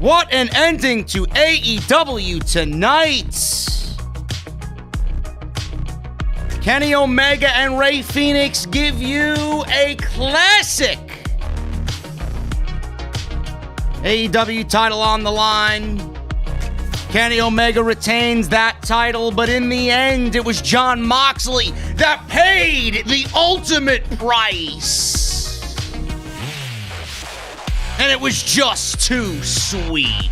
What an ending to AEW tonight. Kenny Omega and Rey Fenix give you a classic. AEW title on the line. Kenny Omega retains that title, but in the end, it was Jon Moxley that paid the ultimate price. And it was just too sweet.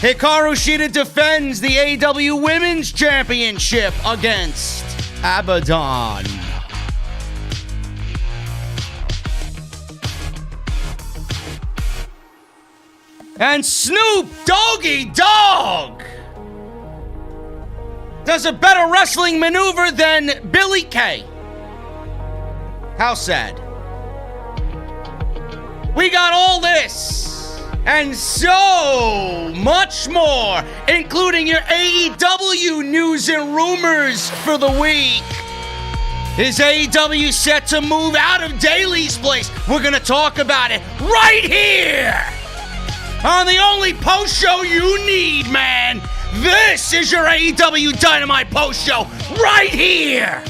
Hikaru Shida defends the AEW Women's Championship against Abadon. And Snoop Doggy Dogg does a better wrestling maneuver than Billy Kay. How sad. We got all this and so much more, including your AEW news and rumors for the week. Is AEW set to move out of Daly's place? We're going to talk about it right here on the only post show you need, man. This is your AEW Dynamite post show right here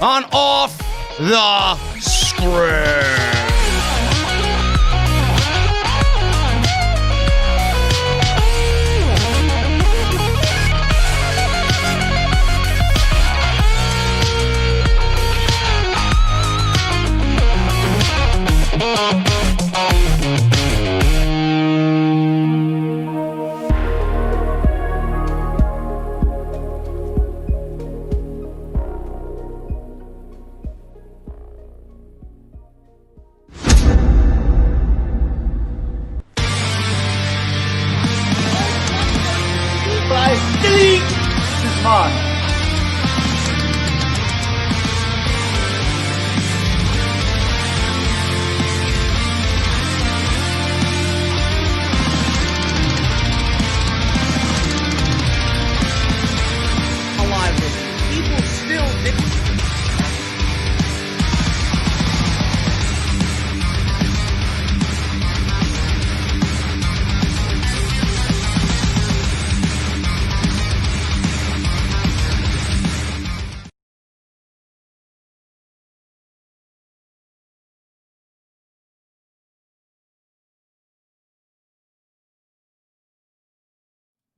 on Off the Script.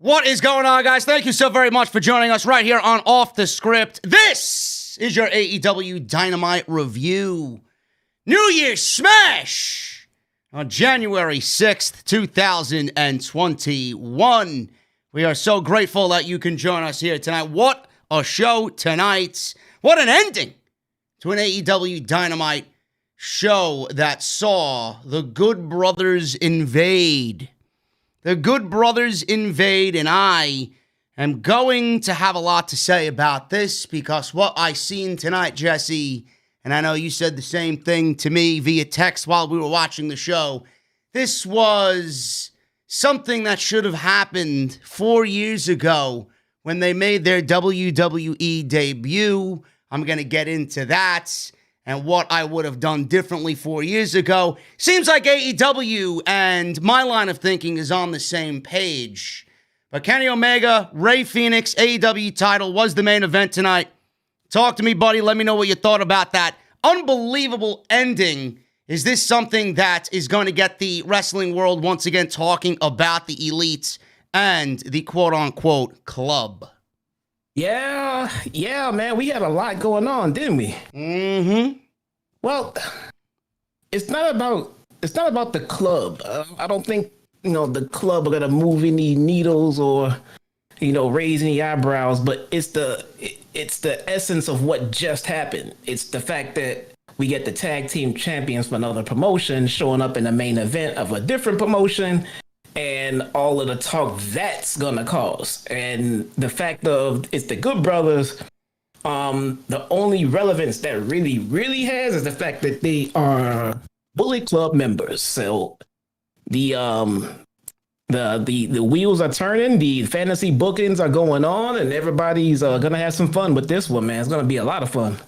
What is going on, guys? Thank you so very much for joining us right here on Off the Script. This is your AEW Dynamite review. New Year's Smash on January 6th, 2021. We are so grateful that you can join us here tonight. What a show tonight. What an ending to an AEW Dynamite show that saw the Good Brothers invade. The Good Brothers invade, and I am going to have a lot to say about this because what I seen tonight, Jesse, and I know you said the same thing to me via text while we were watching the show, this was something that should have happened 4 years ago when they made their WWE debut. I'm going to get into that and what I would have done differently 4 years ago. Seems like AEW and my line of thinking is on the same page. But Kenny Omega, Rey Fenix, AEW title was the main event tonight. Talk to me, buddy. Let me know what you thought about that unbelievable ending. Is this something that is going to get the wrestling world once again talking about the elites and the quote-unquote club? Yeah, man, we had a lot going on, didn't we? Mm-hmm. Well, it's not about the club. I don't think, the club are gonna move any needles or, raise any eyebrows. But it's the essence of what just happened. It's the fact that we get the tag team champions from another promotion showing up in the main event of a different promotion. And all of the talk that's gonna cause, and the fact of it's the Good Brothers. The only relevance that really has is the fact that they are Bullet Club members. So the wheels are turning, the fantasy bookings are going on, and everybody's gonna have some fun with this one, man. It's gonna be a lot of fun.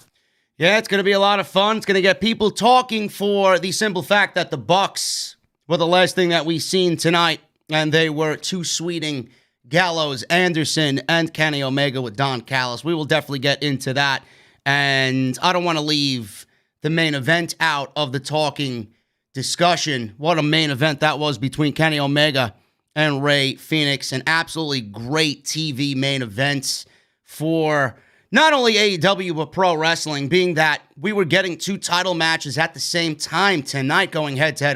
Yeah, it's gonna be a lot of fun. It's gonna get people talking for the simple fact that the Bucks were the last thing that we seen tonight, and they were two sweeting Gallows, Anderson, and Kenny Omega with Don Callis. We will definitely get into that, and I don't want to leave the main event out of the talking discussion. What a main event that was between Kenny Omega and Rey Fenix. An absolutely great TV main events for not only AEW, but pro wrestling, being that we were getting two title matches at the same time tonight going head-to-head.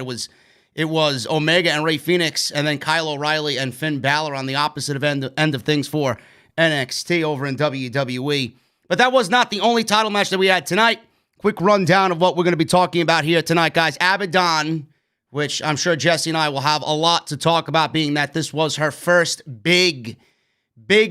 It was Omega and Rey Fenix, and then Kyle O'Reilly and Finn Balor on the opposite end of things for NXT over in WWE. But that was not the only title match that we had tonight. Quick rundown of what we're going to be talking about here tonight, guys. Abadon, which I'm sure Jesse and I will have a lot to talk about, being that this was her first big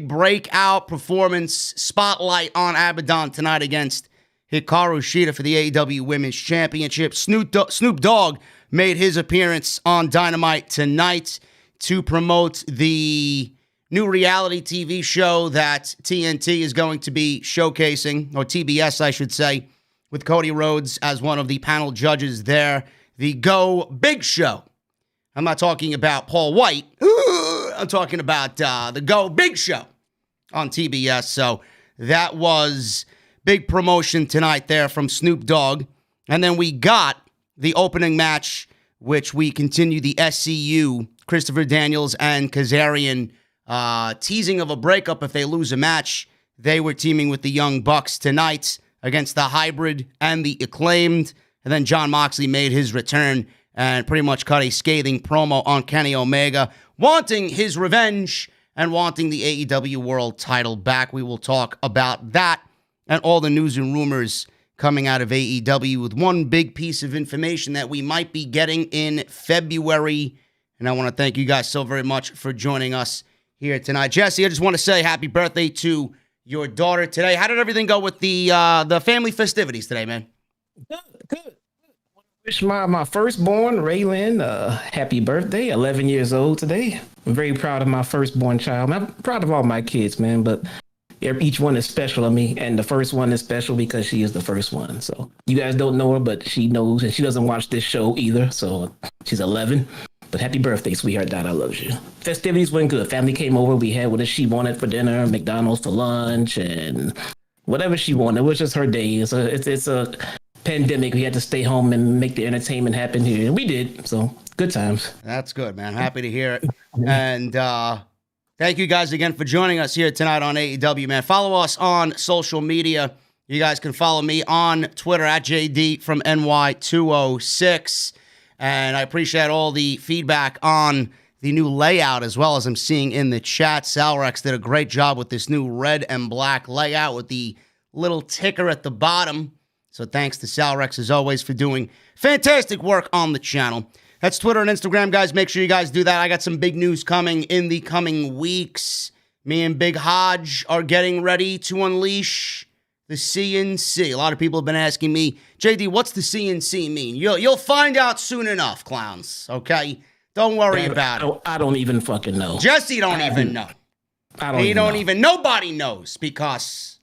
breakout performance. Spotlight on Abadon tonight against Hikaru Shida for the AEW Women's Championship. Snoop Dogg made his appearance on Dynamite tonight to promote the new reality TV show that TNT is going to be showcasing, or TBS, I should say, with Cody Rhodes as one of the panel judges there. The Go Big Show. I'm not talking about Paul White. I'm talking about the Go Big Show on TBS. So that was big promotion tonight there from Snoop Dogg. And then we got the opening match, which we continue the SCU, Christopher Daniels and Kazarian, teasing of a breakup if they lose a match. They were teaming with the Young Bucks tonight against the Hybrid and the Acclaimed. And then Jon Moxley made his return and pretty much cut a scathing promo on Kenny Omega, wanting his revenge and wanting the AEW World title back. We will talk about that and all the news and rumors coming out of AEW with one big piece of information that we might be getting in February. And I want to thank you guys so very much for joining us here tonight. Jesse, I just want to say happy birthday to your daughter today. How did everything go with the family festivities today, man? Good. Wish my firstborn, Raylan, happy birthday. 11 years old today. I'm very proud of my firstborn child. I'm proud of all my kids, man, but each one is special to me, and the first one is special because she is the first one. So you guys don't know her, but she knows, and she doesn't watch this show either, so she's 11. But happy birthday, sweetheart. Dad, I love you. Festivities went good. Family came over. We had what she wanted for dinner, McDonald's for lunch, and whatever she wanted. It was just her day. It's a pandemic. We had to stay home and make the entertainment happen here, and we did. So good times. That's good, man. Happy to hear it. And thank you guys again for joining us here tonight on AEW, man. Follow us on social media. You guys can follow me on Twitter at JD from NY206. And I appreciate all the feedback on the new layout as well, as I'm seeing in the chat. Salrex did a great job with this new red and black layout with the little ticker at the bottom. So thanks to Salrex, as always, for doing fantastic work on the channel. That's Twitter and Instagram, guys. Make sure you guys do that. I got some big news coming in the coming weeks. Me and Big Hodge are getting ready to unleash the CNC. A lot of people have been asking me, JD, what's the CNC mean? You'll find out soon enough, clowns, okay? Don't worry about it. I don't even fucking know. Jesse don't even know. Nobody knows, because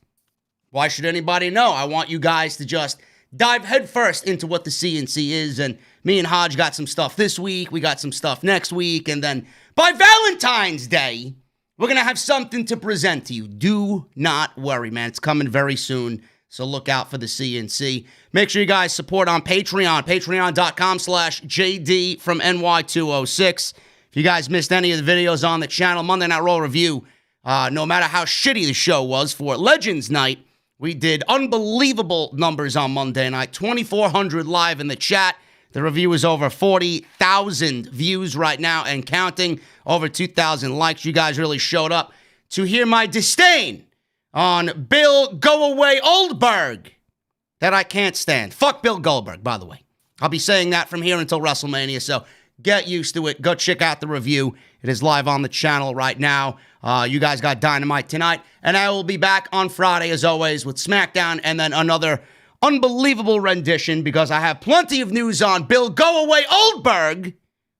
why should anybody know? I want you guys to just dive headfirst into what the CNC is, and me and Hodge got some stuff this week, we got some stuff next week, and then by Valentine's Day, we're going to have something to present to you. Do not worry, man. It's coming very soon, so look out for the CNC. Make sure you guys support on Patreon, patreon.com/JD from NY206. If you guys missed any of the videos on the channel, Monday Night Raw review, no matter how shitty the show was for Legends Night, we did unbelievable numbers on Monday night. 2,400 live in the chat. The review is over 40,000 views right now and counting. Over 2,000 likes. You guys really showed up to hear my disdain on Bill Go-Away Oldberg that I can't stand. Fuck Bill Goldberg, by the way. I'll be saying that from here until WrestleMania, so get used to it. Go check out the review. It is live on the channel right now. You guys got Dynamite tonight, and I will be back on Friday, as always, with SmackDown, and then another unbelievable rendition, because I have plenty of news on Bill Go-Away Oldberg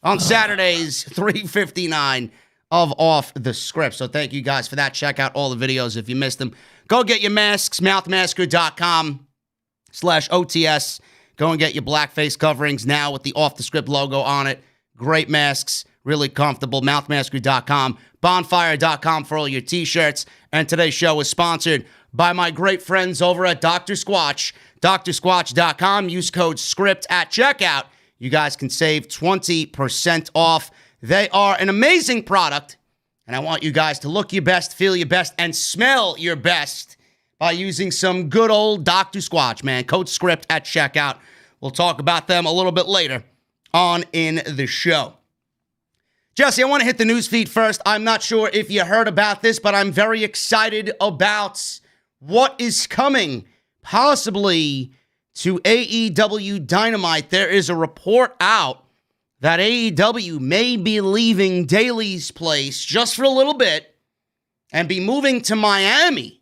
on Saturdays, 3:59 of Off the Script. So thank you guys for that. Check out all the videos if you missed them. Go get your masks, mouthmasker.com/OTS. Go and get your blackface coverings now with the Off the Script logo on it. Great masks, really comfortable. Mouthmasker.com, bonfire.com for all your t-shirts. And today's show is sponsored by my great friends over at Dr. Squatch. DrSquatch.com. Use code SCRIPT at checkout. You guys can save 20% off. They are an amazing product, and I want you guys to look your best, feel your best, and smell your best by using some good old Dr. Squatch, man. Code SCRIPT at checkout. We'll talk about them a little bit later on in the show. Jesse, I want to hit the news feed first. I'm not sure if you heard about this, but I'm very excited about what is coming possibly to AEW Dynamite. There is a report out that AEW may be leaving Daly's place just for a little bit and be moving to Miami.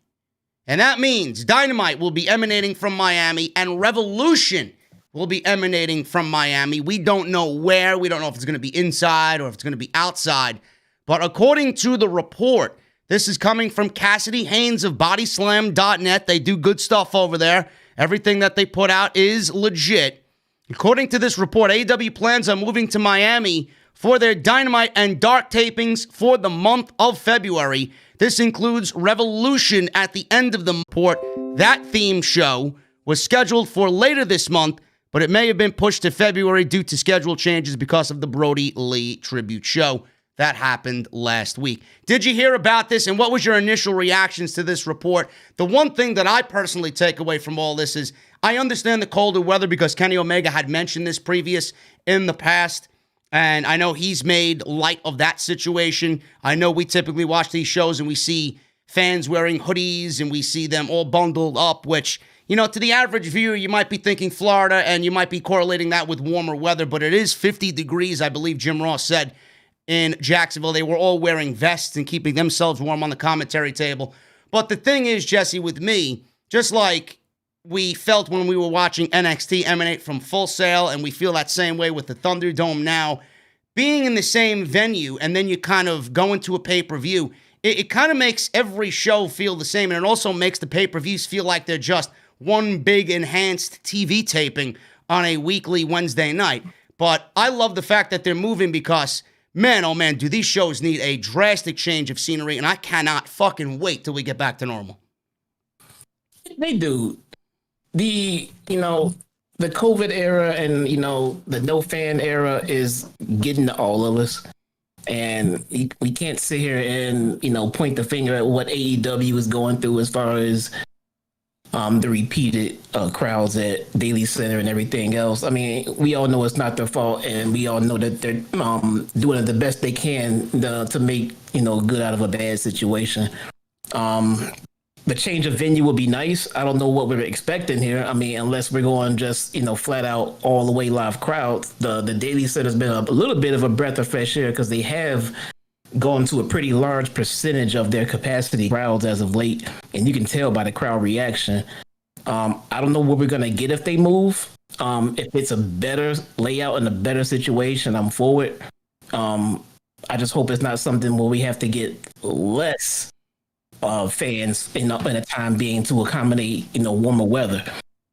And that means Dynamite will be emanating from Miami and Revolution will be emanating from Miami. We don't know where. We don't know if it's going to be inside or if it's going to be outside. But according to the report, this is coming from Cassidy Haynes of bodyslam.net. They do good stuff over there. Everything that they put out is legit. According to this report, AEW plans on moving to Miami for their Dynamite and Dark tapings for the month of February. This includes Revolution at the end of the report. That theme show was scheduled for later this month, but it may have been pushed to February due to schedule changes because of the Brodie Lee tribute show that happened last week. Did you hear about this, and what was your initial reactions to this report? The one thing that I personally take away from all this is I understand the colder weather because Kenny Omega had mentioned this previous in the past, and I know he's made light of that situation. I know we typically watch these shows and we see fans wearing hoodies and we see them all bundled up, which, you know, to the average viewer, you might be thinking Florida and you might be correlating that with warmer weather, but it is 50 degrees, I believe Jim Ross said, in Jacksonville. They were all wearing vests and keeping themselves warm on the commentary table. But the thing is, Jesse, with me, just like we felt when we were watching NXT emanate from Full Sail, and we feel that same way with the Thunderdome now, being in the same venue, and then you kind of go into a pay-per-view, it kind of makes every show feel the same, and it also makes the pay-per-views feel like they're just one big enhanced TV taping on a weekly Wednesday night. But I love the fact that they're moving because, man, oh man, do these shows need a drastic change of scenery, and I cannot fucking wait till we get back to normal. They do. The COVID era and, the no fan era is getting to all of us. And we can't sit here and, point the finger at what AEW is going through as far as the repeated crowds at Daily Center and everything else. I mean, we all know it's not their fault, and we all know that they're doing the best they can to make, good out of a bad situation. The change of venue would be nice. I don't know what we're expecting here. I mean, unless we're going just, flat out all the way live crowds. The Daily Center's been a little bit of a breath of fresh air because they have gone to a pretty large percentage of their capacity crowds as of late, and you can tell by the crowd reaction. I don't know what we're going to get if they move. If it's a better layout and a better situation, I'm for it. I just hope it's not something where we have to get less fans in a time being to accommodate, warmer weather.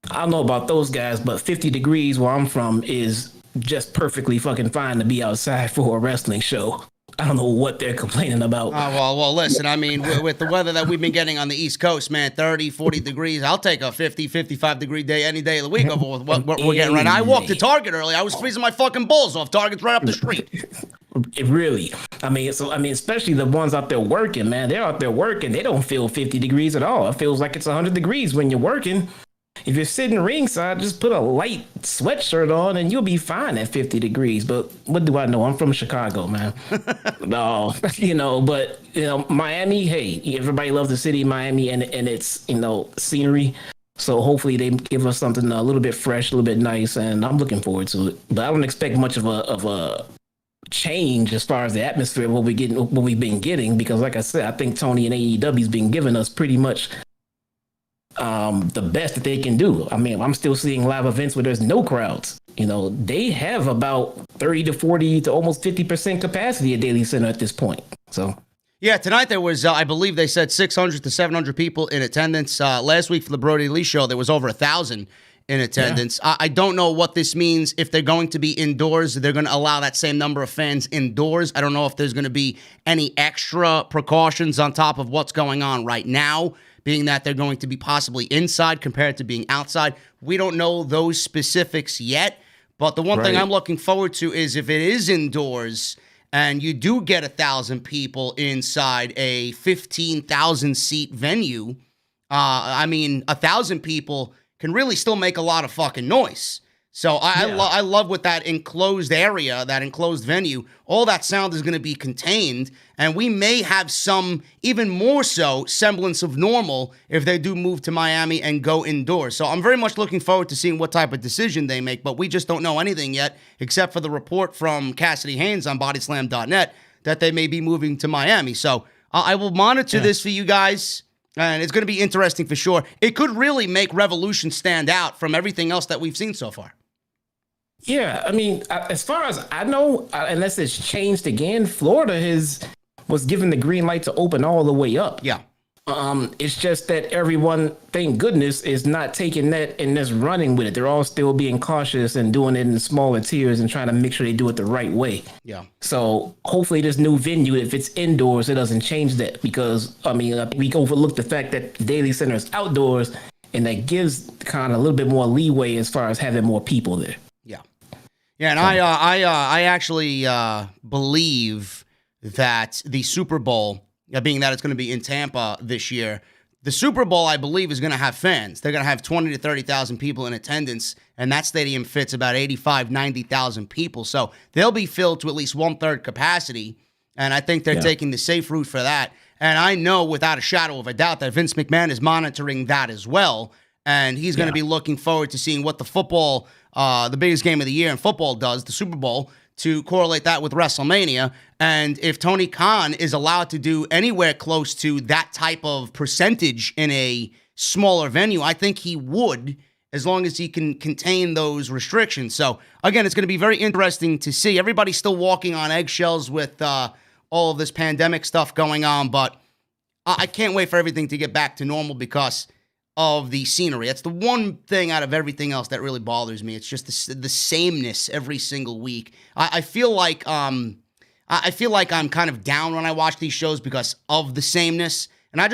I don't know about those guys, but 50 degrees where I'm from is just perfectly fucking fine to be outside for a wrestling show. I don't know what they're complaining about. Well, listen, I mean, with the weather that we've been getting on the East Coast, man, 30, 40 degrees, I'll take a 50, 55 degree day any day of the week over what we're getting right now. I walked to Target early. I was freezing my fucking balls off. Target's right up the street. It really, especially the ones out there working, man, they're out there working. They don't feel 50 degrees at all. It feels like it's 100 degrees when you're working. If you're sitting ringside, just put a light sweatshirt on and you'll be fine at 50 degrees. But what do I know? I'm from Chicago, man. No, but Miami, hey, everybody loves the city of Miami and its, scenery. So hopefully they give us something a little bit fresh, a little bit nice, and I'm looking forward to it. But I don't expect much of a change as far as the atmosphere of what we've been getting, because like I said, I think Tony and AEW's been giving us pretty much the best that they can do. I mean, I'm still seeing live events where there's no crowds. They have about 30 to 40 to almost 50% capacity at Daily Center at this point. So yeah, tonight there was, I believe they said 600 to 700 people in attendance. Last week for the Brodie Lee show, there was over 1,000 in attendance. I don't know what this means. If they're going to be indoors, they're going to allow that same number of fans indoors. I don't know if there's going to be any extra precautions on top of what's going on right now, being that they're going to be possibly inside compared to being outside. We don't know those specifics yet, but the one thing I'm looking forward to is if it is indoors and you do get 1,000 people inside a 15,000 seat venue, 1,000 people can really still make a lot of fucking noise. So I love with that enclosed area, that enclosed venue, all that sound is going to be contained, and we may have some, even more so, semblance of normal if they do move to Miami and go indoors. So I'm very much looking forward to seeing what type of decision they make, but we just don't know anything yet, except for the report from Cassidy Haynes on bodyslam.net that they may be moving to Miami. So I will monitor this for you guys. And it's going to be interesting for sure. It could really make Revolution stand out from everything else that we've seen so far. Yeah, I mean, as far as I know, unless it's changed again, Florida was given the green light to open all the way up. Yeah. It's just that everyone, thank goodness, is not taking that and just running with it. They're all still being cautious and doing it in smaller tiers and trying to make sure they do it the right way. Yeah. So hopefully this new venue, if it's indoors, it doesn't change that, because, we overlook the fact that the Daily Center is outdoors, and that gives kind of a little bit more leeway as far as having more people there. Yeah. Yeah, and I actually believe that the Super Bowl, being that it's going to be in Tampa this year, the Super Bowl, I believe, is going to have fans. They're going to have 20 to 30,000 people in attendance, and that stadium fits about 85, 90,000 people. So they'll be filled to at least 1/3 capacity, and I think they're taking the safe route for that. And I know without a shadow of a doubt that Vince McMahon is monitoring that as well, and he's going to be looking forward to seeing what the football, the biggest game of the year in football does, the Super Bowl, to correlate that with WrestleMania. And if Tony Khan is allowed to do anywhere close to that type of percentage in a smaller venue, I think he would, as long as he can contain those restrictions. So, again, it's going to be very interesting to see. Everybody's still walking on eggshells with all of this pandemic stuff going on, but I can't wait for everything to get back to normal because of the scenery. That's the one thing out of everything else that really bothers me. It's just the sameness every single week. I feel like I'm kind of down when I watch these shows because of the sameness, and I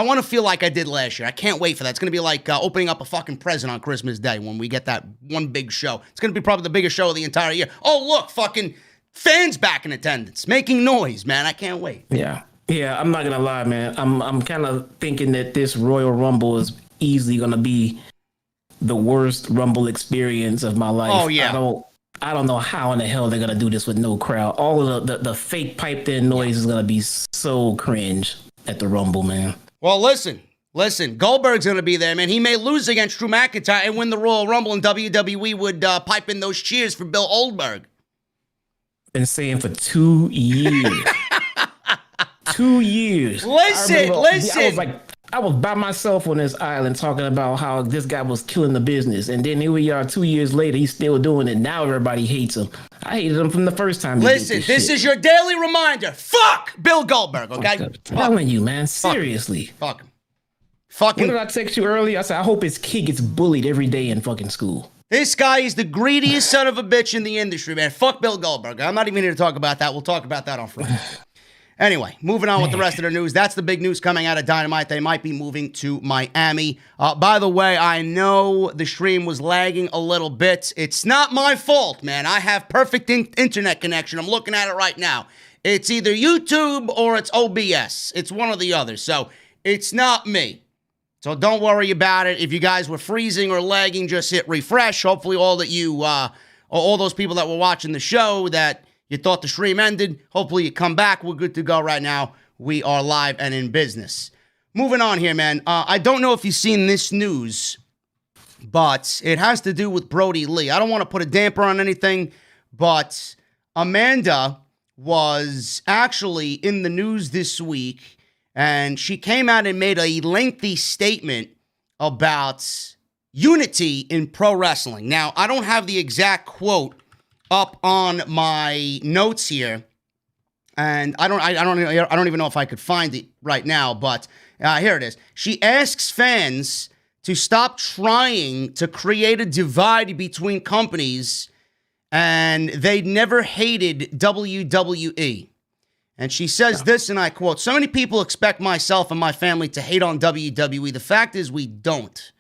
want to feel like I did last year. I can't wait for that. It's going to be like opening up a fucking present on Christmas Day when we get that one big show. It's going to be probably the biggest show of the entire year. Oh, look, fucking fans back in attendance, making noise, man. I can't wait. Yeah, I'm not gonna lie, man. I'm kind of thinking that this Royal Rumble is easily gonna be the worst Rumble experience of my life. Oh yeah. I don't know how in the hell they're gonna do this with no crowd. All of the fake piped in noise is gonna be so cringe at the Rumble, man. Well, listen. Goldberg's gonna be there, man. He may lose against Drew McIntyre and win the Royal Rumble, and WWE would pipe in those cheers for Bill Goldberg. Been saying for 2 years. 2 years. Listen. I was by myself on this island talking about how this guy was killing the business. And then here we are 2 years later, he's still doing it. Now everybody hates him. I hated him from the first time. Listen, this is your daily reminder. Fuck Bill Goldberg, okay? I'm telling you, man. Seriously. Fuck him. Fucking. What did I text you earlier? I said, I hope his kid gets bullied every day in fucking school. This guy is the greediest son of a bitch in the industry, man. Fuck Bill Goldberg. I'm not even here to talk about that. We'll talk about that on Friday. Anyway, moving on with the rest of the news. That's the big news coming out of Dynamite. They might be moving to Miami. By the way, I know the stream was lagging a little bit. It's not my fault, man. I have perfect internet connection. I'm looking at it right now. It's either YouTube or it's OBS. It's one or the other. So it's not me. So don't worry about it. If you guys were freezing or lagging, just hit refresh. Hopefully all those people that were watching the show that you thought the stream ended, hopefully you come back. We're good to go right now. We are live and in business. Moving on here, man. I don't know if you've seen this news, but it has to do with Brodie Lee. I don't want to put a damper on anything, but Amanda was actually in the news this week, and she came out and made a lengthy statement about unity in pro wrestling. Now, I don't have the exact quote up on my notes here, and I don't even know if I could find it right now, but here it is. She asks fans to stop trying to create a divide between companies, and they never hated WWE. And she says this, and I quote, "So many people expect myself and my family to hate on WWE. The fact is we don't.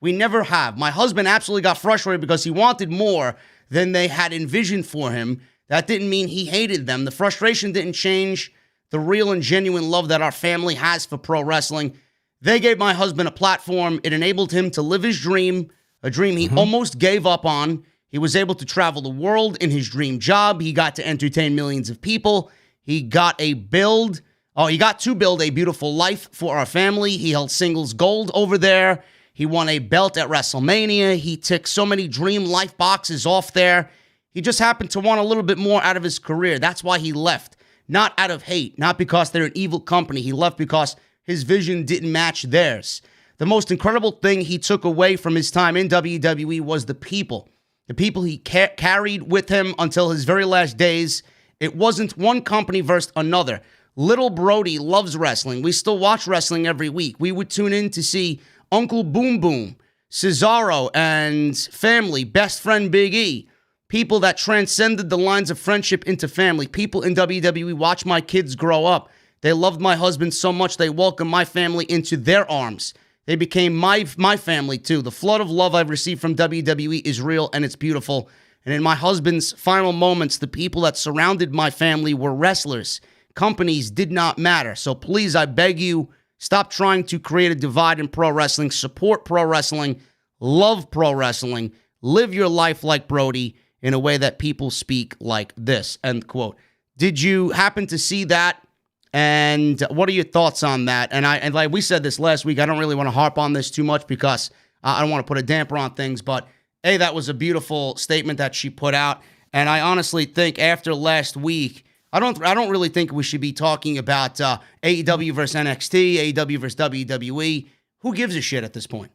We never have. My husband absolutely got frustrated because he wanted more than they had envisioned for him. That didn't mean he hated them. The frustration didn't change the real and genuine love that our family has for pro wrestling. They gave my husband a platform. It enabled him to live his dream, a dream he almost gave up on. He was able to travel the world in his dream job. He got to entertain millions of people. He got to build a beautiful life for our family. He held singles gold over there. He won a belt at WrestleMania. He ticked so many dream life boxes off there. He just happened to want a little bit more out of his career. That's why he left. Not out of hate, not because they're an evil company. He left because his vision didn't match theirs. The most incredible thing he took away from his time in WWE was the people. The people he carried with him until his very last days. It wasn't one company versus another. Little Brodie loves wrestling. We still watch wrestling every week. We would tune in to see Uncle Boom Boom, Cesaro and family, best friend Big E. People that transcended the lines of friendship into family. People in WWE watch my kids grow up. They loved my husband so much they welcomed my family into their arms. They became my family too. The flood of love I've received from WWE is real and it's beautiful. And in my husband's final moments, the people that surrounded my family were wrestlers. Companies did not matter. So please, I beg you, stop trying to create a divide in pro wrestling. Support pro wrestling. Love pro wrestling. Live your life like Brodie in a way that people speak like this." End quote. Did you happen to see that? And what are your thoughts on that? And like we said this last week, I don't really want to harp on this too much because I don't want to put a damper on things. But hey, that was a beautiful statement that she put out. And I honestly think after last week, I don't really think we should be talking about AEW versus NXT, AEW versus WWE. Who gives a shit at this point?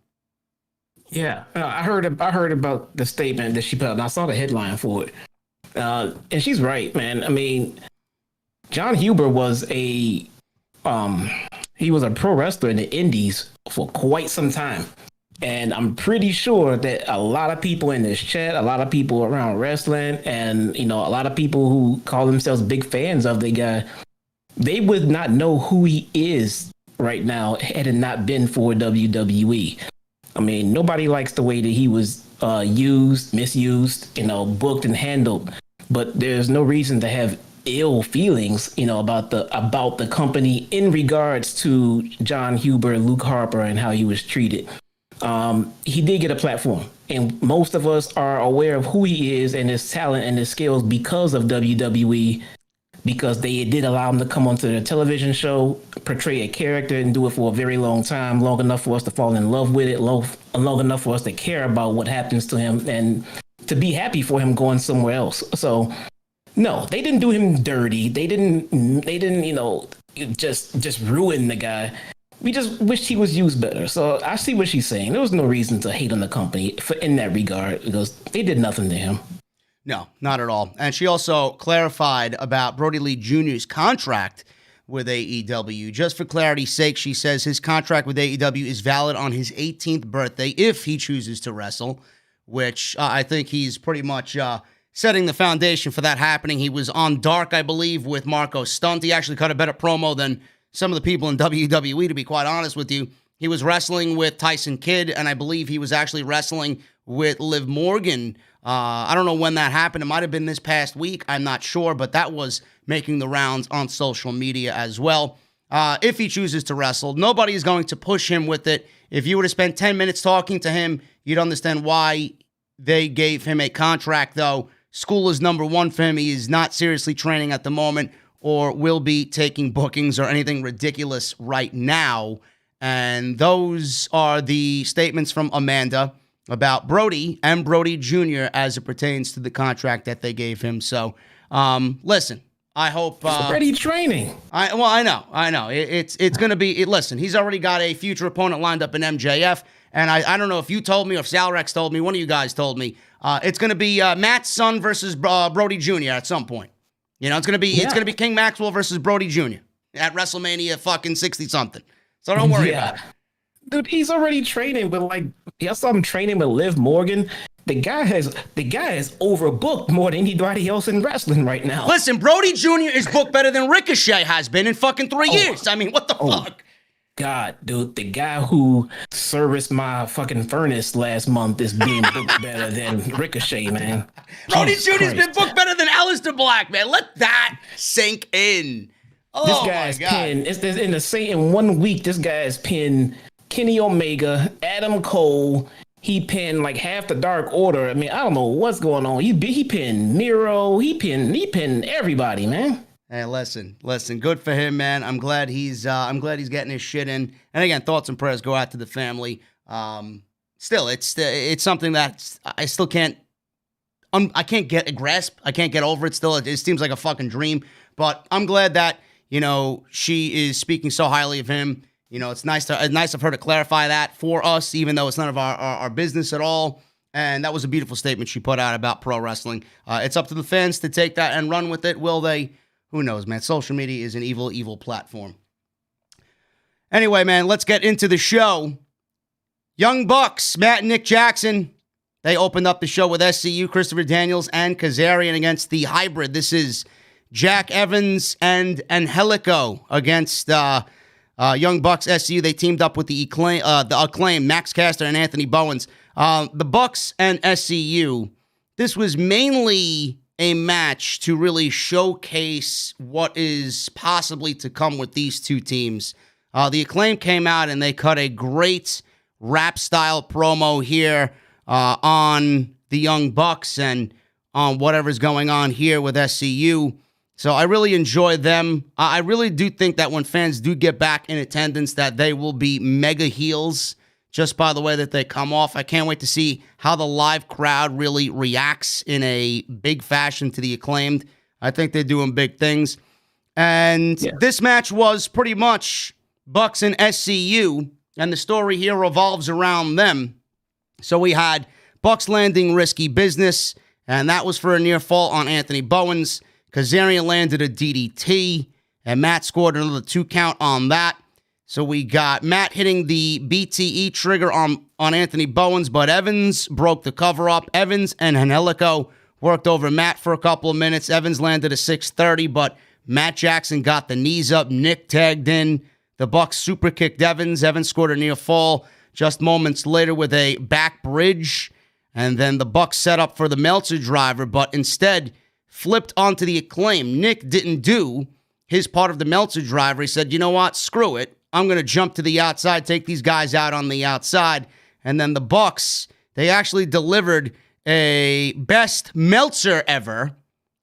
Yeah, I heard about the statement that she put out, and I saw the headline for it. And she's right, man. I mean, Jon Huber was he was a pro wrestler in the indies for quite some time. And I'm pretty sure that a lot of people in this chat, a lot of people around wrestling, and, a lot of people who call themselves big fans of the guy, they would not know who he is right now had it not been for WWE. I mean, nobody likes the way that he was used, misused, booked and handled. But there's no reason to have ill feelings, about the company in regards to Jon Huber, Luke Harper, and how he was treated. He did get a platform, and most of us are aware of who he is and his talent and his skills because of WWE, because they did allow him to come onto their television show, portray a character, and do it for a very long time, long enough for us to fall in love with it, long enough for us to care about what happens to him and to be happy for him going somewhere else. So, no, they didn't do him dirty. They didn't, just ruin the guy. We just wished he was used better. So I see what she's saying. There was no reason to hate on the company in that regard because they did nothing to him. No, not at all. And she also clarified about Brodie Lee Jr.'s contract with AEW. Just for clarity's sake, she says his contract with AEW is valid on his 18th birthday if he chooses to wrestle, which I think he's pretty much setting the foundation for that happening. He was on Dark, I believe, with Marco Stunt. He actually cut a better promo than some of the people in WWE, to be quite honest with you. He was wrestling with Tyson Kidd, and I believe he was actually wrestling with Liv Morgan. I don't know when that happened. It might have been this past week. I'm not sure, but that was making the rounds on social media as well. If he chooses to wrestle, nobody is going to push him with it. If you were to spend 10 minutes talking to him, you'd understand why they gave him a contract, though. School is number one for him. He is not seriously training at the moment or will be taking bookings or anything ridiculous right now. And those are the statements from Amanda about Brodie and Brodie Jr. as it pertains to the contract that they gave him. So, listen, I hope... He's already training. I know. It's going to be... Listen, he's already got a future opponent lined up in MJF, and I don't know if you told me or if Salrex told me, one of you guys told me, it's going to be Matt's son versus Brodie Jr. at some point. It's going to be King Maxwell versus Brodie Jr. at WrestleMania fucking 60-something. So don't worry about it. Dude, he's already training with I saw him training with Liv Morgan. The guy is overbooked more than anybody else in wrestling right now. Listen, Brodie Jr. is booked better than Ricochet has been in fucking 3 years. I mean, what the fuck? God, dude, the guy who serviced my fucking furnace last month is being booked better than Ricochet, man. Brodie Jr.'s been booked better than Aleister Black, man. Let that sink in. Oh, this guy's pinned. In 1 week, this guy's pinned Kenny Omega, Adam Cole. He pinned like half the Dark Order. I mean, I don't know what's going on. He pinned Miro. He pinned everybody, man. Hey, listen. Good for him, man. I'm glad he's getting his shit in. And again, thoughts and prayers go out to the family. Still, it's something that I still can't. I can't get a grasp. I can't get over it. Still, it seems like a fucking dream. But I'm glad that she is speaking so highly of him. It's nice of her to clarify that for us, even though it's none of our business at all. And that was a beautiful statement she put out about pro wrestling. It's up to the fans to take that and run with it. Will they? Who knows, man? Social media is an evil, evil platform. Anyway, man, let's get into the show. Young Bucks, Matt and Nick Jackson, they opened up the show with SCU, Christopher Daniels, and Kazarian against the Hybrid. This is Jack Evans and Angelico against Young Bucks SCU. They teamed up with the Acclaim, Max Caster and Anthony Bowens. The Bucks and SCU, this was mainly a match to really showcase what is possibly to come with these two teams. The Acclaim came out and they cut a great rap-style promo here on the Young Bucks and on whatever's going on here with SCU. So I really enjoy them. I really do think that when fans do get back in attendance that they will be mega heels just by the way that they come off. I can't wait to see how the live crowd really reacts in a big fashion to the Acclaimed. I think they're doing big things. And This match was pretty much Bucks and SCU, and the story here revolves around them. So we had Bucks landing risky business, and that was for a near fall on Anthony Bowens. Kazarian landed a DDT, and Matt scored another 2 count on that. So we got Matt hitting the BTE trigger on Anthony Bowens, but Evans broke the cover up. Evans and Angelico worked over Matt for a couple of minutes. Evans landed a 630, but Matt Jackson got the knees up. Nick tagged in. The Bucks super kicked Evans. Evans scored a near fall just moments later with a back bridge. And then the Bucks set up for the Meltzer driver, but instead flipped onto the Acclaim. Nick didn't do his part of the Meltzer driver. He said, you know what? Screw it. I'm going to jump to the outside, take these guys out on the outside. And then the Bucks, they actually delivered a best Meltzer ever.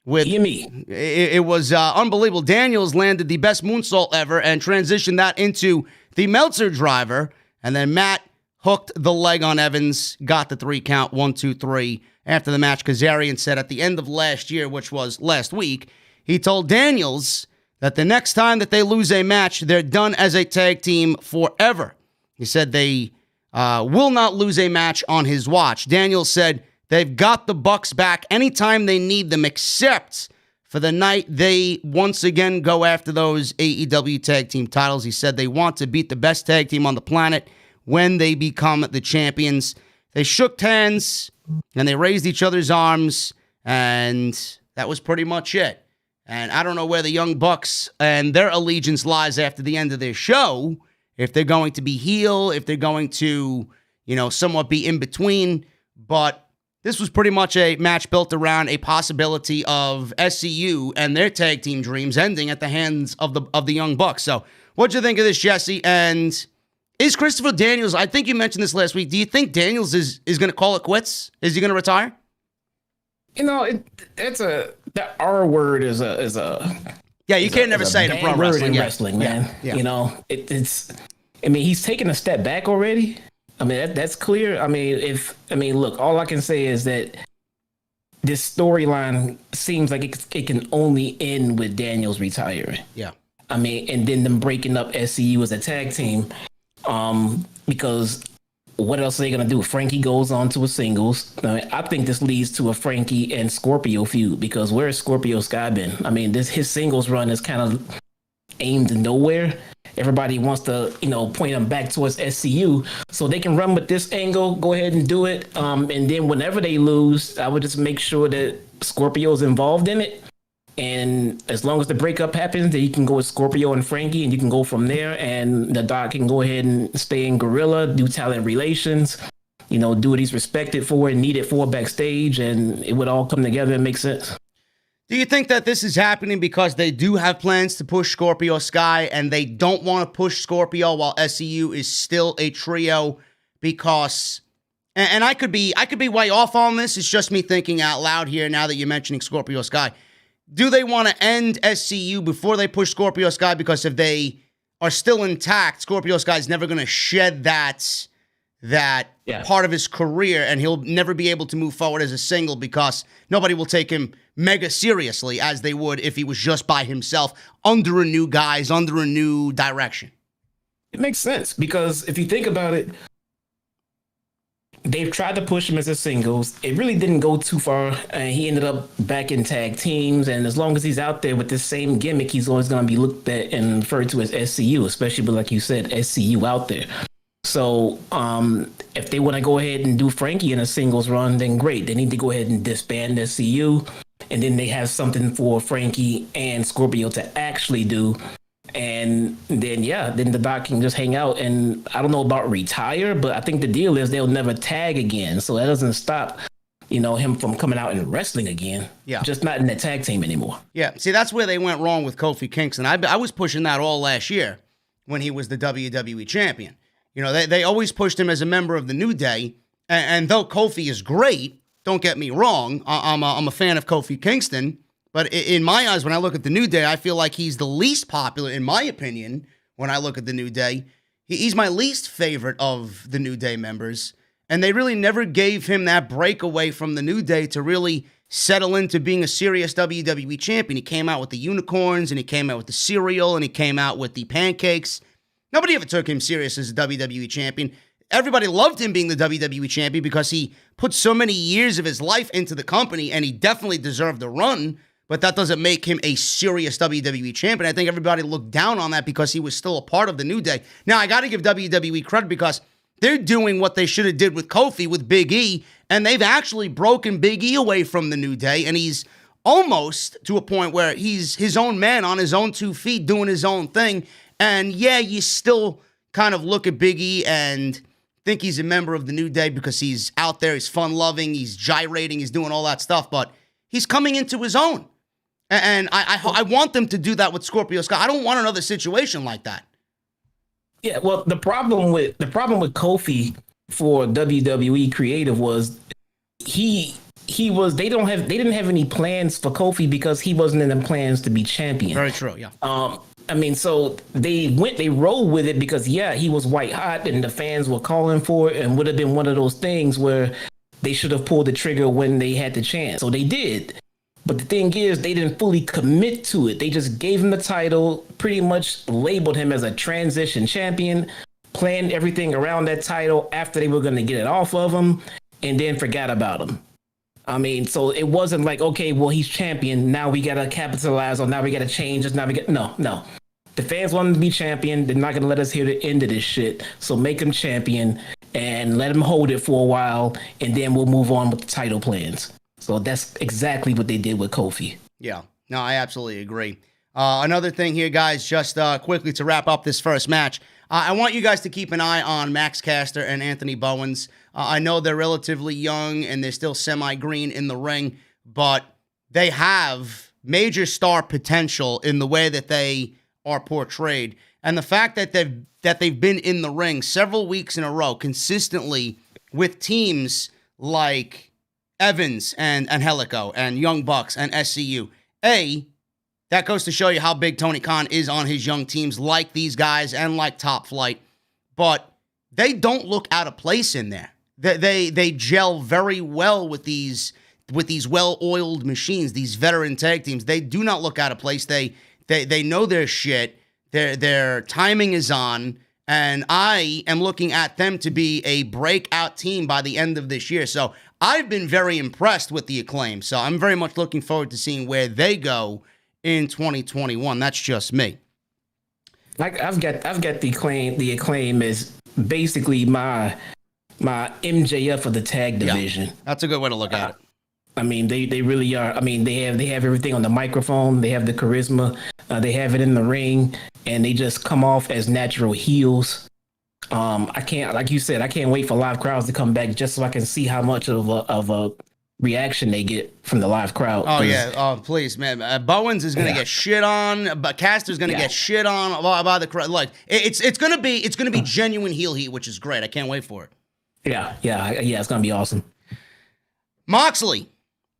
It was unbelievable. Daniels landed the best moonsault ever and transitioned that into the Meltzer driver. And then Matt hooked the leg on Evans, got the 3 count, 1, 2, 3. After the match, Kazarian said at the end of last year, which was last week, he told Daniels that the next time that they lose a match, they're done as a tag team forever. He said they will not lose a match on his watch. Daniels said they've got the Bucks back anytime they need them, except for the night they once again go after those AEW tag team titles. He said they want to beat the best tag team on the planet when they become the champions. They shook hands and they raised each other's arms, and that was pretty much it. And I don't know where the Young Bucks and their allegiance lies after the end of their show, if they're going to be heel, if they're going to, somewhat be in between. But this was pretty much a match built around a possibility of SCU and their tag team dreams ending at the hands of the Young Bucks. So what'd you think of this, Jesse? And is Christopher Daniels, I think you mentioned this last week, do you think Daniels is going to call it quits? Is he going to retire? The R word is a yeah. You can't never say it in pro wrestling. Wrestling, man. Yeah. He's taken a step back already. I mean, that's clear. Look, all I can say is that this storyline seems like it can only end with Daniels retiring. Yeah. And then them breaking up SCU as a tag team, because what else are they going to do? Frankie goes on to a singles. I think this leads to a Frankie and Scorpio feud, because where's Scorpio Sky been? His singles run is kind of aimed nowhere. everybody wants to, point them back towards SCU. So they can run with this angle, go ahead and do it. And then whenever they lose, I would just make sure that Scorpio's involved in it. And as long as the breakup happens, then you can go with Scorpio and Frankie, and you can go from there. And the Doc can go ahead and stay in Gorilla, do talent relations, do what he's respected for and needed for backstage, and it would all come together and make sense. Do you think that this is happening because they do have plans to push Scorpio Sky and they don't want to push Scorpio while SCU is still a trio? Because, and I could be way off on this. It's just me thinking out loud here now that you're mentioning Scorpio Sky. Do they want to end SCU before they push Scorpio Sky? Because if they are still intact, Scorpio Sky is never going to shed that part of his career, and he'll never be able to move forward as a single because nobody will take him mega seriously as they would if he was just by himself under a new guise, under a new direction. It makes sense because if you think about it, they've tried to push him as a singles. It really didn't go too far. He ended up back in tag teams. And as long as he's out there with the same gimmick, he's always going to be looked at and referred to as SCU, especially, but like you said, SCU out there. So if they want to go ahead and do Frankie in a singles run, then great. They need to go ahead and disband SCU. And then they have something for Frankie and Scorpio to actually do. And then, then the Doc can just hang out. And I don't know about retire, but I think the deal is they'll never tag again. So that doesn't stop, him from coming out and wrestling again. Yeah. Just not in the tag team anymore. Yeah. See, that's where they went wrong with Kofi Kingston. I was pushing that all last year when he was the WWE champion. They always pushed him as a member of the New Day. And though Kofi is great, don't get me wrong, I'm a fan of Kofi Kingston. But in my eyes, when I look at the New Day, I feel like he's the least popular, in my opinion, when I look at the New Day. He's my least favorite of the New Day members. And they really never gave him that breakaway from the New Day to really settle into being a serious WWE champion. He came out with the unicorns, and he came out with the cereal, and he came out with the pancakes. Nobody ever took him serious as a WWE champion. Everybody loved him being the WWE champion because he put so many years of his life into the company, and he definitely deserved the run. But that doesn't make him a serious WWE champion. I think everybody looked down on that because he was still a part of the New Day. Now, I got to give WWE credit because they're doing what they should have did with Kofi, with Big E, and they've actually broken Big E away from the New Day, and he's almost to a point where he's his own man on his own 2 feet doing his own thing. And yeah, you still kind of look at Big E and think he's a member of the New Day because he's out there, he's fun-loving, he's gyrating, he's doing all that stuff, but he's coming into his own. And I want them to do that with Scorpio Sky. I don't want another situation like that. Yeah, well, the problem with Kofi for WWE Creative was they didn't have any plans for Kofi because he wasn't in the plans to be champion. Very true, yeah. So they rolled with it because he was white hot and the fans were calling for it, and would have been one of those things where they should have pulled the trigger when they had the chance. So they did. But the thing is, they didn't fully commit to it. They just gave him the title, pretty much labeled him as a transition champion, planned everything around that title after they were going to get it off of him, and then forgot about him. So it wasn't like, okay, well, he's champion. Now we got to capitalize on, now we got to change this. No. The fans want him to be champion. They're not going to let us hear the end of this shit. So make him champion and let him hold it for a while, and then we'll move on with the title plans. So that's exactly what they did with Kofi. Yeah, no, I absolutely agree. Another thing here, guys, just quickly to wrap up this first match, I want you guys to keep an eye on Max Caster and Anthony Bowens. I know they're relatively young and they're still semi-green in the ring, but they have major star potential in the way that they are portrayed. And the fact that they've been in the ring several weeks in a row consistently with teams like Evans and Angelico and Young Bucks and SCU. That goes to show you how big Tony Khan is on his young teams like these guys and like Top Flight. But they don't look out of place in there. They gel very well with these well-oiled machines, these veteran tag teams. They do not look out of place. They know their shit. Their timing is on. And I am looking at them to be a breakout team by the end of this year. So I've been very impressed with the Acclaim. So I'm very much looking forward to seeing where they go in 2021. That's just me. I've got the acclaim is basically my MJF of the tag division. Yeah, that's a good way to look at it. I mean, they really are. I mean, they have everything on the microphone. They have the charisma. They have it in the ring, and they just come off as natural heels. I can't, like you said, I can't wait for live crowds to come back just so I can see how much of a reaction they get from the live crowd. Oh yeah, oh please, man. Bowens is gonna get shit on, but Caster's gonna get shit on by the crowd. Like it's gonna be genuine heel heat, which is great. I can't wait for it. Yeah, it's gonna be awesome. Moxley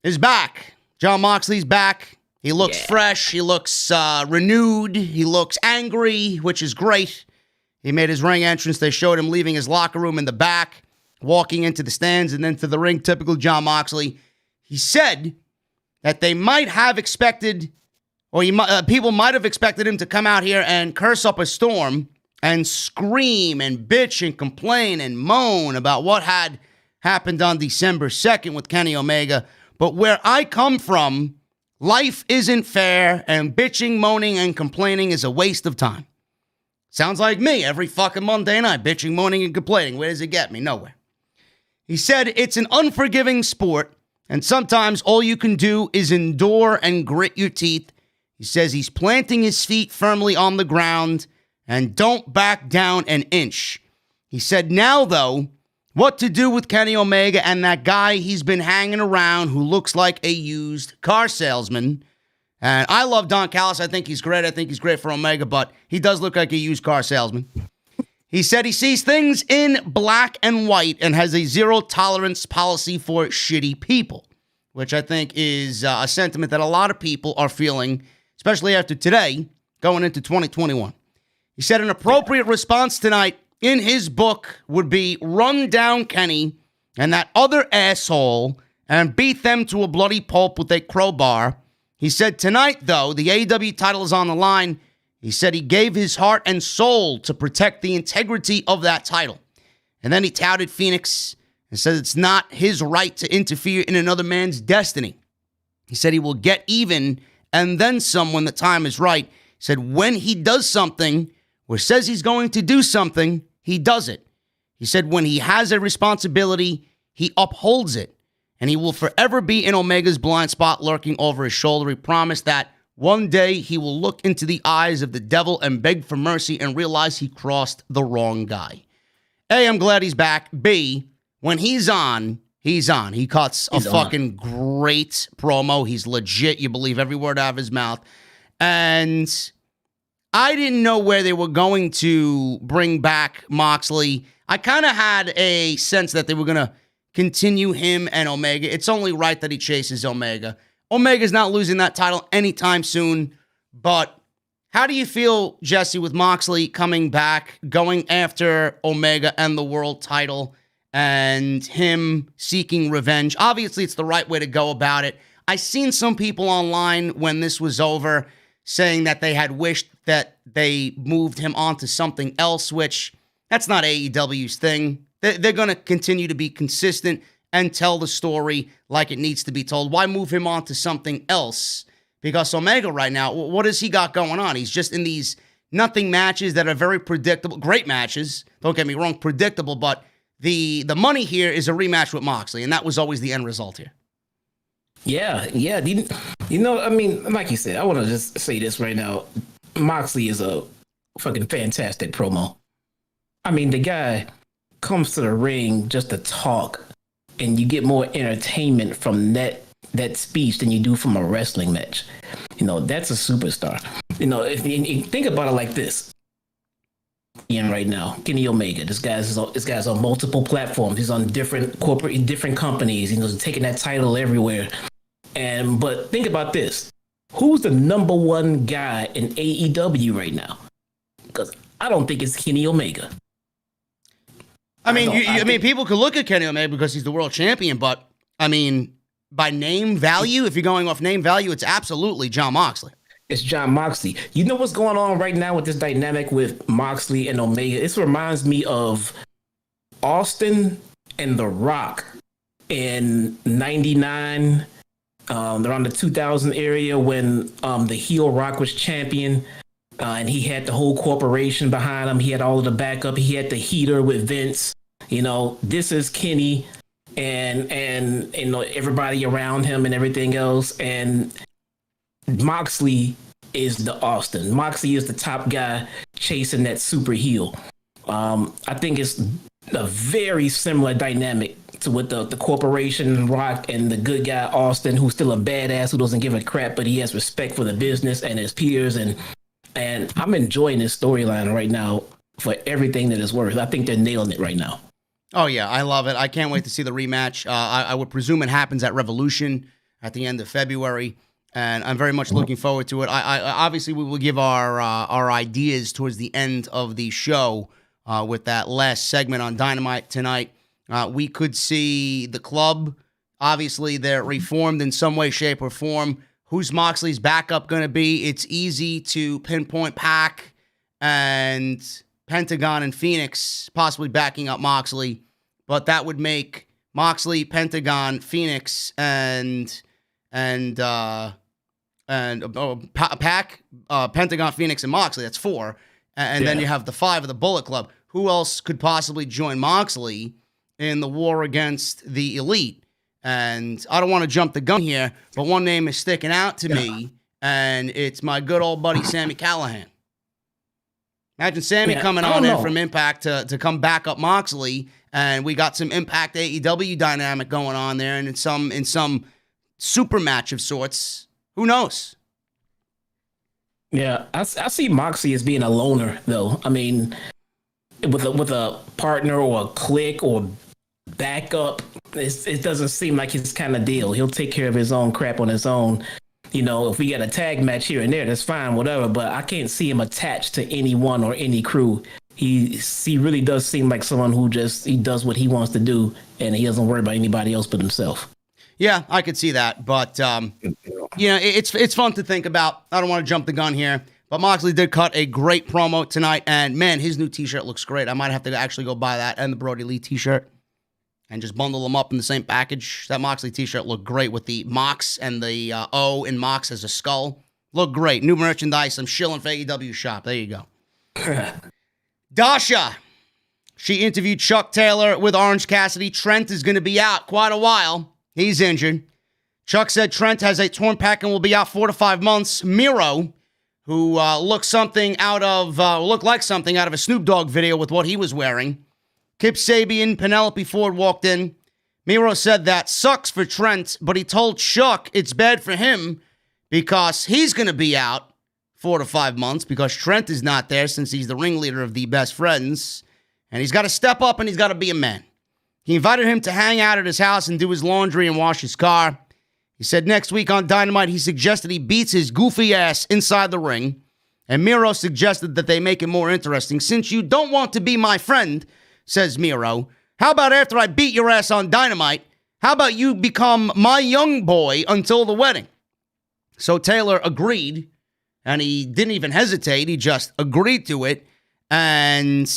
is back. Jon Moxley's back. He looks fresh. He looks renewed. He looks angry, which is great. He made his ring entrance. They showed him leaving his locker room in the back, walking into the stands and then to the ring. Typical Jon Moxley. He said that they might have expected, or people might have expected him to come out here and curse up a storm and scream and bitch and complain and moan about what had happened on December 2nd with Kenny Omega. But where I come from, life isn't fair, and bitching, moaning, and complaining is a waste of time. Sounds like me every fucking Monday night, bitching, moaning, and complaining. Where does it get me? Nowhere. He said it's an unforgiving sport, and sometimes all you can do is endure and grit your teeth. He says he's planting his feet firmly on the ground and don't back down an inch. He said now, though, what to do with Kenny Omega and that guy he's been hanging around who looks like a used car salesman. And I love Don Callis. I think he's great. I think he's great for Omega, but he does look like a used car salesman. He said he sees things in black and white and has a zero tolerance policy for shitty people, which I think is a sentiment that a lot of people are feeling, especially after today, going into 2021. He said an appropriate response tonight in his book would be run down Kenny and that other asshole and beat them to a bloody pulp with a crowbar. He said tonight, though, the AEW title is on the line. He said he gave his heart and soul to protect the integrity of that title. And then he touted Phoenix and said it's not his right to interfere in another man's destiny. He said he will get even and then some when the time is right. He said when he does something or says he's going to do something, he does it. He said when he has a responsibility, he upholds it. And he will forever be in Omega's blind spot lurking over his shoulder. He promised that one day he will look into the eyes of the devil and beg for mercy and realize he crossed the wrong guy. A, I'm glad he's back. B, when he's on, he's on. He cuts a fucking great promo. He's legit. You believe every word out of his mouth. And I didn't know where they were going to bring back Moxley. I kind of had a sense that they were going to continue him and Omega. It's only right that he chases Omega. Omega's not losing that title anytime soon. But how do you feel, Jesse, with Moxley coming back, going after Omega and the world title, and him seeking revenge? Obviously, it's the right way to go about it. I seen some people online when this was over saying that they had wished that they moved him on to something else, which that's not AEW's thing. They're going to continue to be consistent and tell the story like it needs to be told. Why move him on to something else? Because Omega right now, what has he got going on? He's just in these nothing matches that are very predictable. Great matches, don't get me wrong, predictable, but the money here is a rematch with Moxley, and that was always the end result here. Yeah. You know, I mean, like you said, I want to just say this right now. Moxley is a fucking fantastic promo. I mean, the guy comes to the ring just to talk, and you get more entertainment from that speech than you do from a wrestling match. You know, that's a superstar. You know, if you think about it like this, right now, Kenny Omega, this guy's on multiple platforms. He's on different companies. He's taking that title everywhere. But think about this: who's the number one guy in AEW right now? Because I don't think it's Kenny Omega. I mean, people could look at Kenny Omega because he's the world champion, but I mean, by name value, if you're going off name value, it's absolutely Jon Moxley. It's Jon Moxley. You know what's going on right now with this dynamic with Moxley and Omega? This reminds me of Austin and The Rock in '99, around the 2000 area when the heel Rock was champion. and he had the whole corporation behind him. He had all of the backup. He had the heater with Vince. This is Kenny and everybody around him and everything else. And Moxley is the Austin. Moxley is the top guy chasing that super heel. I think it's a very similar dynamic to with the corporation Rock and the good guy Austin, who's still a badass, who doesn't give a crap, but he has respect for the business and his peers. And I'm enjoying this storyline right now for everything that it's worth. I think they're nailing it right now. Oh, yeah, I love it. I can't wait to see the rematch. I would presume it happens at Revolution at the end of February, and I'm very much looking forward to it. I obviously, we will give our ideas towards the end of the show with that last segment on Dynamite tonight. We could see the club. Obviously, they're reformed in some way, shape, or form. Who's Moxley's backup going to be? It's easy to pinpoint Pac and Pentagon and Phoenix possibly backing up Moxley, but that would make Moxley, Pentagon, Phoenix, and Pac, Pentagon, Phoenix, and Moxley. That's 4. And then you have the 5 of the Bullet Club. Who else could possibly join Moxley in the war against the Elite? And I don't want to jump the gun here, but one name is sticking out to me, and it's my good old buddy Sami Callihan. Imagine Sammy coming on in from Impact to come back up Moxley, and we got some Impact AEW dynamic going on there, and in some super match of sorts. Who knows? Yeah, I see Moxley as being a loner, though. I mean, with a partner or a clique or backup, it doesn't seem like his kind of deal. He'll take care of his own crap on his own. If we get a tag match here and there, that's fine, whatever. But I can't see him attached to anyone or any crew. He really does seem like someone who he does what he wants to do, and he doesn't worry about anybody else but himself. Yeah, I could see that, but it's fun to think about. I don't want to jump the gun here, but Moxley did cut a great promo tonight, and man, his new T-shirt looks great. I might have to actually go buy that and the Brodie Lee T-shirt and just bundle them up in the same package. That Moxley T-shirt looked great with the Mox and the O in Mox as a skull. Looked great. New merchandise. I'm shilling for AEW shop. There you go. Dasha. She interviewed Chuck Taylor with Orange Cassidy. Trent is going to be out quite a while. He's injured. Chuck said Trent has a torn pec and will be out 4 to 5 months. Miro, who looked like something out of a Snoop Dogg video with what he was wearing. Kip Sabian, Penelope Ford walked in. Miro said that sucks for Trent, but he told Chuck it's bad for him because he's going to be out 4 to 5 months because Trent is not there since he's the ringleader of the Best Friends. And he's got to step up and he's got to be a man. He invited him to hang out at his house and do his laundry and wash his car. He said next week on Dynamite, he suggested he beats his goofy ass inside the ring. And Miro suggested that they make it more interesting. Since you don't want to be my friend, says Miro, how about after I beat your ass on Dynamite, how about you become my young boy until the wedding? So Taylor agreed, and he didn't even hesitate. He just agreed to it. And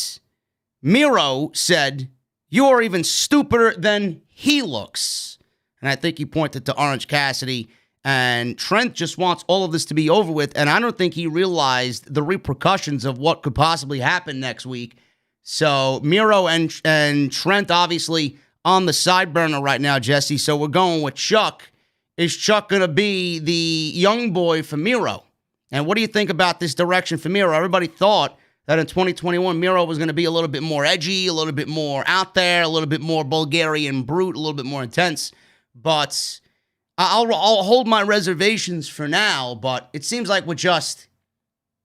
Miro said, you are even stupider than he looks. And I think he pointed to Orange Cassidy. And Trent just wants all of this to be over with. And I don't think he realized the repercussions of what could possibly happen next week. So Miro and Trent obviously on the side burner right now, Jesse. So we're going with Chuck. Is Chuck going to be the young boy for Miro? And what do you think about this direction for Miro? Everybody thought that in 2021, Miro was going to be a little bit more edgy, a little bit more out there, a little bit more Bulgarian brute, a little bit more intense. But I'll hold my reservations for now, but it seems like we're just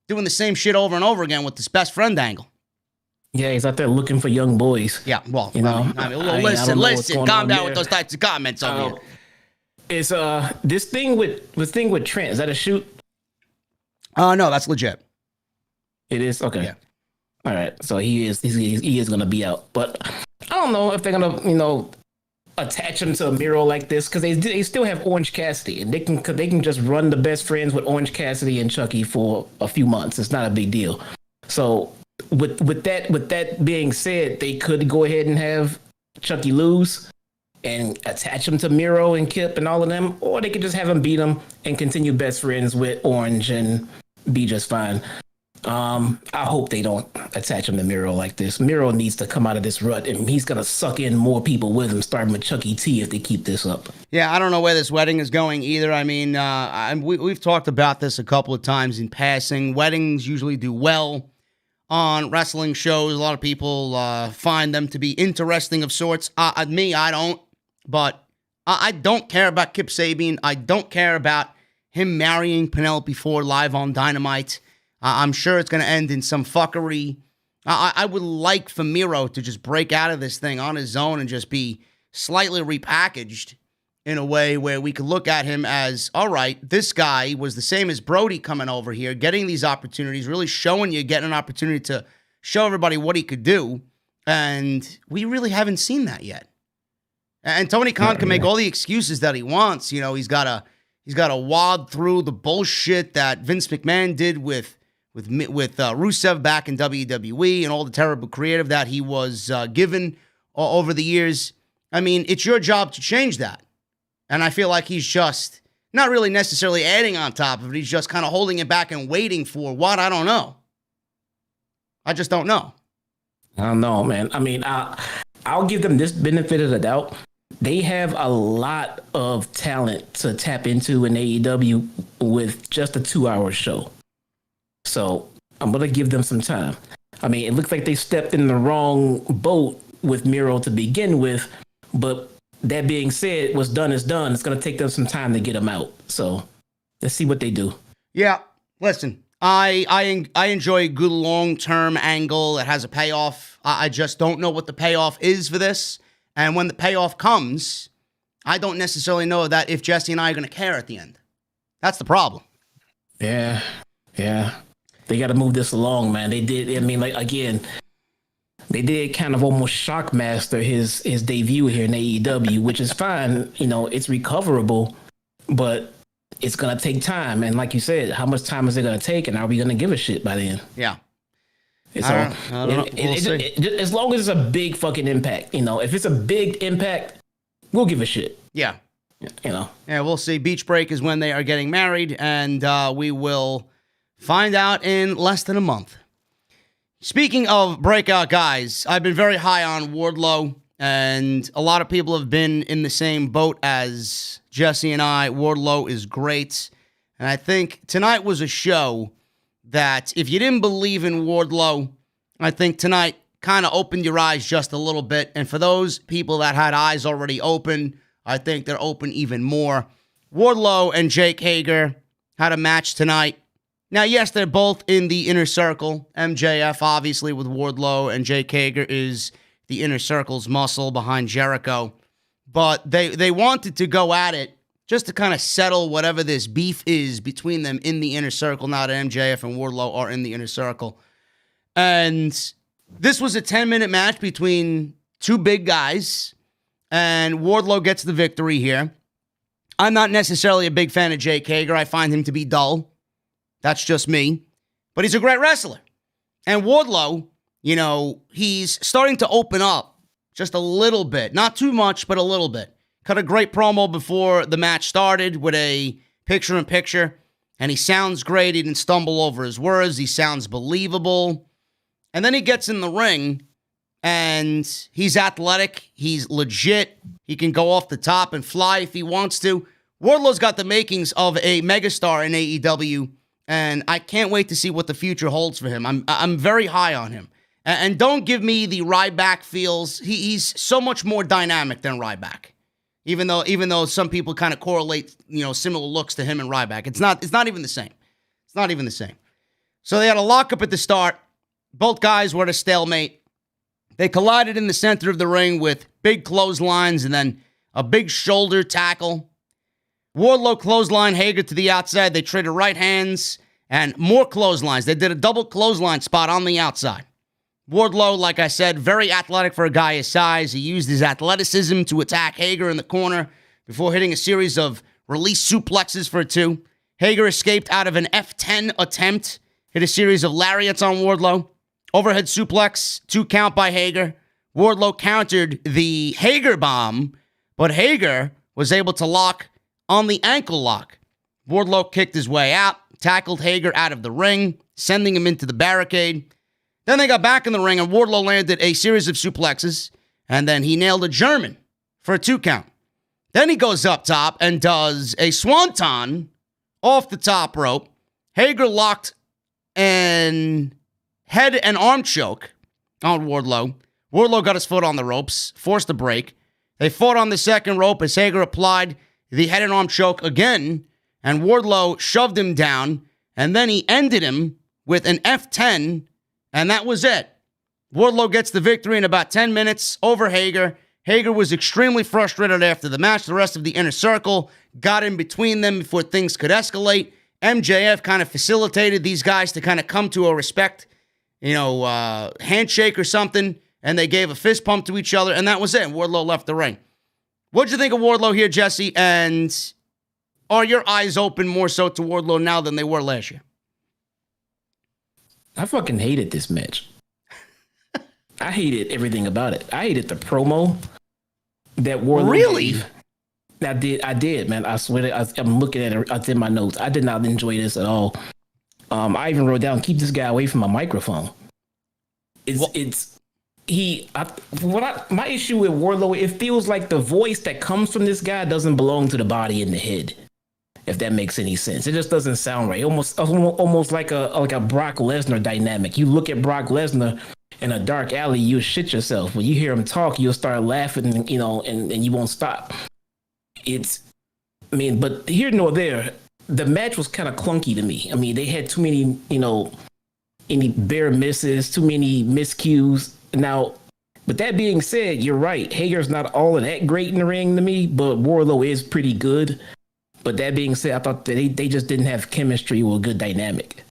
doing the same shit over and over again with this best friend angle. Yeah, he's out there looking for young boys. Yeah, well, listen, calm down with those types of comments over here. Is this thing with Trent, is that a shoot? No, that's legit. It is? Okay. Yeah. All right. So he is going to be out. But I don't know if they're going to, attach him to a Miro like this, because they still have Orange Cassidy, and they can just run the Best Friends with Orange Cassidy and Chucky for a few months. It's not a big deal. So with that being said, they could go ahead and have Chucky lose and attach him to Miro and Kip and all of them, or they could just have him beat him and continue Best Friends with Orange and be just fine. I hope they don't attach him to Miro like this. Miro needs to come out of this rut, and he's gonna suck in more people with him, starting with Chuck E. T if they keep this up. Yeah, I don't know where this Wedding is going either. I mean, we've talked about this a couple of times in passing. Weddings usually do well on wrestling shows. A lot of people find them to be interesting of sorts. Me, I don't. But I don't care about Kip Sabian. I don't care about him marrying Penelope Ford live on Dynamite. I'm sure it's going to end in some fuckery. I would like for Miro to just break out of this thing on his own and just be slightly repackaged in a way where we could look at him as, all right, this guy was the same as Brodie coming over here, getting these opportunities, really showing you, getting an opportunity to show everybody what he could do. And we really haven't seen that yet. And Tony Khan can make all the excuses that he wants. You know, he's got to wad through the bullshit that Vince McMahon did with Rusev back in WWE and all the terrible creative that he was given over the years. I mean, it's your job to change that. And I feel like he's just not really necessarily adding on top of it. He's just kind of holding it back and waiting for what? I don't know. I just don't know. I don't know, man. I mean, I'll give them this benefit of the doubt. They have a lot of talent to tap into in AEW with just a 2-hour show. So I'm going to give them some time. I mean, it looks like they stepped in the wrong boat with Miro to begin with. But that being said, what's done is done. It's going to take them some time to get him out. So let's see what they do. Yeah, listen, I enjoy a good long-term angle that has a payoff. I just don't know what the payoff is for this. And when the payoff comes, I don't necessarily know that if Jesse and I are going to care at the end. That's the problem. Yeah. They got to move this along, man. They did. I mean, like, again, they did kind of almost shockmaster his debut here in AEW, which is fine. You know, it's recoverable, but it's going to take time. And like you said, how much time is it going to take? And are we going to give a shit by then? Yeah. I don't know. We'll see. As long as it's a big fucking impact, you know, if it's a big impact, we'll give a shit. Yeah. You know. Yeah, we'll see. Beach Break is when they are getting married, and we will find out in less than a month. Speaking of breakout guys, I've been very high on Wardlow, and a lot of people have been in the same boat as Jesse and I. Wardlow is great, and I think tonight was a show that if you didn't believe in Wardlow, I think tonight kind of opened your eyes just a little bit. And for those people that had eyes already open, I think they're open even more. Wardlow and Jake Hager had a match tonight. Now, yes, they're both in the inner circle. MJF, obviously, with Wardlow, and Jake Hager is the inner circle's muscle behind Jericho. But they wanted to go at it just to kind of settle whatever this beef is between them in the inner circle, now that MJF and Wardlow are in the inner circle. And this was a 10-minute match between two big guys, and Wardlow gets the victory here. I'm not necessarily a big fan of Jake Hager. I find him to be dull. That's just me. But he's a great wrestler. And Wardlow, you know, he's starting to open up just a little bit. Not too much, but a little bit. Cut a great promo before the match started with a picture-in-picture, and he sounds great. He didn't stumble over his words. He sounds believable. And then he gets in the ring, and he's athletic. He's legit. He can go off the top and fly if he wants to. Wardlow's got the makings of a megastar in AEW, and I can't wait to see what the future holds for him. I'm very high on him. And don't give me the Ryback feels. He's so much more dynamic than Ryback. Even though some people kind of correlate, you know, similar looks to him and Ryback. It's not even the same. It's not even the same. So they had a lockup at the start. Both guys were at a stalemate. They collided in the center of the ring with big clotheslines and then a big shoulder tackle. Wardlow clothesline Hager to the outside. They traded right hands and more clotheslines. They did a double clothesline spot on the outside. Wardlow, like I said, very athletic for a guy his size. He used his athleticism to attack Hager in the corner before hitting a series of release suplexes for a 2. Hager escaped out of an F10 attempt, hit a series of lariats on Wardlow. Overhead suplex, 2 count by Hager. Wardlow countered the Hager bomb, but Hager was able to lock on the ankle lock. Wardlow kicked his way out, tackled Hager out of the ring, sending him into the barricade. Then they got back in the ring, and Wardlow landed a series of suplexes, and then he nailed a German for a 2 count. Then he goes up top and does a swanton off the top rope. Hager locked an head and arm choke on Wardlow. Wardlow got his foot on the ropes, forced a break. They fought on the second rope as Hager applied the head and arm choke again, and Wardlow shoved him down, and then he ended him with an F10, and that was it. Wardlow gets the victory in about 10 minutes over Hager. Hager was extremely frustrated after the match. The rest of the Inner Circle got in between them before things could escalate. MJF kind of facilitated these guys to kind of come to a respect, handshake or something, and they gave a fist pump to each other, and that was it. Wardlow left the ring. What'd you think of Wardlow here, Jesse? And are your eyes open more so to Wardlow now than they were last year? I fucking hated this match. I hated everything about it. I hated the promo that Wardlow gave. I did, man. I swear, I'm looking at it. It's in my notes. I did not enjoy this at all. I even wrote down, keep this guy away from my microphone. My issue with Wardlow, it feels like the voice that comes from this guy doesn't belong to the body and the head. If that makes any sense, it just doesn't sound right. Almost like a Brock Lesnar dynamic. You look at Brock Lesnar in a dark alley, you shit yourself. When you hear him talk, you'll start laughing, and you won't stop. But here nor there, the match was kind of clunky to me. I mean, they had too many, any bare misses, too many miscues. Now, with that being said, you're right. Hager's not all of that great in the ring to me, but Wardlow is pretty good. But that being said, I thought that they just didn't have chemistry or a good dynamic.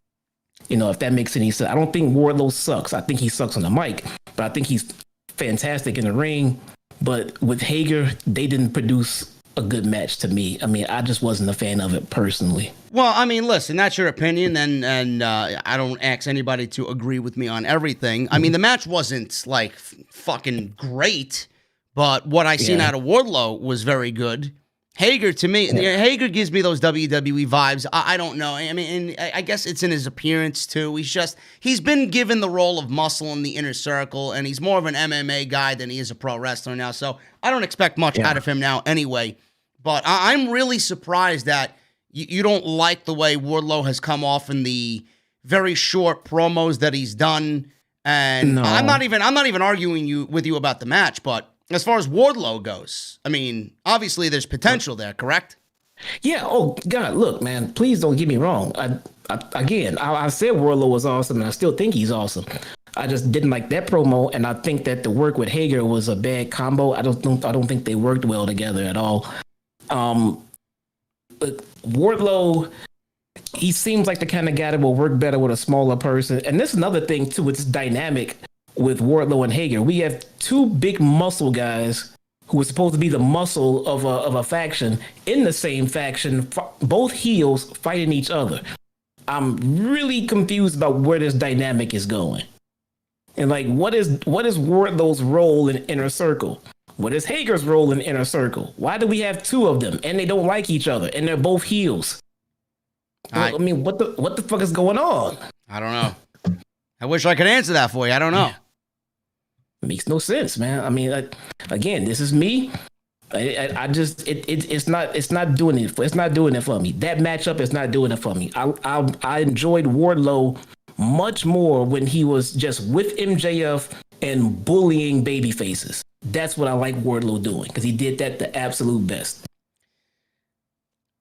If that makes any sense. I don't think Wardlow sucks. I think he sucks on the mic, but I think he's fantastic in the ring. But with Hager, they didn't produce a good match to me. I mean, I just wasn't a fan of it personally. Well, I mean, listen, that's your opinion, and I don't ask anybody to agree with me on everything. I mean, the match wasn't, like, fucking great, but what I seen out of Wardlow was very good. Hager, to me, Hager gives me those WWE vibes. I don't know. I mean, and I guess it's in his appearance, too. He's been given the role of muscle in the Inner Circle, and he's more of an MMA guy than he is a pro wrestler now, so I don't expect much out of him now anyway. But I'm really surprised that you don't like the way Wardlow has come off in the very short promos that he's done. And no. I'm not even arguing with you about the match, but as far as Wardlow goes, I mean, obviously there's potential there, correct? Yeah. Oh God, look, man, please don't get me wrong. I said Wardlow was awesome, and I still think he's awesome. I just didn't like that promo, and I think that the work with Hager was a bad combo. I don't think they worked well together at all. But Wardlow, he seems like the kind of guy that will work better with a smaller person. And this is another thing too. It's dynamic with Wardlow and Hager. We have two big muscle guys who are supposed to be the muscle of a faction in the same faction, both heels fighting each other. I'm really confused about where this dynamic is going. And like, what is Wardlow's role in Inner Circle? What is Hager's role in Inner Circle? Why do we have two of them and they don't like each other and they're both heels? I mean, what the fuck is going on? I don't know. I wish I could answer that for you. I don't know. It makes no sense, man. I mean, again, this is me. It's not doing it. It's not doing it for me. That matchup is not doing it for me. I enjoyed Wardlow much more when he was just with MJF and bullying baby faces. That's what I like Wardlow doing, because he did that the absolute best.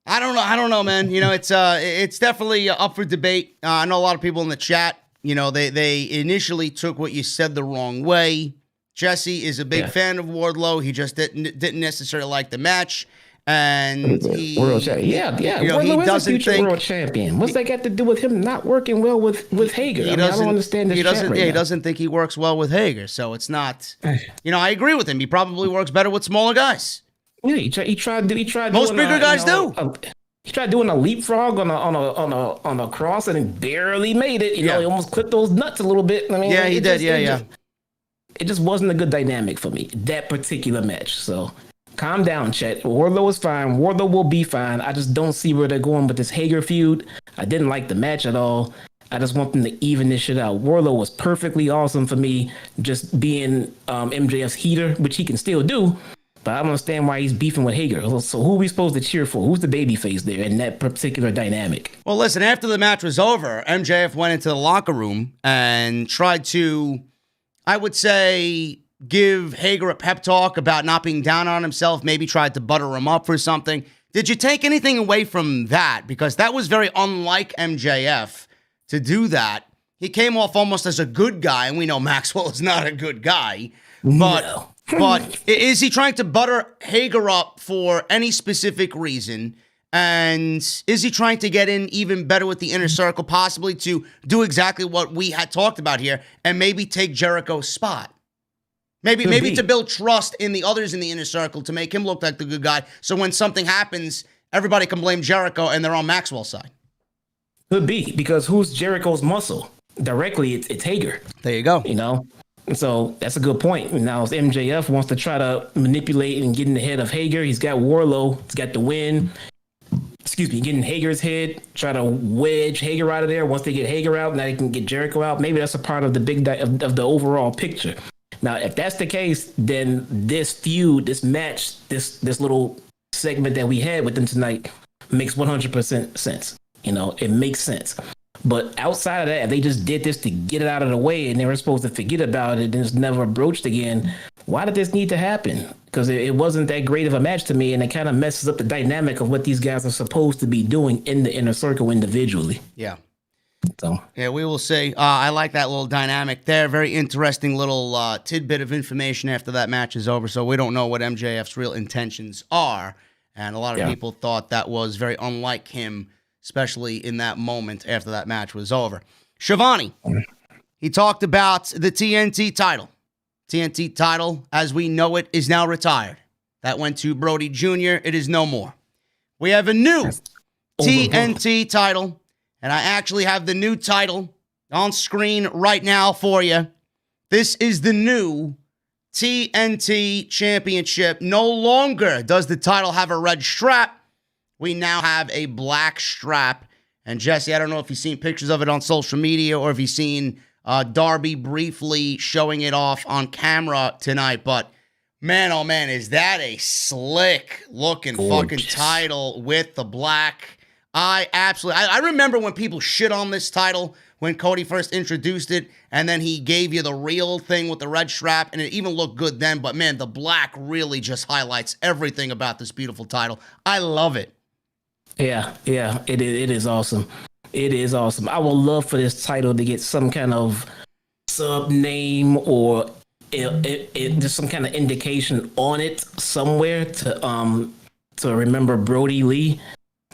I don't know, man. It's definitely up for debate. I know a lot of people in the chat, they initially took what you said the wrong way. Jesse is a big fan of Wardlow. He just didn't necessarily like the match. And he, world champion. Wardlow is a future world champion. What's that got to do with him not working well with Hager? I don't understand this. He doesn't think he works well with Hager, so it's not. I agree with him. He probably works better with smaller guys. Yeah, he tried. Most bigger guys do. He tried doing a leapfrog on a cross and he barely made it. He almost clipped those nuts a little bit. I mean, he did. It just wasn't a good dynamic for me, that particular match. So calm down, Chet. Wardlow is fine. Wardlow will be fine. I just don't see where they're going with this Hager feud. I didn't like the match at all. I just want them to even this shit out. Wardlow was perfectly awesome for me, just being MJF's heater, which he can still do. But I don't understand why he's beefing with Hager. So who are we supposed to cheer for? Who's the babyface there in that particular dynamic? Well, listen, after the match was over, MJF went into the locker room and tried to, I would say, give Hager a pep talk about not being down on himself, maybe tried to butter him up for something. Did you take anything away from that? Because that was very unlike MJF to do that. He came off almost as a good guy, and we know Maxwell is not a good guy. But... No. But is he trying to butter Hager up for any specific reason? And is he trying to get in even better with the inner circle, possibly to do exactly what we had talked about here and maybe take Jericho's spot? Maybe to build trust in the others in the inner circle to make him look like the good guy. So when something happens, everybody can blame Jericho and they're on Maxwell's side. Could be, because who's Jericho's muscle? Directly, it's Hager. There you go. You know? So that's a good point. Now, if MJF wants to try to manipulate and get in the head of Hager, he's got Wardlow, he's got the win. Get in Hager's head, try to wedge Hager out of there. Once they get Hager out, now they can get Jericho out. Maybe that's a part of the big of the overall picture. Now, if that's the case, then this feud, this match, this little segment that we had with them tonight makes 100% sense. You know, it makes sense. But outside of that, if they just did this to get it out of the way and they were supposed to forget about it and it's never broached again, why did this need to happen? Because it wasn't that great of a match to me, and it kind of messes up the dynamic of what these guys are supposed to be doing in the inner circle individually. Yeah. So yeah, we will see. I like that little dynamic there. Very interesting little tidbit of information after that match is over. So we don't know what MJF's real intentions are. And a lot of people thought that was very unlike him, especially in that moment after that match was over. Shivani, he talked about the TNT title. TNT title, as we know it, is now retired. That went to Brodie Jr. It is no more. We have a new TNT title, and I actually have the new title on screen right now for you. This is the new TNT Championship. No longer does the title have a red strap. We now have a black strap. And Jesse, I don't know if you've seen pictures of it on social media or if you've seen Darby briefly showing it off on camera tonight, but man, oh man, is that a slick looking fucking title with the black. I remember when people shit on this title when Cody first introduced it, and then he gave you the real thing with the red strap, and it even looked good then, but man, the black really just highlights everything about this beautiful title. I love it. Yeah, it is awesome. It is awesome. I would love for this title to get some kind of sub name or just some kind of indication on it somewhere to remember Brodie Lee.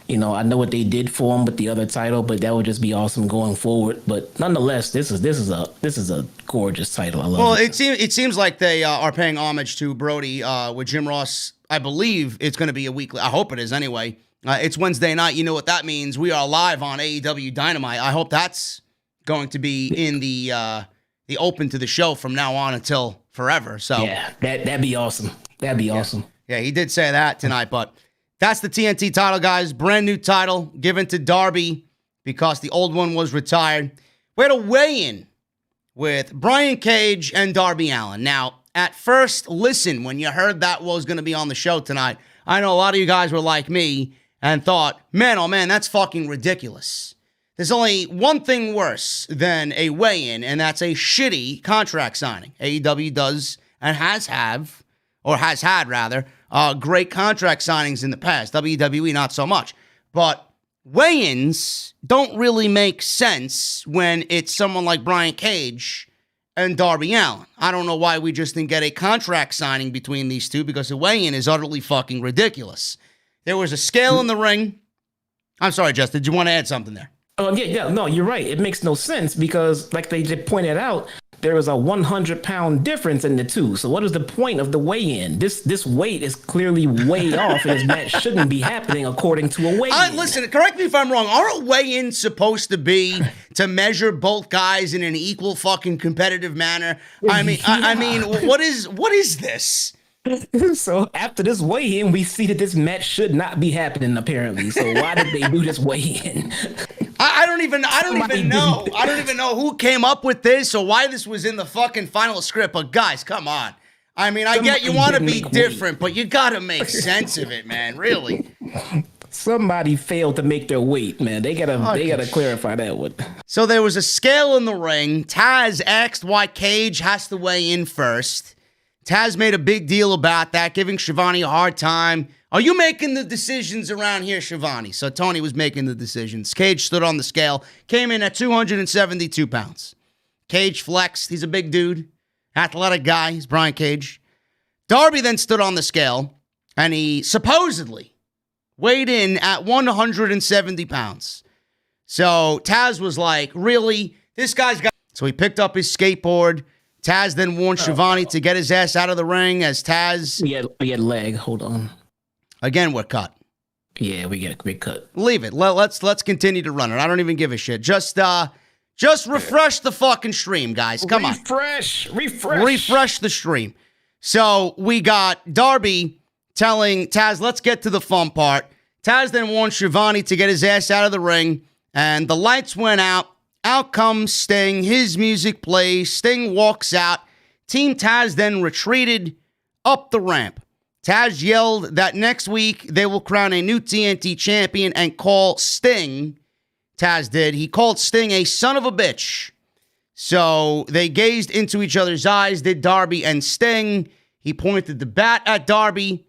You know, I know what they did for him with the other title, but that would just be awesome going forward. But nonetheless, this is a gorgeous title. I love it. Well, it seems like they are paying homage to Brodie with Jim Ross. I believe it's going to be a weekly. I hope it is anyway. It's Wednesday night. You know what that means. We are live on AEW Dynamite. I hope that's going to be in the open to the show from now on until forever. So yeah, that'd be awesome. That'd be awesome. Yeah, he did say that tonight, but that's the TNT title, guys. Brand new title given to Darby because the old one was retired. We had a weigh-in with Brian Cage and Darby Allin. Now, at first listen, when you heard that was going to be on the show tonight, I know a lot of you guys were like me and thought, man, oh man, that's fucking ridiculous. There's only one thing worse than a weigh-in, and that's a shitty contract signing. AEW does and has had great contract signings in the past. WWE, not so much. But weigh-ins don't really make sense when it's someone like Brian Cage and Darby Allin. I don't know why we just didn't get a contract signing between these two, because the weigh-in is utterly fucking ridiculous. There was a scale in the ring. I'm sorry, Jess, did you want to add something there? Oh, yeah, no, you're right. It makes no sense because, like they just pointed out, there was a 100-pound difference in the two. So what is the point of the weigh-in? This weight is clearly way off, and this match shouldn't be happening according to a weigh-in. Listen, correct me if I'm wrong. Aren't weigh-ins supposed to be to measure both guys in an equal fucking competitive manner? I mean, what is this? So after this weigh-in, we see that this match should not be happening, apparently. So why did they do this weigh-in? I don't even know who came up with this or why this was in the fucking final script. But guys, come on. I mean, I get you want to be different, but you got to make sense of it, man. Really. Somebody failed to make their weight, man. They gotta clarify that one. So there was a scale in the ring. Taz asked why Cage has to weigh in first. Taz made a big deal about that, giving Schiavone a hard time. Are you making the decisions around here, Schiavone? So Tony was making the decisions. Cage stood on the scale, came in at 272 pounds. Cage flexed. He's a big dude, athletic guy. He's Brian Cage. Darby then stood on the scale, and he supposedly weighed in at 170 pounds. So Taz was like, really? This guy's got... So he picked up his skateboard. Taz then warned Schiavone to get his ass out of the ring as Taz... We had leg. Hold on. Again, we're cut. Yeah, we get a quick cut. Leave it. Let's continue to run it. I don't even give a shit. Just refresh the fucking stream, guys. Come on. Refresh the stream. So we got Darby telling Taz, let's get to the fun part. Taz then warned Schiavone to get his ass out of the ring, and the lights went out. Out comes Sting. His music plays. Sting walks out. Team Taz then retreated up the ramp. Taz yelled that next week they will crown a new TNT champion and call Sting. Taz did. He called Sting a son of a bitch. So they gazed into each other's eyes, did Darby and Sting. He pointed the bat at Darby,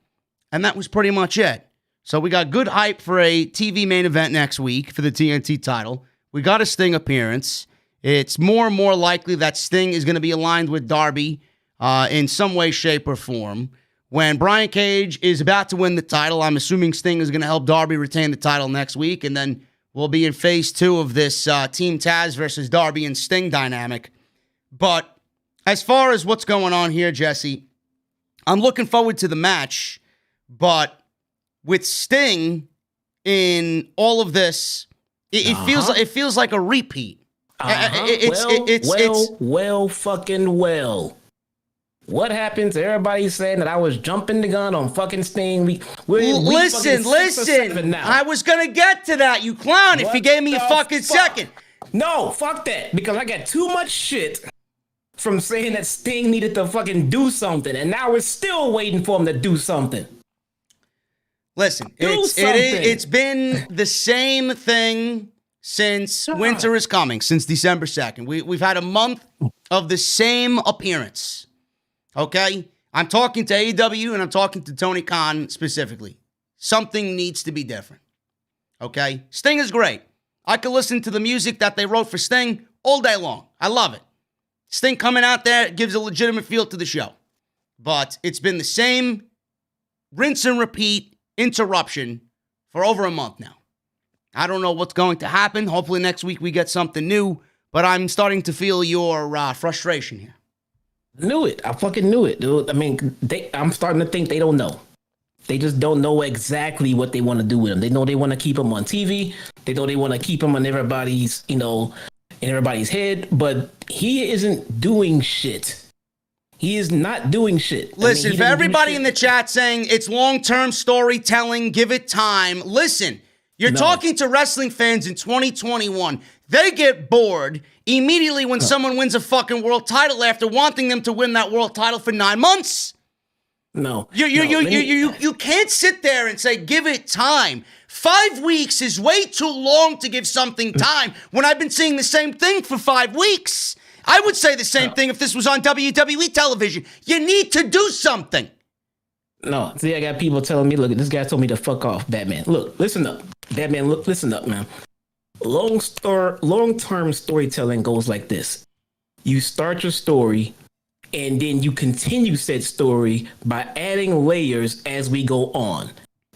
and that was pretty much it. So we got good hype for a TV main event next week for the TNT title. We got a Sting appearance. It's more and more likely that Sting is going to be aligned with Darby in some way, shape, or form. When Brian Cage is about to win the title, I'm assuming Sting is going to help Darby retain the title next week, and then we'll be in phase 2 of this Team Taz versus Darby and Sting dynamic. But as far as what's going on here, Jesse, I'm looking forward to the match, but with Sting in all of this, it feels like a repeat. Well. What happens? Everybody's saying that I was jumping the gun on fucking Sting. Listen. I was going to get to that, you clown, if you gave me a fucking second. No, fuck that. Because I got too much shit from saying that Sting needed to fucking do something. And now we're still waiting for him to do something. Listen, it's been the same thing since Winter is Coming, since December 2nd. We've had a month of the same appearance. Okay? I'm talking to AEW and I'm talking to Tony Khan specifically. Something needs to be different. Okay? Sting is great. I could listen to the music that they wrote for Sting all day long. I love it. Sting coming out there gives a legitimate feel to the show. But it's been the same rinse and repeat interruption for over a month now. I don't know what's going to happen. Hopefully next week we get something new. But I'm starting to feel your frustration here. Knew it. I fucking knew it, dude. I mean, I'm starting to think they don't know. They just don't know exactly what they want to do with him. They know they want to keep him on TV. They know they want to keep him on everybody's, in everybody's head. But he isn't doing shit. He is not doing shit. Listen, for everybody in the chat saying it's long-term storytelling, give it time. Listen, you're talking to wrestling fans in 2021. They get bored immediately when someone wins a fucking world title after wanting them to win that world title for 9 months. No. You can't sit there and say, give it time. 5 weeks is way too long to give something time when I've been seeing the same thing for 5 weeks. I would say the same thing if this was on WWE television. You need to do something. No, see, I got people telling me, look, this guy told me to fuck off, Batman. Look, listen up. Batman, look, listen up, man. Long-term storytelling goes like this. You start your story, and then you continue said story by adding layers as we go on.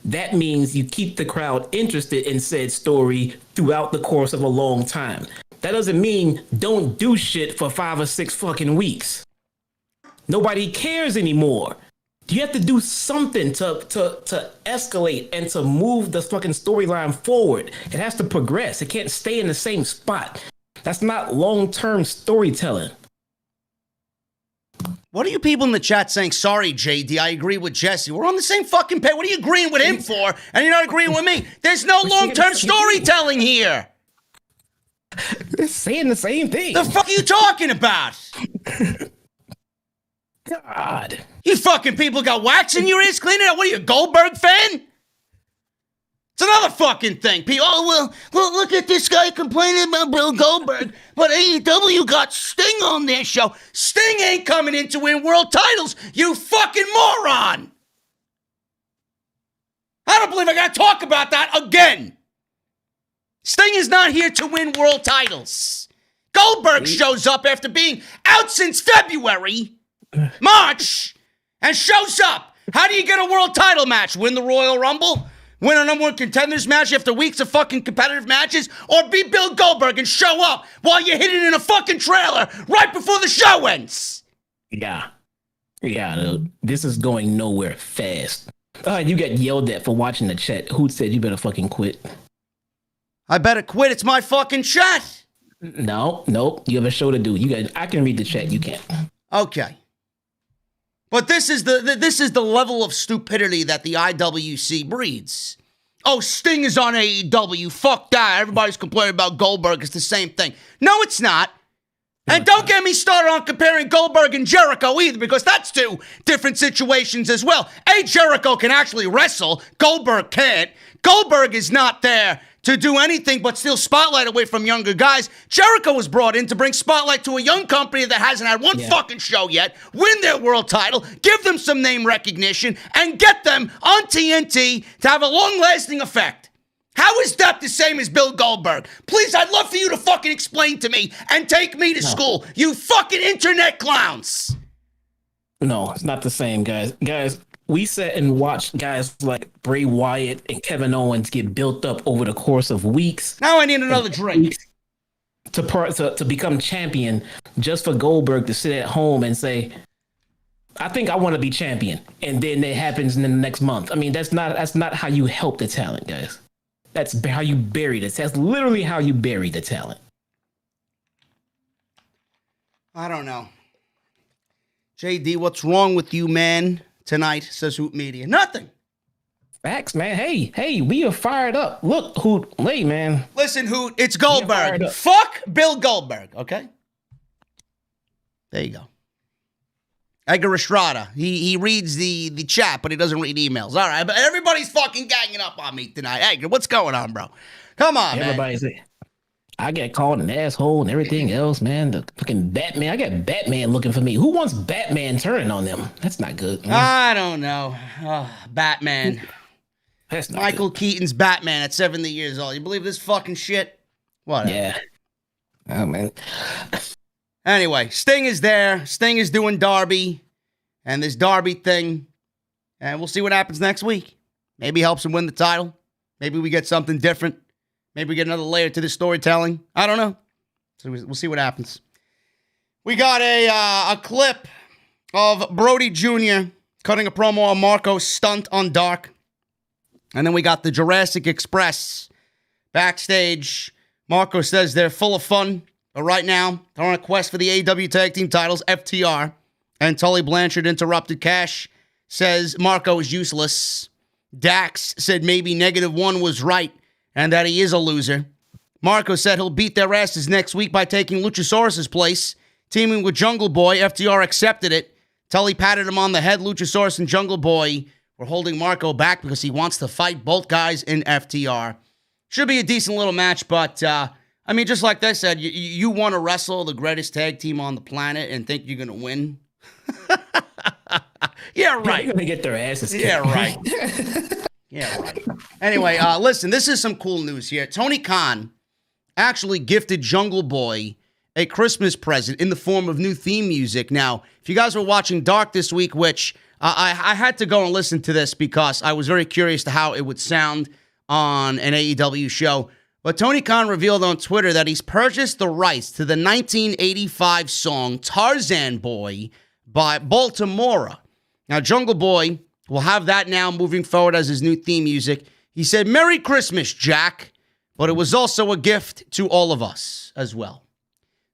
That means you keep the crowd interested in said story throughout the course of a long time. That doesn't mean don't do shit for 5 or 6 fucking weeks. Nobody cares anymore. You have to do something to escalate and to move the fucking storyline forward. It has to progress. It can't stay in the same spot. That's not long-term storytelling. What are you people in the chat saying? Sorry, JD, I agree with Jesse. We're on the same fucking page. What are you agreeing with him for? And you're not agreeing with me? There's no long-term storytelling here. They're saying the same thing. The fuck are you talking about? God. You fucking people got wax in your ears cleaning out. What are you, a Goldberg fan? It's another fucking thing. People, well, look at this guy complaining about Bill Goldberg, but AEW got Sting on their show. Sting ain't coming in to win world titles, you fucking moron. I don't believe I gotta talk about that again. Sting is not here to win world titles. Goldberg shows up after being out since February, March, and shows up. How do you get a world title match? Win the Royal Rumble? Win a number one contenders match after weeks of fucking competitive matches? Or be Bill Goldberg and show up while you're hidden in a fucking trailer right before the show ends? Yeah, dude. This is going nowhere fast. You got yelled at for watching the chat. Who said you better fucking quit? I better quit. It's my fucking chat. No, you have a show to do. I can read the chat. You can't. Okay. But this is the level of stupidity that the IWC breeds. Oh, Sting is on AEW. Fuck that. Everybody's complaining about Goldberg. It's the same thing. No, it's not. And don't get me started on comparing Goldberg and Jericho either, because that's two different situations as well. Jericho can actually wrestle. Goldberg can't. Goldberg is not there to do anything but steal spotlight away from younger guys. Jericho was brought in to bring spotlight to a young company that hasn't had one fucking show yet, win their world title, give them some name recognition, and get them on TNT to have a long-lasting effect. How is that the same as Bill Goldberg? Please, I'd love for you to fucking explain to me and take me to school, you fucking internet clowns. No, it's not the same, guys. Guys, we sat and watched guys like Bray Wyatt and Kevin Owens get built up over the course of weeks. Now I need another drink. To become champion, just for Goldberg to sit at home and say, I think I want to be champion. And then it happens in the next month. I mean, that's not how you help the talent, guys. That's how you bury the talent. That's literally how you bury the talent. I don't know. JD, what's wrong with you, man? Tonight, says Hoot Media. Nothing. Facts, man. Hey, we are fired up. Look, Hoot, hey, man. Listen, Hoot, it's Goldberg. Fuck Bill Goldberg, okay? There you go. Edgar Estrada. He reads the chat, but he doesn't read emails. All right, but everybody's fucking ganging up on me tonight. Edgar, what's going on, bro? Come on, Everybody's man. I get called an asshole and everything else, man. The fucking Batman. I got Batman looking for me. Who wants Batman turning on them? That's not good. Man. I don't know. Batman. That's not Michael good. Keaton's Batman at 70 years old. You believe this fucking shit? Whatever. Yeah. Oh, man. Anyway, Sting is there. Sting is doing Darby and this Darby thing. And we'll see what happens next week. Maybe helps him win the title. Maybe we get something different. Maybe we get another layer to the storytelling. I don't know. So we'll see what happens. We got a clip of Brodie Jr. cutting a promo on Marco's stunt on Dark. And then we got the Jurassic Express backstage. Marco says they're full of fun. But right now, they're on a quest for the AEW Tag Team titles, FTR. And Tully Blanchard interrupted. Cash says Marco is useless. Dax said maybe -1 was right and that he is a loser. Marco said he'll beat their asses next week by taking Luchasaurus' place, teaming with Jungle Boy. FTR accepted it. Tully patted him on the head. Luchasaurus and Jungle Boy were holding Marco back because he wants to fight both guys in FTR. Should be a decent little match, but I mean, just like they said, you want to wrestle the greatest tag team on the planet and think you're going to win? Yeah, right. They're going to get their asses kicked. Yeah, right. Yeah, right. Anyway, listen, this is some cool news here. Tony Khan actually gifted Jungle Boy a Christmas present in the form of new theme music. Now, if you guys were watching Dark this week, which I had to go and listen to this because I was very curious to how it would sound on an AEW show. But Tony Khan revealed on Twitter that he's purchased the rights to the 1985 song Tarzan Boy by Baltimora. Now, Jungle Boy will have that now moving forward as his new theme music. He said, "Merry Christmas, Jack," but it was also a gift to all of us as well.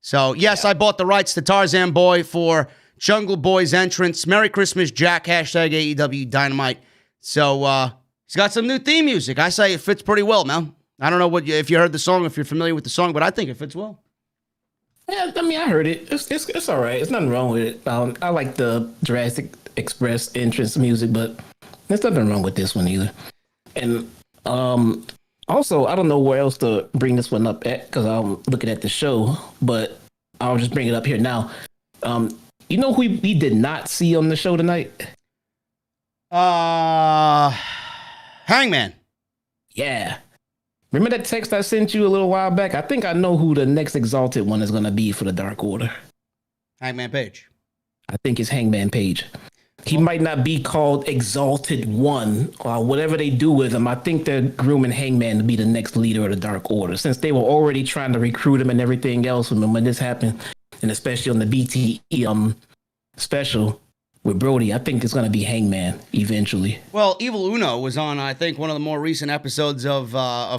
So, yes, I bought the rights to Tarzan Boy for Jungle Boy's entrance. Merry Christmas, Jack, hashtag AEW Dynamite. So, he's got some new theme music. I say it fits pretty well, man. I don't know if you heard the song, if you're familiar with the song, but I think it fits well. Yeah, I mean, I heard it. It's all right. There's nothing wrong with it. I like the Jurassic Express entrance music, but there's nothing wrong with this one either. And also, I don't know where else to bring this one up at because I'm looking at the show, but I'll just bring it up here now. You know who we did not see on the show tonight? Hangman. Yeah. Remember that text I sent you a little while back? I think I know who the next Exalted one is going to be for the Dark Order. Hangman Page. I think it's Hangman Page. He might not be called Exalted One or whatever they do with him. I think they're grooming Hangman to be the next leader of the Dark Order since they were already trying to recruit him and everything else when this happened. And especially on the BTE special with Brodie, I think it's going to be Hangman eventually. Well, Evil Uno was on, I think, one of the more recent episodes of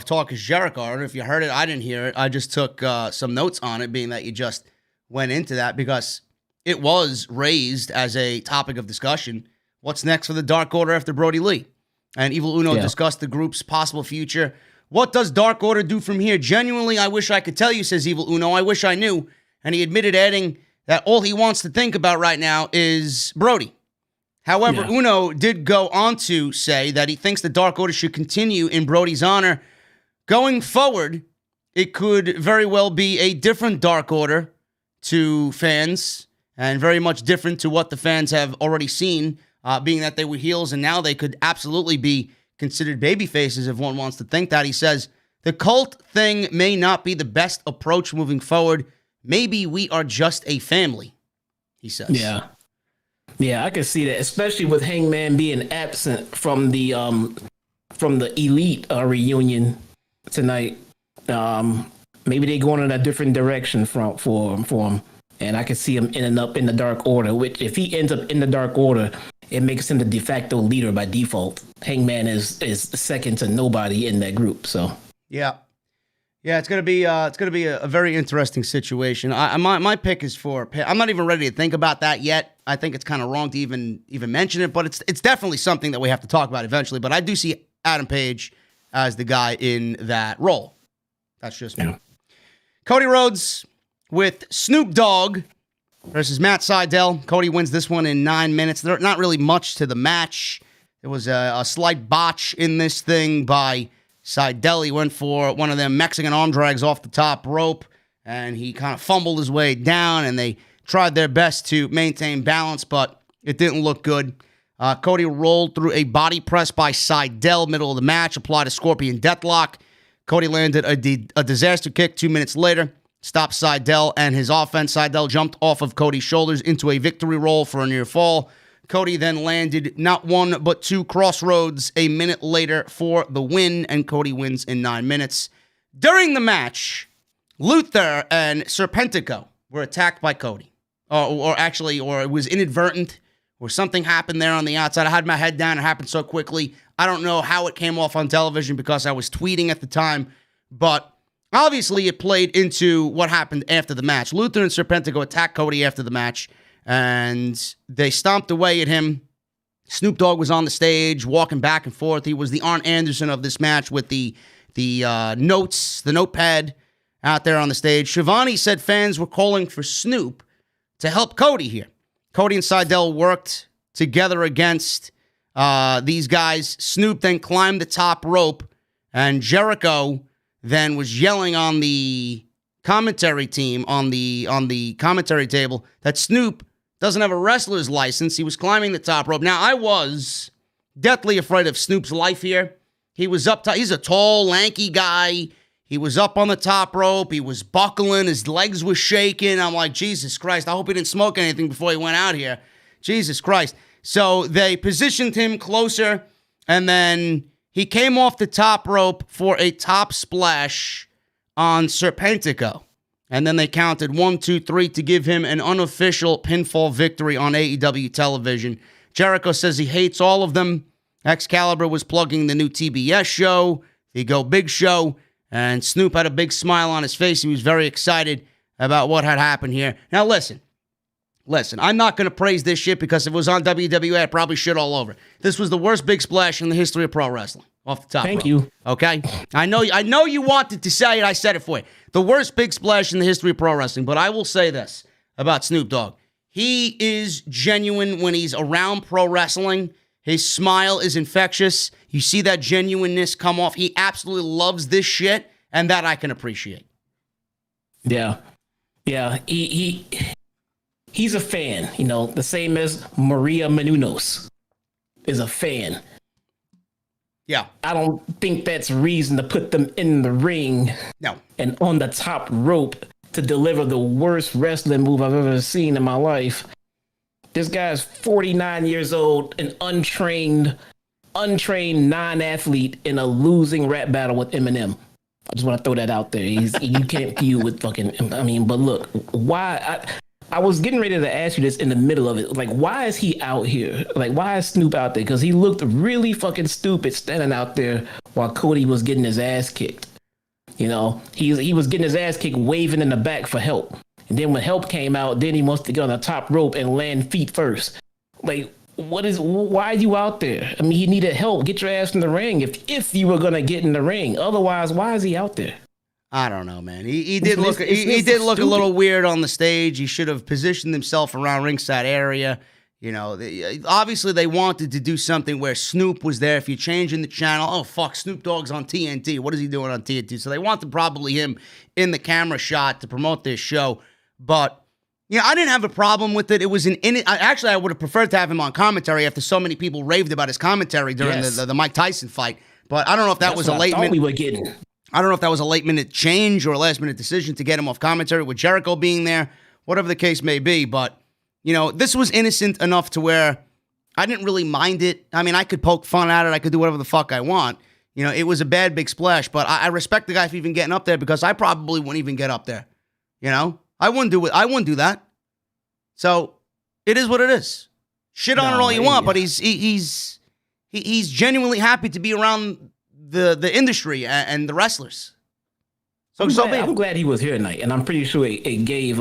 Talk is Jericho. I don't know if you heard it. I didn't hear it. I just took some notes on it, being that you just went into that because it was raised as a topic of discussion. What's next for the Dark Order after Brodie Lee? And Evil Uno discussed the group's possible future. What does Dark Order do from here? Genuinely, I wish I could tell you, says Evil Uno. I wish I knew. And he admitted, adding that all he wants to think about right now is Brodie. However, Uno did go on to say that he thinks the Dark Order should continue in Brodie's honor. Going forward, it could very well be a different Dark Order to fans and very much different to what the fans have already seen, being that they were heels and now they could absolutely be considered baby faces if one wants to think that. He says, the cult thing may not be the best approach moving forward. Maybe we are just a family, he says. Yeah, I can see that, especially with Hangman being absent from the Elite reunion tonight. Maybe they going in a different direction for him, and I can see him ending up in the Dark Order. Which, if he ends up in the Dark Order, it makes him the de facto leader by default. Hangman is second to nobody in that group. So yeah, it's gonna be a very interesting situation. My pick is for. I'm not even ready to think about that yet. I think it's kind of wrong to even mention it, but it's definitely something that we have to talk about eventually. But I do see Adam Page as the guy in that role. That's just me. Cody Rhodes with Snoop Dogg versus Matt Sydal. Cody wins this one in 9 minutes. There's not really much to the match. There was a slight botch in this thing by Sydal. He went for one of them Mexican arm drags off the top rope, and he kind of fumbled his way down, and they tried their best to maintain balance, but it didn't look good. Cody rolled through a body press by Sydal, middle of the match, applied a Scorpion Deathlock. Cody landed a disaster kick 2 minutes later, stopped Sydal and his offense. Sydal jumped off of Cody's shoulders into a victory roll for a near fall. Cody then landed not one, but two crossroads a minute later for the win, and Cody wins in 9 minutes. During the match, Luther and Serpentico were attacked by Cody. Or it was inadvertent, or something happened there on the outside. I had my head down. It happened so quickly. I don't know how it came off on television because I was tweeting at the time, but obviously it played into what happened after the match. Luther and Serpentico attacked Cody after the match, and they stomped away at him. Snoop Dogg was on the stage, walking back and forth. He was the Arn Anderson of this match with the notes, the notepad out there on the stage. Shivani said fans were calling for Snoop to help Cody here. Cody and Sydal worked together against these guys. Snoop then climbed the top rope, and Jericho then was yelling on the commentary team on the commentary table that Snoop doesn't have a wrestler's license. He was climbing the top rope. Now, I was deathly afraid of Snoop's life here. He was up top. He's a tall, lanky guy. He was up on the top rope. He was buckling. His legs were shaking. I'm like, Jesus Christ, I hope he didn't smoke anything before he went out here. Jesus Christ. So they positioned him closer, and then he came off the top rope for a top splash on Serpentico. And then they counted 1, 2, 3 to give him an unofficial pinfall victory on AEW television. Jericho says he hates all of them. Excalibur was plugging the new TBS show, the Go Big show, and Snoop had a big smile on his face. He was very excited about what had happened here. Now listen, I'm not going to praise this shit because if it was on WWE, I'd probably shit all over it. This was the worst big splash in the history of pro wrestling. off the top Thank rope. you. Okay? I know you wanted to say it. I said it for you. The worst big splash in the history of pro wrestling, but I will say this about Snoop Dogg. He is genuine when he's around pro wrestling. His smile is infectious. You see that genuineness come off. He absolutely loves this shit, and that I can appreciate. Yeah. Yeah. He's a fan, you know, the same as Maria Menounos is a fan. Yeah. I don't think that's reason to put them in the ring and on the top rope to deliver the worst wrestling move I've ever seen in my life. This guy's 49 years old, an untrained non-athlete in a losing rap battle with Eminem. I just want to throw that out there. You can't feud with fucking, I mean, but look, why... I was getting ready to ask you this in the middle of it. Like, why is he out here? Like, why is Snoop out there? Because he looked really fucking stupid standing out there while Cody was getting his ass kicked. You know, he was getting his ass kicked, waving in the back for help. And then when help came out, then he wants to get on the top rope and land feet first. Like, why are you out there? I mean, he needed help. Get your ass in the ring if you were going to get in the ring. Otherwise, why is he out there? I don't know, man. He did look a little weird on the stage. He should have positioned himself around ringside area. You know, obviously they wanted to do something where Snoop was there. If you're changing the channel, oh fuck, Snoop Dogg's on TNT. What is he doing on TNT? So they wanted probably him in the camera shot to promote this show. But yeah, I didn't have a problem with it. It was actually I would have preferred to have him on commentary after so many people raved about his commentary during the Mike Tyson fight. But I don't know if that was a late minute. We were getting. I don't know if that was a late-minute change or a last-minute decision to get him off commentary with Jericho being there, whatever the case may be. But, you know, this was innocent enough to where I didn't really mind it. I mean, I could poke fun at it. I could do whatever the fuck I want. You know, it was a bad big splash, but I respect the guy for even getting up there because I probably wouldn't even get up there. You know? I wouldn't do it. I wouldn't do that. So, it is what it is. Shit on it all you want, but he's genuinely happy to be around the industry and the wrestlers. I'm glad he was here tonight, and I'm pretty sure it gave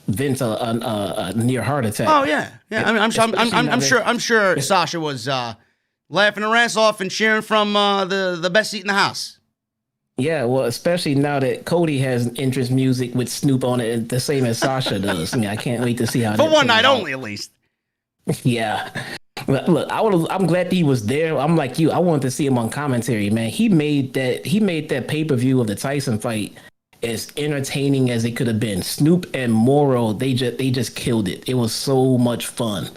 Vince a near heart attack. Oh yeah. I mean, I'm sure Sasha was laughing her ass off and cheering from the best seat in the house. Yeah, well, especially now that Cody has entrance music with Snoop on it, the same as Sasha does. I mean, I can't wait to see how. For one night only, at least. Yeah. Look, I'm glad he was there. I'm like you. I wanted to see him on commentary, man. He made that pay-per-view of the Tyson fight as entertaining as it could have been. Snoop and Miro, they just killed it. It was so much fun.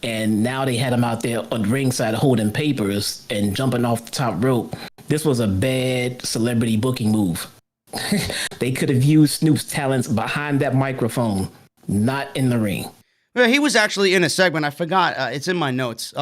And now they had him out there on ringside holding papers and jumping off the top rope. This was a bad celebrity booking move. They could have used Snoop's talents behind that microphone, not in the ring. Well, he was actually in a segment. I forgot. It's in my notes.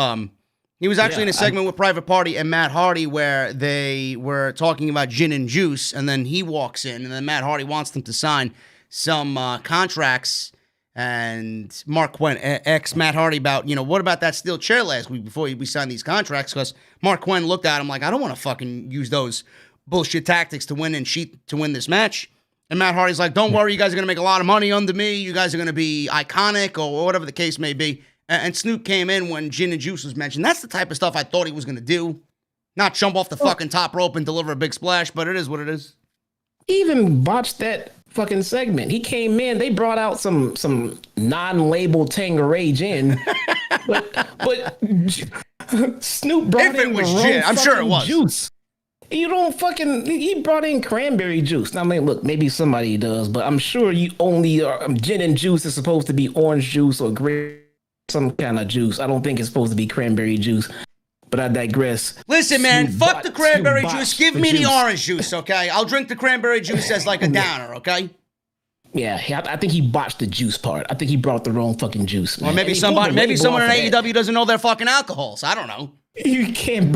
He was actually in a segment with Private Party and Matt Hardy where they were talking about gin and juice, and then he walks in, and then Matt Hardy wants them to sign some contracts, and Mark Quinn asked Matt Hardy about, you know, what about that steel chair last week before we signed these contracts? Because Mark Quinn looked at him like, I don't want to fucking use those bullshit tactics to win this match. And Matt Hardy's like, don't worry, you guys are going to make a lot of money under me. You guys are going to be iconic or whatever the case may be. And Snoop came in when gin and juice was mentioned. That's the type of stuff I thought he was going to do. Not jump off the fucking top rope and deliver a big splash, but it is what it is. He even botched that fucking segment. He came in, they brought out some non-labeled Tanqueray gin. but Snoop brought in the gin, I'm sure it was juice. You don't fucking, he brought in cranberry juice. Now, I mean, look, maybe somebody does, but I'm sure you only, gin and juice is supposed to be orange juice or grape, some kind of juice. I don't think it's supposed to be cranberry juice, but I digress. Listen, man, fuck the cranberry juice. Give me the orange juice, okay? I'll drink the cranberry juice as like a downer, okay? Yeah, I think he botched the juice part. I think he brought the wrong fucking juice, man. Or maybe someone in AEW doesn't know their fucking alcohols. I don't know. You can't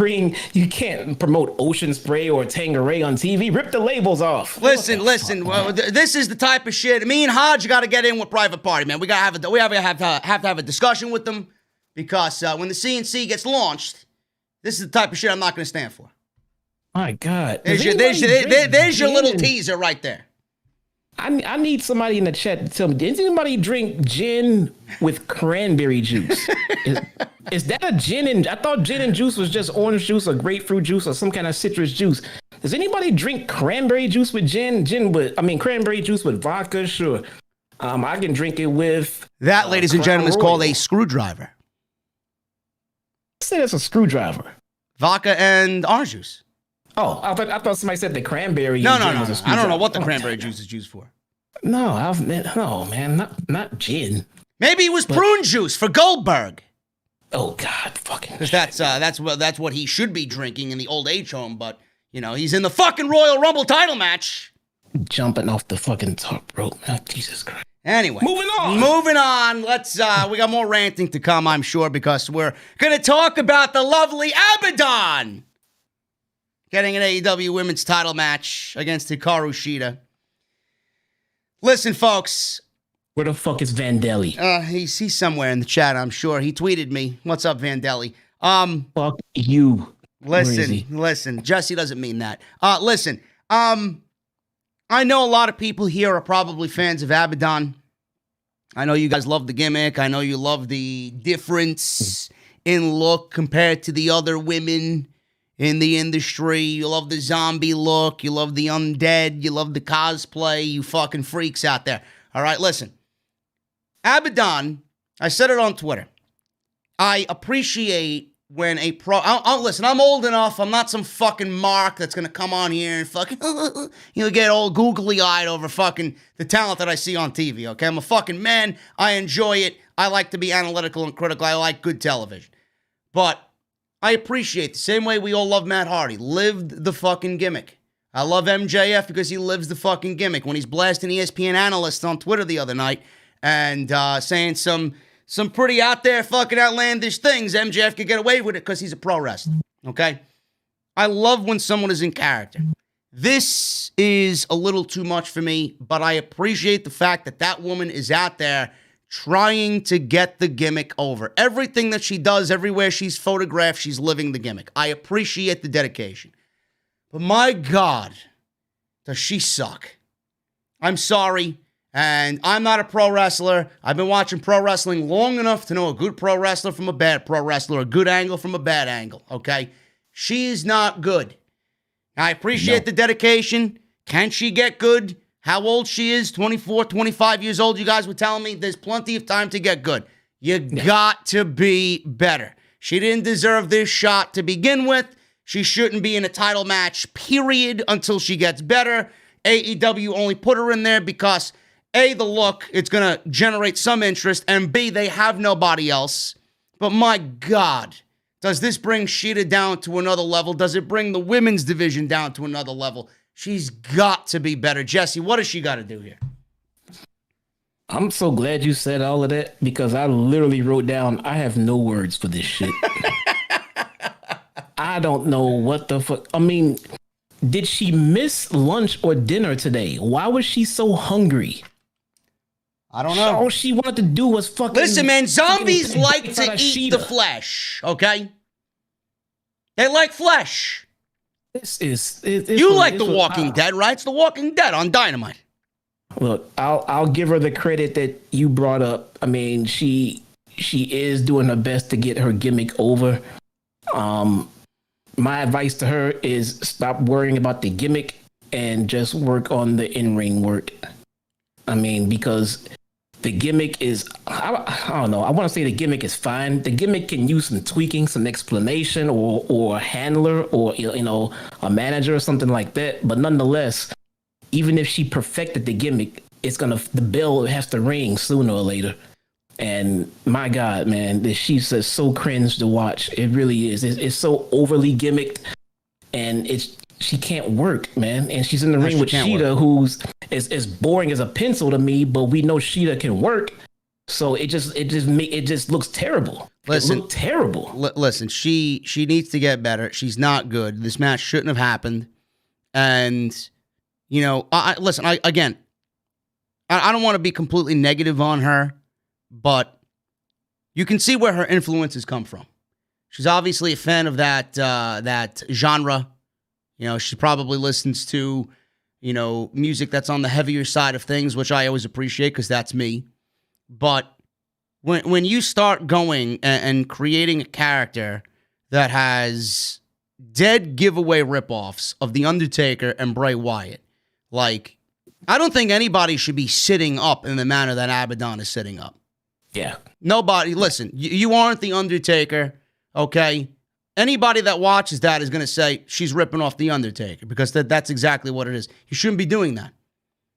promote Ocean Spray or Tanqueray on TV. Rip the labels off. Listen. Well, this is the type of shit. Me and Hodge got to get in with Private Party, man. We have to have a discussion with them because when the CNC gets launched, this is the type of shit I'm not going to stand for. My God, there's your little teaser right there. I need somebody in the chat to tell me, did anybody drink gin with cranberry juice? Is that a gin? And I thought gin and juice was just orange juice or grapefruit juice or some kind of citrus juice. Does anybody drink cranberry juice with gin? Cranberry juice with vodka? Sure. I can drink it with... That, ladies and gentlemen, is called a screwdriver. I said it's a screwdriver. Vodka and orange juice. Oh, I thought somebody said the cranberry. No. I don't know what the cranberry juice is used for. No, man, not gin. Maybe it was prune juice for Goldberg. Oh God, fucking. Because that's what he should be drinking in the old age home. But he's in the fucking Royal Rumble title match, jumping off the fucking top rope. Oh, Jesus Christ. Anyway, moving on. Let's we got more ranting to come, I'm sure, because we're gonna talk about the lovely Abadon getting an AEW women's title match against Hikaru Shida. Listen, folks. Where the fuck is Vandelli? He's somewhere in the chat, I'm sure. He tweeted me. What's up, Vandelli? Fuck you. Listen. Jesse doesn't mean that. Listen. I know a lot of people here are probably fans of Abadon. I know you guys love the gimmick. I know you love the difference in look compared to the other women in the industry. You love the zombie look. You love the undead. You love the cosplay. You fucking freaks out there. All right, listen. Abadon, I said it on Twitter. I appreciate when a pro... listen, I'm old enough. I'm not some fucking mark that's going to come on here and fucking... get all googly-eyed over fucking the talent that I see on TV, okay? I'm a fucking man. I enjoy it. I like to be analytical and critical. I like good television. But I appreciate the same way we all love Matt Hardy. Lived the fucking gimmick. I love MJF because he lives the fucking gimmick. When he's blasting ESPN analysts on Twitter the other night and saying some pretty out there fucking outlandish things, MJF could get away with it because he's a pro wrestler, okay? I love when someone is in character. This is a little too much for me, but I appreciate the fact that that woman is out there trying to get the gimmick over. Everything that she does, everywhere she's photographed, she's living the gimmick. I appreciate the dedication. But my God, does she suck. I'm sorry. And I'm not a pro wrestler. I've been watching pro wrestling long enough to know a good pro wrestler from a bad pro wrestler, a good angle from a bad angle, okay? She's not good. I appreciate the dedication. Can she get good? How old she is, 24, 25 years old, you guys were telling me. There's plenty of time to get good. You got to be better. She didn't deserve this shot to begin with. She shouldn't be in a title match, period, until she gets better. AEW only put her in there because... A, the look, it's going to generate some interest, and B, they have nobody else. But my God, does this bring Shida down to another level? Does it bring the women's division down to another level? She's got to be better. Jesse, what does she got to do here? I'm so glad you said all of that because I literally wrote down, I have no words for this shit. I don't know what the fuck. I mean, did she miss lunch or dinner today? Why was she so hungry? I don't know. All she wanted to do was fucking... Listen, man, zombies like to eat the flesh, okay? They like flesh. You like The Walking Dead, right? It's The Walking Dead on Dynamite. Look, I'll give her the credit that you brought up. I mean, she is doing her best to get her gimmick over. My advice to her is stop worrying about the gimmick and just work on the in-ring work. I mean, because... the gimmick is, I don't know. I want to say the gimmick is fine. The gimmick can use some tweaking, some explanation, or a handler, or a manager or something like that. But nonetheless, even if she perfected the gimmick, the bell has to ring sooner or later. And my God, man, she's just so cringe to watch. It really is. It's so overly gimmicked, and she can't work, man. And she's in the ring with Shida, who's as boring as a pencil to me, but we know Shida can work. So it just looks terrible. Listen, it looked terrible. Listen, she needs to get better. She's not good. This match shouldn't have happened. And I don't want to be completely negative on her, but you can see where her influences come from. She's obviously a fan of that genre. She probably listens to, music that's on the heavier side of things, which I always appreciate because that's me. But when you start going and creating a character that has dead giveaway ripoffs of The Undertaker and Bray Wyatt, like, I don't think anybody should be sitting up in the manner that Abadon is sitting up. Yeah. Nobody, listen, you aren't The Undertaker, okay? Anybody that watches that is going to say she's ripping off The Undertaker because that's exactly what it is. You shouldn't be doing that,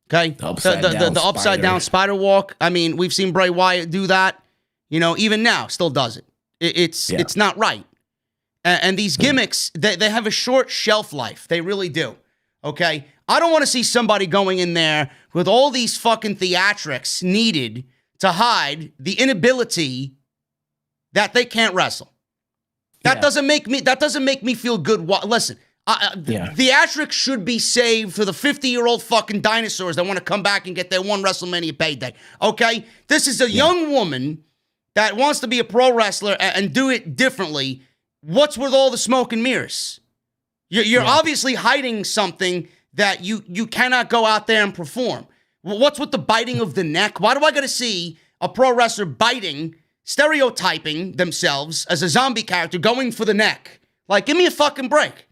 okay? The upside down spider walk. I mean, we've seen Bray Wyatt do that. Even now, still does it. It's not right. And these gimmicks, they have a short shelf life. They really do, okay? I don't want to see somebody going in there with all these fucking theatrics needed to hide the inability that they can't wrestle. That doesn't make me feel good. Listen, theatrics should be saved for the 50-year-old fucking dinosaurs that want to come back and get their one WrestleMania payday. Okay? This is a young woman that wants to be a pro wrestler and do it differently. What's with all the smoke and mirrors? You're obviously hiding something that you cannot go out there and perform. What's with the biting of the neck? Why do I got to see a pro wrestler biting, stereotyping themselves as a zombie character, going for the neck? Like, give me a fucking break.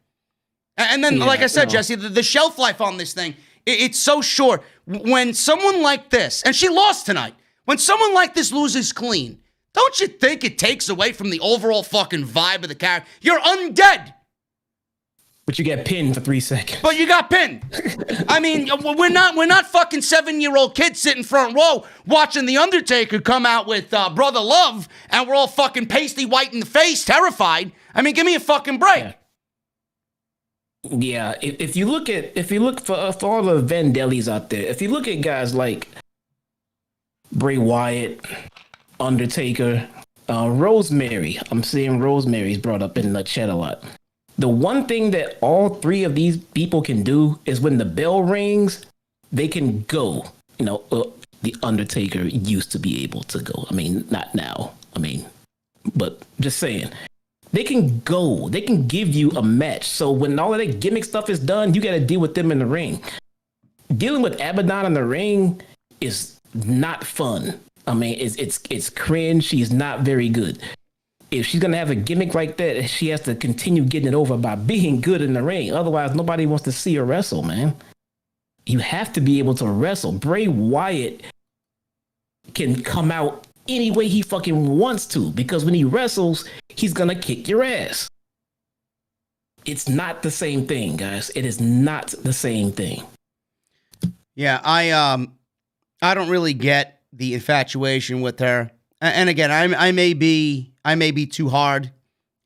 And then, like I said, Jesse, the shelf life on this thing, it's so short. When someone like this, and she lost tonight, when someone like this loses clean, don't you think it takes away from the overall fucking vibe of the character? You're undead. But you get pinned for 3 seconds. But you got pinned. I mean, we're not fucking 7-year-old kids sitting front row watching The Undertaker come out with Brother Love, and we're all fucking pasty white in the face, terrified. I mean, give me a fucking break. Yeah, if you look for all the Vandellis out there, if you look at guys like Bray Wyatt, Undertaker, Rosemary, I'm seeing Rosemary's brought up in the chat a lot. The one thing that all three of these people can do is when the bell rings, they can go. The Undertaker used to be able to go. I mean, not now. But just saying. They can go. They can give you a match. So when all of that gimmick stuff is done, you got to deal with them in the ring. Dealing with Abadon in the ring is not fun. I mean, it's cringe. She's not very good. If she's going to have a gimmick like that, she has to continue getting it over by being good in the ring. Otherwise, nobody wants to see her wrestle, man. You have to be able to wrestle. Bray Wyatt can come out any way he fucking wants to, because when he wrestles, he's going to kick your ass. It's not the same thing, guys. It is not the same thing. Yeah, I don't really get the infatuation with her. And again, I may be too hard.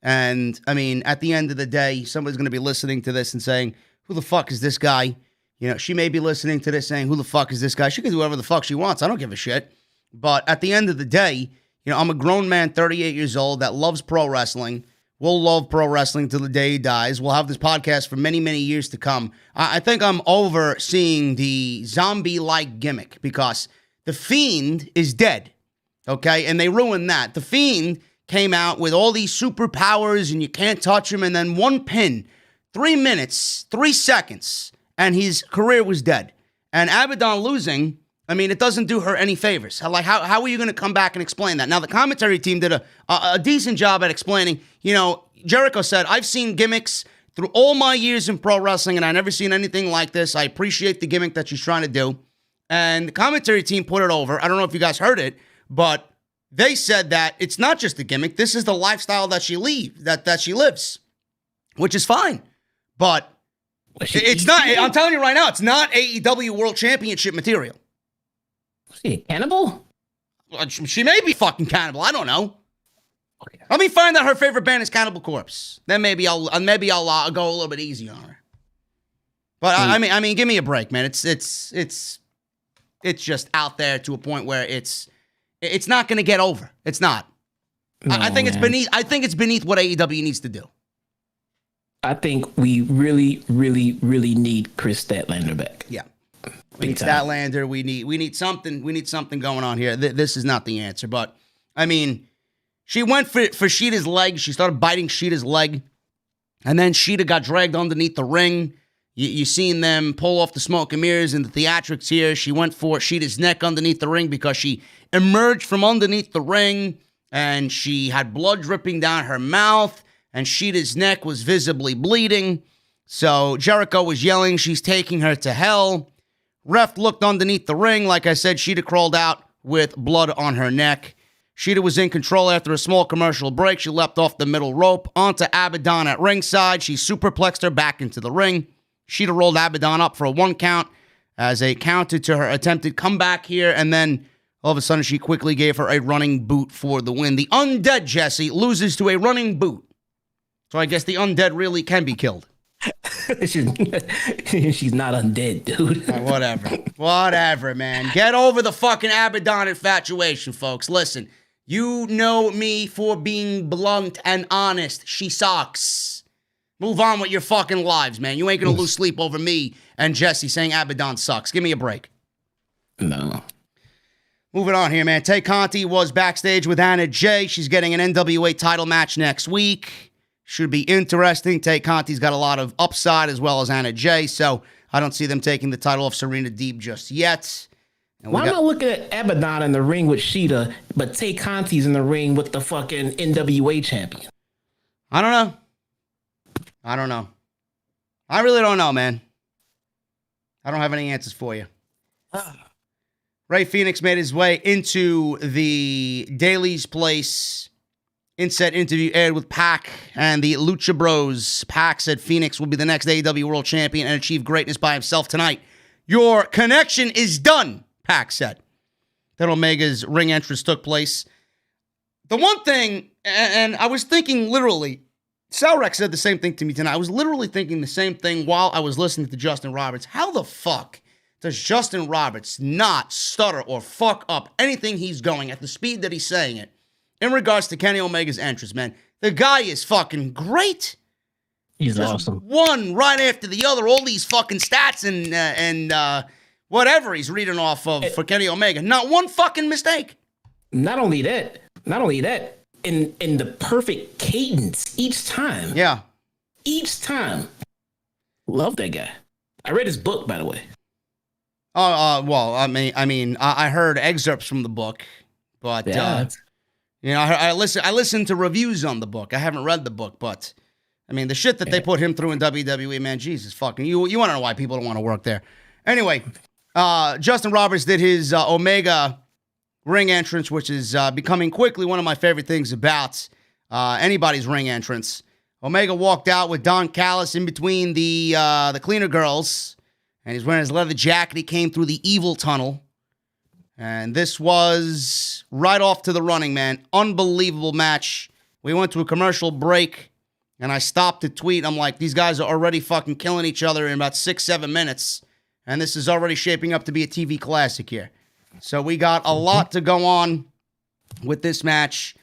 And I mean, at the end of the day, somebody's going to be listening to this and saying, who the fuck is this guy? She may be listening to this saying, who the fuck is this guy? She can do whatever the fuck she wants. I don't give a shit. But at the end of the day, I'm a grown man, 38 years old, that loves pro wrestling. Will love pro wrestling till the day he dies. We'll have this podcast for many, many years to come. I think I'm over seeing the zombie-like gimmick because The Fiend is dead. Okay, and they ruined that. The Fiend came out with all these superpowers and you can't touch him, and then one pin, 3 minutes, 3 seconds, and his career was dead. And Abadon losing, I mean, it doesn't do her any favors. How are you going to come back and explain that? Now, the commentary team did a decent job at explaining. Jericho said, I've seen gimmicks through all my years in pro wrestling, and I've never seen anything like this. I appreciate the gimmick that she's trying to do. And the commentary team put it over. I don't know if you guys heard it, but they said that it's not just a gimmick. This is the lifestyle that she lives, which is fine. But it's not, I'm telling you right now, it's not AEW World Championship material. Is she a cannibal? She may be fucking cannibal. I don't know. Okay. Let me find out her favorite band is Cannibal Corpse. Then maybe I'll go a little bit easy on her. But I mean, give me a break, man. It's just out there to a point where it's not going to get over. It's not. No, I think it's beneath what AEW needs to do. I think we really, really, really need Chris Statlander back. Yeah. We need Statlander. We need something. We need something going on here. This is not the answer. But I mean, she went for Shida's leg. She started biting Shida's leg, and then Shida got dragged underneath the ring. You seen them pull off the smoke and mirrors and the theatrics here. She went for Shida's neck underneath the ring because she emerged from underneath the ring and she had blood dripping down her mouth and Shida's neck was visibly bleeding. So Jericho was yelling, she's taking her to hell. Ref looked underneath the ring. Like I said, Shida crawled out with blood on her neck. Shida was in control after a small commercial break. She leapt off the middle rope onto Abadon at ringside. She superplexed her back into the ring. Shida rolled Abadon up for a 1 count as a counter to her attempted comeback here, and then all of a sudden she quickly gave her a running boot for the win. The undead Jesse loses to a running boot. So I guess the undead really can be killed. She's not undead, dude. Whatever, man. Get over the fucking Abadon infatuation, folks. Listen, you know me for being blunt and honest. She sucks. Move on with your fucking lives, man. You ain't gonna lose sleep over me and Jesse saying Abadon sucks. Give me a break. No. Moving on here, man. Tay Conti was backstage with Anna Jay. She's getting an NWA title match next week. Should be interesting. Tay Conti's got a lot of upside as well as Anna Jay, so I don't see them taking the title off Serena Deeb just yet. Why am I looking at Abadon in the ring with Shida, but Tay Conti's in the ring with the fucking NWA champion? I don't know. I really don't know, man. I don't have any answers for you. Rey Fenix made his way into the Daily's Place. Inset interview aired with Pac and the Lucha Bros. Pac said Fenix will be the next AEW World Champion and achieve greatness by himself tonight. Your connection is done, Pac said. Then Omega's ring entrance took place. The one thing, and I was thinking literally, Salrex said the same thing to me tonight. I was literally thinking the same thing while I was listening to Justin Roberts. How the fuck does Justin Roberts not stutter or fuck up anything he's going at the speed that he's saying it in regards to Kenny Omega's entrance, man? The guy is fucking great. He's awesome. One right after the other, all these fucking stats and whatever he's reading off of for Kenny Omega. Not one fucking mistake. Not only that, in the perfect cadence each time. Yeah. Each time. Love that guy. I read his book, by the way. Well, I heard excerpts from the book, but I listened to reviews on the book. I haven't read the book, but I mean the shit that they put him through in WWE, man, Jesus fucking, you want to know why people don't want to work there. Anyway, Justin Roberts did his Omega ring entrance, which is becoming quickly one of my favorite things about anybody's ring entrance. Omega walked out with Don Callis in between the cleaner girls, and he's wearing his leather jacket. He came through the evil tunnel, and this was right off to the running, man. Unbelievable match. We went to a commercial break, and I stopped to tweet. I'm like, these guys are already fucking killing each other in about 6-7 minutes, and this is already shaping up to be a TV classic here. So we got a lot to go on with this match.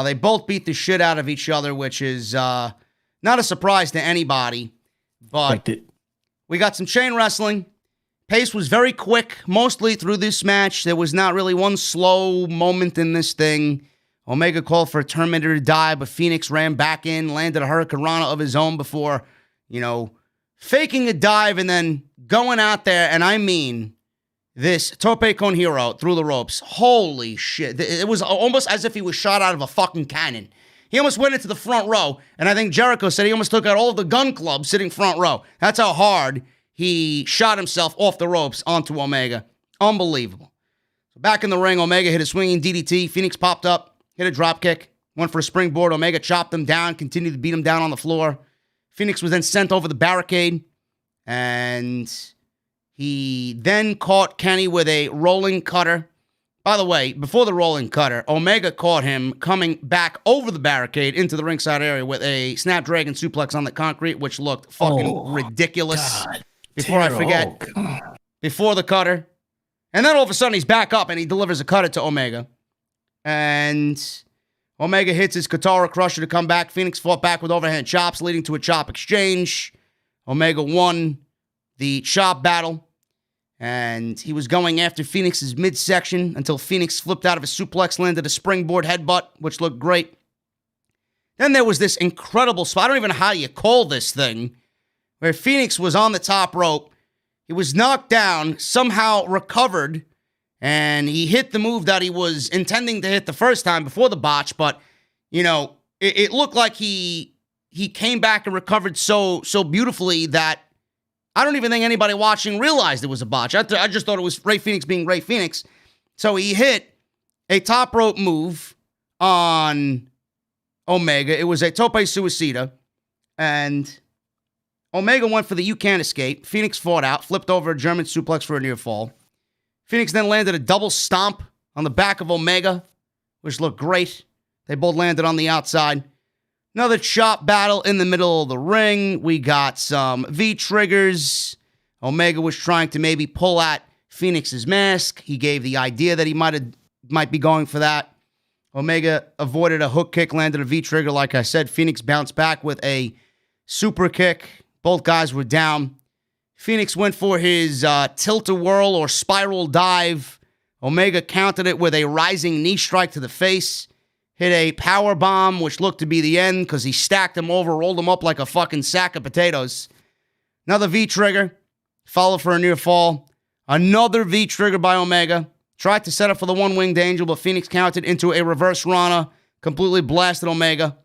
They both beat the shit out of each other, which is not a surprise to anybody. But we got some chain wrestling. Pace was very quick, mostly through this match. There was not really one slow moment in this thing. Omega called for a Terminator dive, but Fenix ran back in, landed a Hurricane Rana of his own before, faking a dive and then going out there. And I mean, this Tope con Hero through the ropes. Holy shit. It was almost as if he was shot out of a fucking cannon. He almost went into the front row, and I think Jericho said he almost took out all of the gun clubs sitting front row. That's how hard he shot himself off the ropes onto Omega. Unbelievable. So back in the ring, Omega hit a swinging DDT. Fenix popped up, hit a dropkick, went for a springboard. Omega chopped him down, continued to beat him down on the floor. Fenix was then sent over the barricade, and he then caught Kenny with a rolling cutter. By the way, before the rolling cutter, Omega caught him coming back over the barricade into the ringside area with a Snapdragon suplex on the concrete, which looked fucking ridiculous. God, before I forget, before the cutter. And then all of a sudden he's back up and he delivers a cutter to Omega. And Omega hits his Katara Crusher to come back. Fenix fought back with overhand chops, leading to a chop exchange. Omega won the chop battle. And he was going after Fenix's midsection until Fenix flipped out of a suplex, landed a springboard headbutt, which looked great. Then there was this incredible spot. I don't even know how you call this thing, where Fenix was on the top rope. He was knocked down, somehow recovered, and he hit the move that he was intending to hit the first time before the botch, but, you know, it looked like he came back and recovered so beautifully that I don't even think anybody watching realized it was a botch. I just thought it was Rey Fenix being Rey Fenix. So he hit a top rope move on Omega. It was a tope suicida, and Omega went for the you can't escape. Fenix fought out, flipped over a German suplex for a near fall. Fenix then landed a double stomp on the back of Omega, which looked great. They both landed on the outside. Another chop battle in the middle of the ring. We got some V-triggers. Omega was trying to maybe pull at Fenix's mask. He gave the idea that he might be going for that. Omega avoided a hook kick, landed a V-trigger. Like I said, Fenix bounced back with a super kick. Both guys were down. Fenix went for his tilt-a-whirl or spiral dive. Omega countered it with a rising knee strike to the face. Hit a power bomb, which looked to be the end because he stacked him over, rolled him up like a fucking sack of potatoes. Another V-trigger, followed for a near fall. Another V-trigger by Omega. Tried to set up for the one-winged angel, but Fenix countered into a reverse Rana. Completely blasted Omega.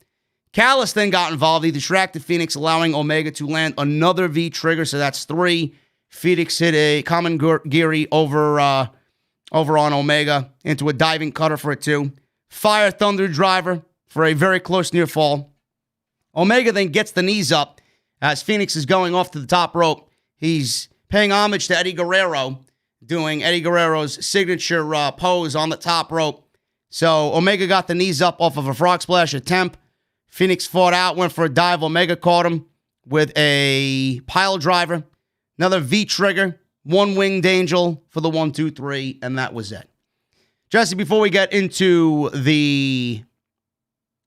Callis then got involved. He distracted Fenix, allowing Omega to land another V-trigger, so that's 3. Fenix hit a common Giri over on Omega into a diving cutter for a 2. Fire Thunder Driver for a very close near fall. Omega then gets the knees up as Fenix is going off to the top rope. He's paying homage to Eddie Guerrero, doing Eddie Guerrero's signature pose on the top rope. So Omega got the knees up off of a frog splash attempt. Fenix fought out, went for a dive. Omega caught him with a pile driver. Another V-trigger, one-winged angel for the 1, 2, 3, and that was it. Jesse, before we get into the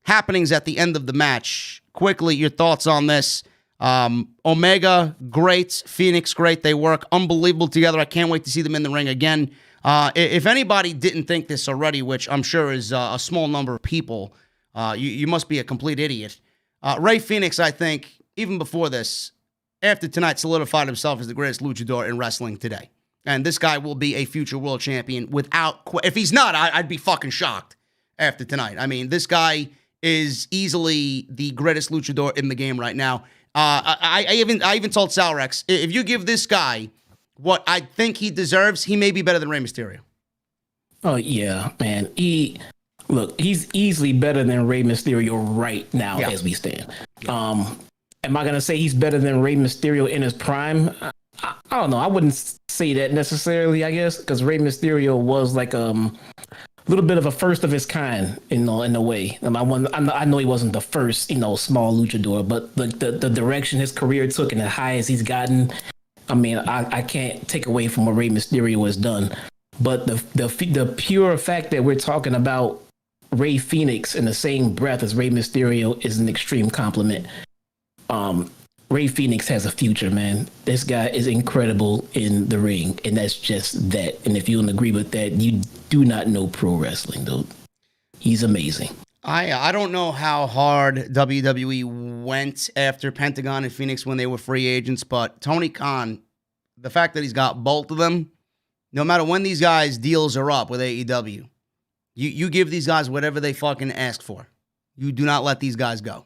happenings at the end of the match, quickly, your thoughts on this. Omega, great. Fenix, great. They work unbelievable together. I can't wait to see them in the ring again. If anybody didn't think this already, which I'm sure is a small number of people, you must be a complete idiot. Rey Fenix, I think, even before this, after tonight, solidified himself as the greatest luchador in wrestling today. And this guy will be a future world champion without... If he's not, I'd be fucking shocked after tonight. I mean, this guy is easily the greatest luchador in the game right now. I even told Salrex, if you give this guy what I think he deserves, he may be better than Rey Mysterio. Oh, yeah, man. He's easily better than Rey Mysterio right now as we stand. Am I going to say he's better than Rey Mysterio in his prime? I don't know. I wouldn't say that necessarily, I guess, because Rey Mysterio was like a little bit of a first of his kind, in a way. I know he wasn't the first, small luchador, but the direction his career took and the highest he's gotten, I mean, I can't take away from what Rey Mysterio has done. But the pure fact that we're talking about Rey Fenix in the same breath as Rey Mysterio is an extreme compliment. Rey Fenix has a future, man. This guy is incredible in the ring, and that's just that. And if you don't agree with that, you do not know pro wrestling, dude. He's amazing. I don't know how hard WWE went after Pentagon and Phoenix when they were free agents, but Tony Khan, the fact that he's got both of them, no matter when these guys' deals are up with AEW, you give these guys whatever they fucking ask for. You do not let these guys go.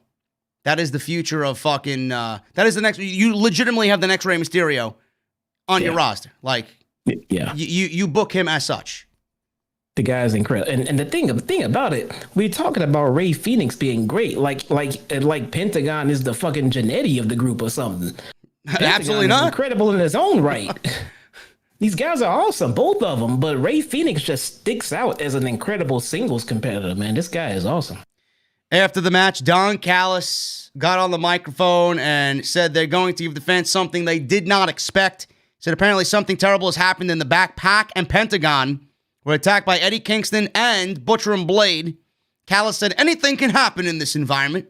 That is the future of fucking, that is the next, you legitimately have the next Rey Mysterio on your roster. Like, you book him as such. The guy's incredible. And the thing about it, we're talking about Rey Fenix being great. Like Pentagon is the fucking Janetti of the group or something. Absolutely not. Incredible in his own right. These guys are awesome, both of them. But Rey Fenix just sticks out as an incredible singles competitor, man. This guy is awesome. After the match, Don Callis got on the microphone and said they're going to give the fans something they did not expect. Said apparently something terrible has happened in the back. Pac and Pentagon were attacked by Eddie Kingston and Butcher and Blade. Callis said anything can happen in this environment.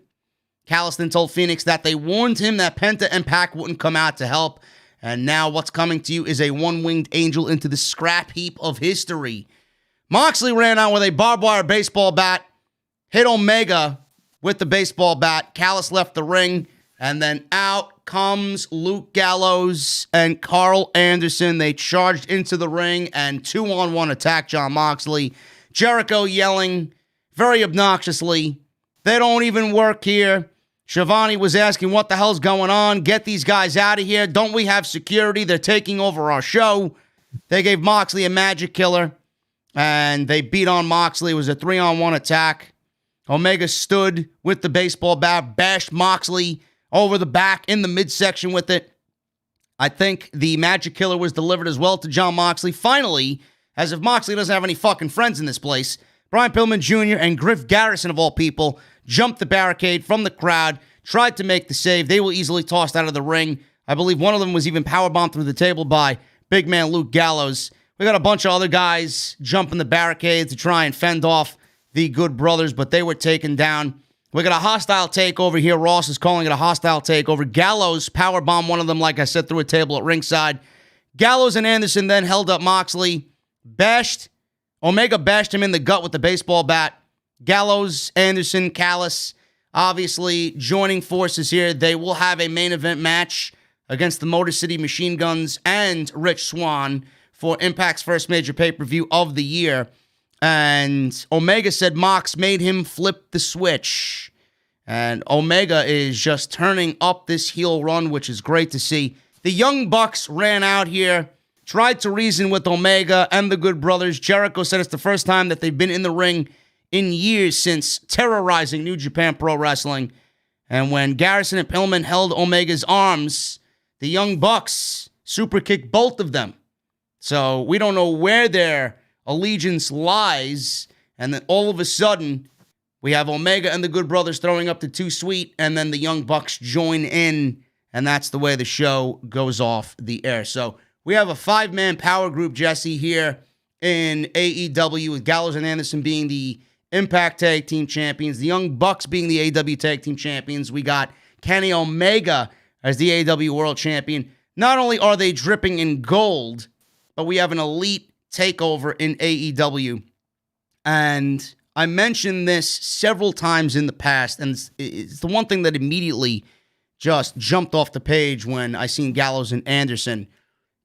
Callis then told Phoenix that they warned him that Penta and Pac wouldn't come out to help. And now what's coming to you is a one-winged angel into the scrap heap of history. Moxley ran out with a barbed wire baseball bat, hit Omega with the baseball bat. Callis left the ring, and then out out comes Luke Gallows and Carl Anderson. They charged into the ring and 2-on-1 attack Jon Moxley. Jericho yelling very obnoxiously, "They don't even work here." Shivani was asking, "What the hell's going on? Get these guys out of here. Don't we have security? They're taking over our show." They gave Moxley a magic killer, and they beat on Moxley. It was a 3-on-1 attack. Omega stood with the baseball bat, bashed Moxley over the back in the midsection with it. I think the magic killer was delivered as well to Jon Moxley. Finally, as if Moxley doesn't have any fucking friends in this place, Brian Pillman Jr. and Griff Garrison, of all people, jumped the barricade from the crowd, tried to make the save. They were easily tossed out of the ring. I believe one of them was even powerbombed through the table by big man Luke Gallows. We got a bunch of other guys jumping the barricade to try and fend off the Good Brothers, but they were taken down. We got a hostile takeover here. Ross is calling it a hostile takeover. Gallows powerbombed one of them, like I said, through a table at ringside. Gallows and Anderson then held up Moxley, Omega bashed him in the gut with the baseball bat. Gallows, Anderson, Callis, obviously joining forces here. They will have a main event match against the Motor City Machine Guns and Rich Swann for Impact's first major pay-per-view of the year. And Omega said Mox made him flip the switch. And Omega is just turning up this heel run, which is great to see. The Young Bucks ran out here, tried to reason with Omega and the Good Brothers. Jericho said it's the first time that they've been in the ring in years since terrorizing New Japan Pro Wrestling. And when Garrison and Pillman held Omega's arms, the Young Bucks super kicked both of them. So we don't know where their allegiance lies. And then all of a sudden, we have Omega and the Good Brothers throwing up the Too Sweet, and then the Young Bucks join in, and that's the way the show goes off the air. So we have a 5-man power group, Jesse, here in AEW, with Gallows and Anderson being the Impact Tag Team Champions, the Young Bucks being the AEW Tag Team Champions. We got Kenny Omega as the AEW World Champion. Not only are they dripping in gold, but we have an elite takeover in AEW. And I mentioned this several times in the past, and it's the one thing that immediately just jumped off the page when I seen Gallows and Anderson.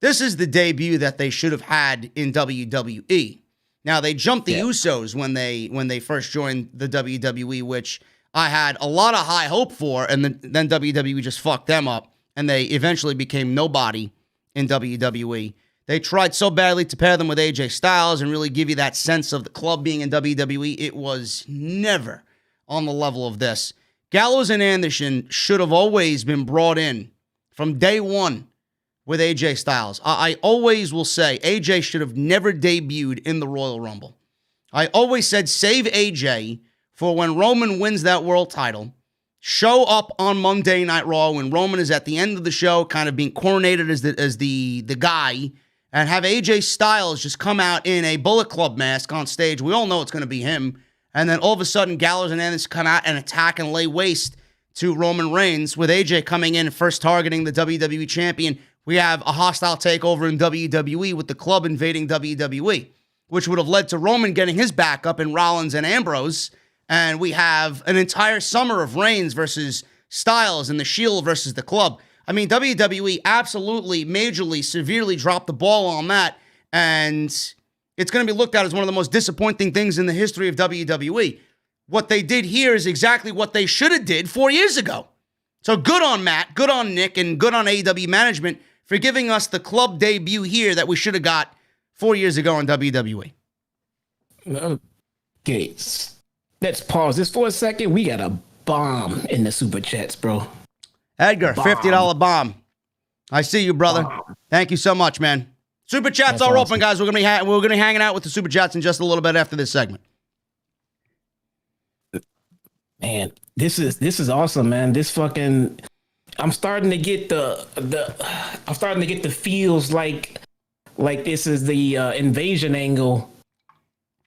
This is the debut that they should have had in WWE. Now, they jumped the Usos when they first joined the WWE, which I had a lot of high hope for, and then WWE just fucked them up, and they eventually became nobody in WWE. They tried so badly to pair them with AJ Styles and really give you that sense of the club being in WWE. It was never on the level of this. Gallows and Anderson should have always been brought in from day one with AJ Styles. I always will say AJ should have never debuted in the Royal Rumble. I always said save AJ for when Roman wins that world title. Show up on Monday Night Raw when Roman is at the end of the show, kind of being coronated as the guy, and have AJ Styles just come out in a Bullet Club mask on stage. We all know it's going to be him. And then all of a sudden, Gallows and Anderson come out and attack and lay waste to Roman Reigns, with AJ coming in and first targeting the WWE champion. We have a hostile takeover in WWE with the club invading WWE, which would have led to Roman getting his backup in Rollins and Ambrose. And we have an entire summer of Reigns versus Styles and the Shield versus the club. I mean, WWE absolutely, majorly, severely dropped the ball on that. And it's going to be looked at as one of the most disappointing things in the history of WWE. What they did here is exactly what they should have did 4 years ago. So good on Matt, good on Nick, and good on AEW management for giving us the club debut here that we should have got 4 years ago in WWE. Okay, let's pause this for a second. We got a bomb in the super chats, bro. Edgar, Bomb. $50 bomb. I see you, brother. Bomb. Thank you so much, man. Super chats are open, guys. We're gonna be hanging out with the super chats in just a little bit after this segment. Man, this is awesome, man. This fucking, I'm starting to get I'm starting to get the feels like this is the invasion angle.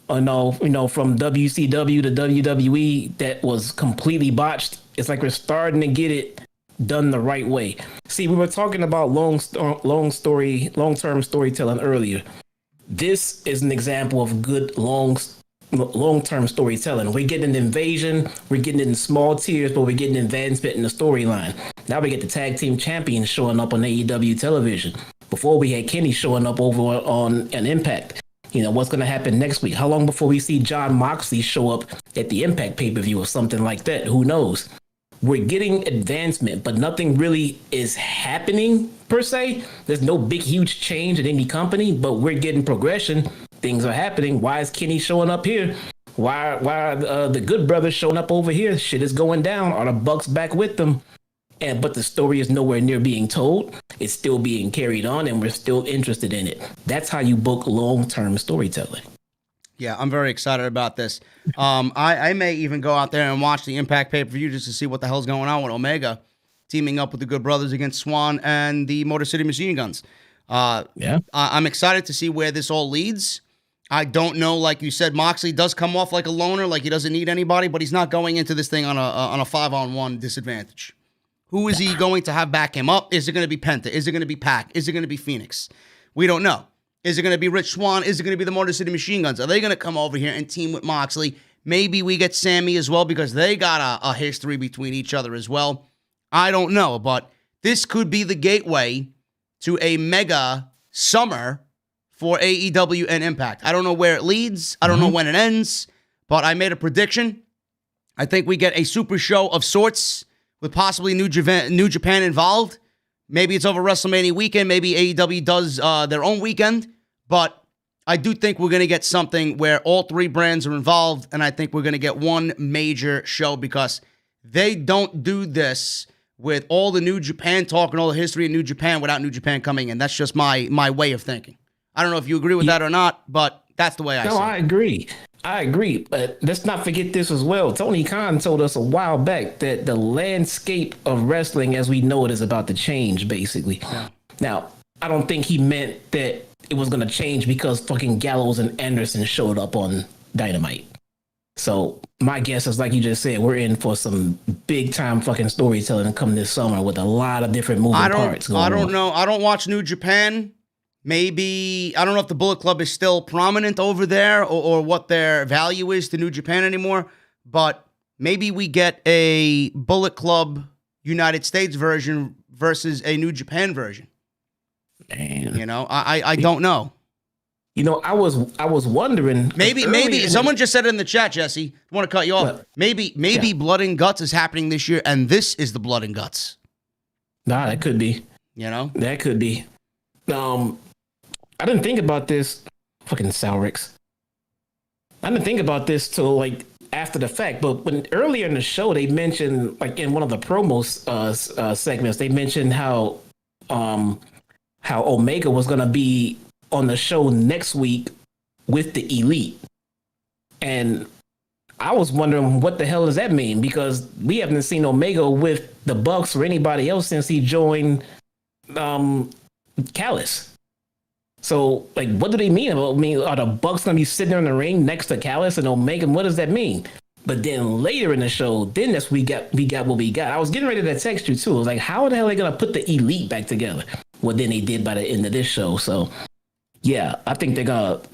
From WCW to WWE that was completely botched. It's like we're starting to get it done the right way. See, we were talking about long-term storytelling earlier. This is an example of good long-term storytelling. We're getting an invasion, we're getting it in small tiers, but we're getting advancement in the storyline. Now we get the tag team champions showing up on AEW television. Before we had Kenny showing up over on an Impact. You know, what's going to happen next week? How long before we see Jon Moxley show up at the Impact pay-per-view or something like that? Who knows? We're getting advancement, but nothing really is happening per se. There's no big, huge change in any company, but we're getting progression. Things are happening. Why is Kenny showing up here? Why are the Good Brothers showing up over here? Shit is going down. Are the Bucks back with them? But the story is nowhere near being told. It's still being carried on, and we're still interested in it. That's how you book long-term storytelling. Yeah, I'm very excited about this. I may even go out there and watch the Impact pay-per-view just to see what the hell's going on with Omega teaming up with the Good Brothers against Swan and the Motor City Machine Guns. I'm excited to see where this all leads. I don't know, like you said, Moxley does come off like a loner, like he doesn't need anybody, but he's not going into this thing on a 5-on-1 disadvantage. Who is he going to have back him up? Is it going to be Penta? Is it going to be Pac? Is it going to be Phoenix? We don't know. Is it going to be Rich Swann? Is it going to be the Motor City Machine Guns? Are they going to come over here and team with Moxley? Maybe we get Sammy as well because they got a history between each other as well. I don't know, but this could be the gateway to a mega summer for AEW and Impact. I don't know where it leads. I don't know when it ends, but I made a prediction. I think we get a super show of sorts with possibly New Japan involved. Maybe it's over WrestleMania weekend. Maybe AEW does their own weekend. But I do think we're going to get something where all three brands are involved, and I think we're going to get one major show because they don't do this with all the New Japan talk and all the history of New Japan without New Japan coming in. That's just my way of thinking. I don't know if you agree with that or not, but that's the way I see it. No, I agree, but let's not forget this as well. Tony Khan told us a while back that the landscape of wrestling as we know it is about to change, basically. Yeah. Now, I don't think he meant that it was going to change because fucking Gallows and Anderson showed up on Dynamite. So my guess is, like you just said, we're in for some big time fucking storytelling come this summer with a lot of different moving parts going on. I don't know. I don't watch New Japan. Maybe, I don't know if the Bullet Club is still prominent over there or what their value is to New Japan anymore, but maybe we get a Bullet Club United States version versus a New Japan version. Man. You know, I don't know. You know, I was wondering. Maybe someone just said it in the chat, Jesse. I want to cut you off. What? Maybe Blood and Guts is happening this year, and this is the Blood and Guts. Nah, that could be. You know? That could be. I didn't think about this, fucking Salrix. I didn't think about this till like after the fact, but when earlier in the show they mentioned, like in one of the promos segments, they mentioned how Omega was gonna be on the show next week with the Elite, and I was wondering what the hell does that mean because we haven't seen Omega with the Bucks or anybody else since he joined Callis. So, like, what do they mean? I mean, are the Bucks going to be sitting there in the ring next to Callis and Omega? What does that mean? But then later in the show, then that's we got what we got. I was getting ready to text you, too. I was like, how the hell are they going to put the Elite back together? Well, then they did by the end of this show. So, yeah, I think they're going to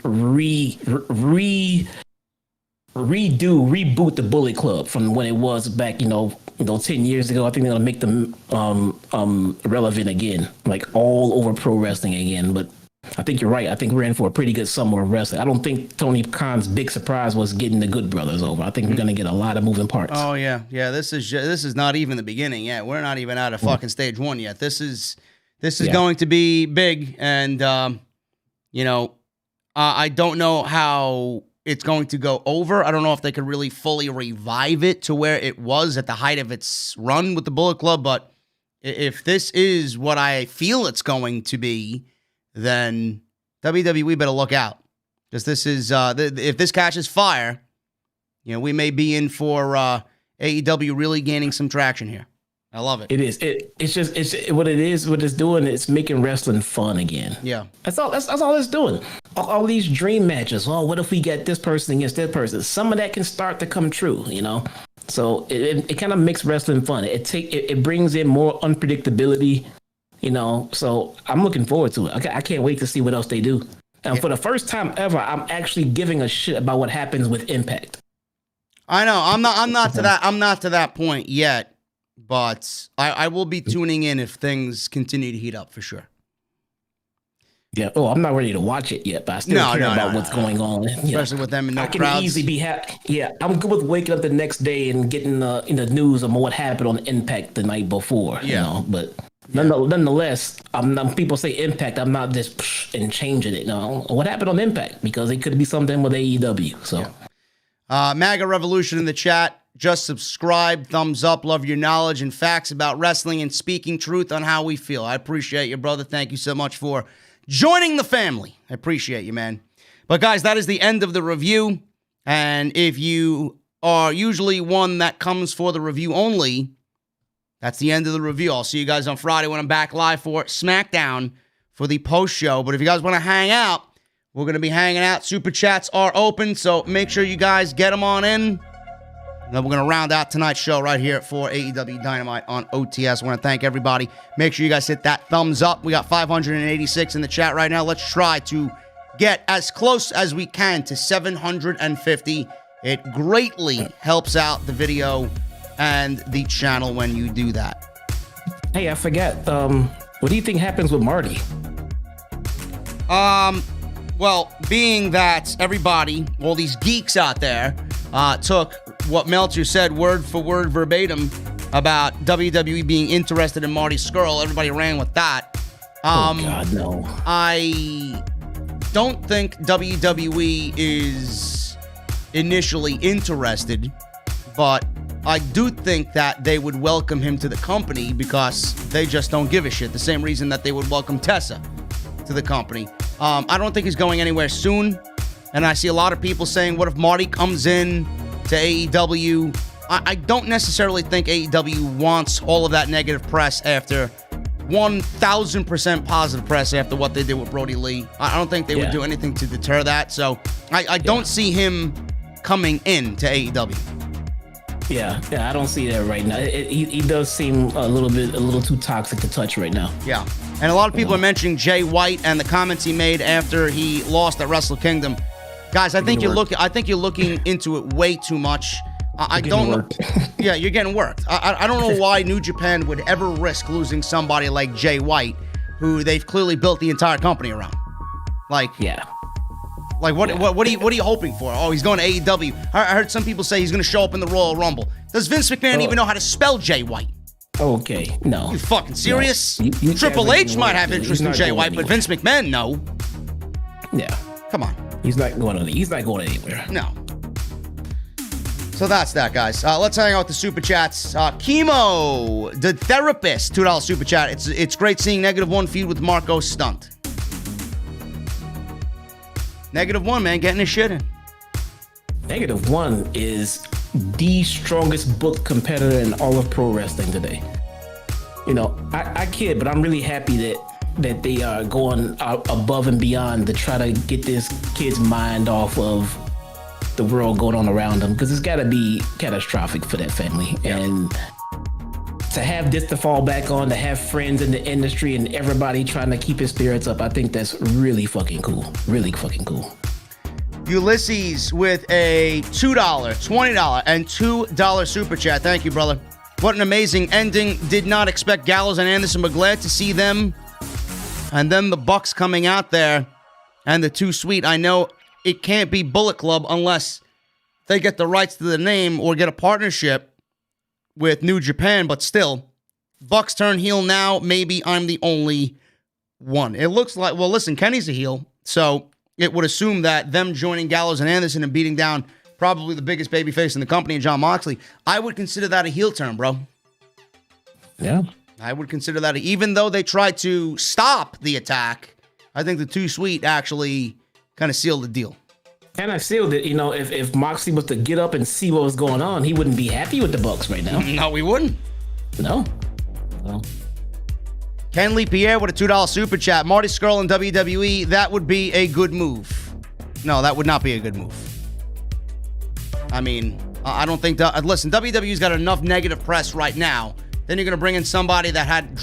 reboot the Bullet Club from when it was back, 10 years ago. I think they're going to make them relevant again, like all over pro wrestling again. But I think you're right. I think we're in for a pretty good summer of wrestling. I don't think Tony Khan's big surprise was getting the Good Brothers over. I think we're going to get a lot of moving parts. Oh, yeah. Yeah, this is not even the beginning yet. We're not even out of fucking stage one yet. This is going to be big. And, I don't know how it's going to go over. I don't know if they could really fully revive it to where it was at the height of its run with the Bullet Club. But if this is what I feel it's going to be, then WWE better look out. Because this is, if this catches fire, we may be in for AEW really gaining some traction here. I love it. It is. It's what it is. What it's doing. It's making wrestling fun again. Yeah. That's all it's doing. All these dream matches. Oh, what if we get this person against that person? Some of that can start to come true. So it kind of makes wrestling fun. It brings in more unpredictability. So I'm looking forward to it. I can't wait to see what else they do. And for the first time ever, I'm actually giving a shit about what happens with Impact. I know. I'm not to that point yet, but I will be tuning in if things continue to heat up for sure. Yeah. Oh, I'm not ready to watch it yet, but I still care about what's going on. Especially with them and no crowds. I can easily be happy. Yeah, I'm good with waking up the next day and getting in the news of what happened on Impact the night before. Yeah. You know, but nonetheless, people say Impact. I'm not just and changing it. No, what happened on Impact? Because it could be something with AEW. So, MAGA Revolution in the chat. Just subscribe, thumbs up. Love your knowledge and facts about wrestling and speaking truth on how we feel. I appreciate you, brother. Thank you so much for joining the family. I appreciate you, man. But guys, that is the end of the review. And if you are usually one that comes for the review only, that's the end of the review. I'll see you guys on Friday when I'm back live for SmackDown for the post show. But if you guys want to hang out, we're going to be hanging out. Super chats are open, so make sure you guys get them on in. And then we're going to round out tonight's show right here for AEW Dynamite on OTS. I want to thank everybody. Make sure you guys hit that thumbs up. We got 586 in the chat right now. Let's try to get as close as we can to 750. It greatly helps out the video and the channel when you do that. Hey, I forgot. What do you think happens with Marty? Well, being that everybody, all these geeks out there, took what Meltzer said word for word verbatim about WWE being interested in Marty Scurll. Everybody ran with that. Oh, God, no. I don't think WWE is initially interested, but I do think that they would welcome him to the company because they just don't give a shit. The same reason that they would welcome Tessa to the company. I don't think he's going anywhere soon. And I see a lot of people saying, what if Marty comes in to AEW? I don't necessarily think AEW wants all of that negative press after 1,000% positive press after what they did with Brodie Lee. I don't think they would do anything to deter that. So I don't see him coming in to AEW. Yeah, I don't see that right now. He does seem a little too toxic to touch right now. Yeah, and a lot of people are mentioning Jay White and the comments he made after he lost at Wrestle Kingdom. Guys, I think you're looking into it way too much. I don't know. Yeah, you're getting worked. I don't know why New Japan would ever risk losing somebody like Jay White, who they've clearly built the entire company around. What are you hoping for? Oh, he's going to AEW. I heard some people say he's going to show up in the Royal Rumble. Does Vince McMahon even know how to spell Jay White? Okay, no. You fucking serious? No. You Triple H might have interest in Jay White, but Vince McMahon, no. Yeah. Come on. He's not going anywhere. No. So that's that, guys. Let's hang out with the super chats. Chemo, the therapist, $2 super chat. It's great seeing -1 feud with Marco Stunt. -1, man, getting his shit in. -1 is the strongest booked competitor in all of pro wrestling today. You know, I kid, but I'm really happy that they are going above and beyond to try to get this kid's mind off of the world going on around him, because it's got to be catastrophic for that family. Yeah. And to have this to fall back on, to have friends in the industry and everybody trying to keep his spirits up, I think that's really fucking cool. Really fucking cool. Ulysses with a $2, $20, and $2 super chat. Thank you, brother. What an amazing ending. Did not expect Gallows and Anderson, but glad to see them. And then the Bucks coming out there and the Too Sweet. I know it can't be Bullet Club unless they get the rights to the name or get a partnership with New Japan, but still, Bucks turn heel now. Maybe I'm the only one. It looks like, well, listen, Kenny's a heel, so it would assume that them joining Gallows and Anderson and beating down probably the biggest babyface in the company, Jon Moxley, I would consider that a heel turn, bro. Yeah. I would consider that, even though they tried to stop the attack, I think the Too Sweet actually kind of sealed the deal. And I sealed it. You know, if Moxley was to get up and see what was going on, he wouldn't be happy with the Bucks right now. No, we wouldn't. No. Ken Lee Pierre with a $2 super chat. Marty Scurll in WWE, that would be a good move. No, that would not be a good move. I mean, I don't think that. Listen, WWE's got enough negative press right now. Then you're going to bring in somebody that had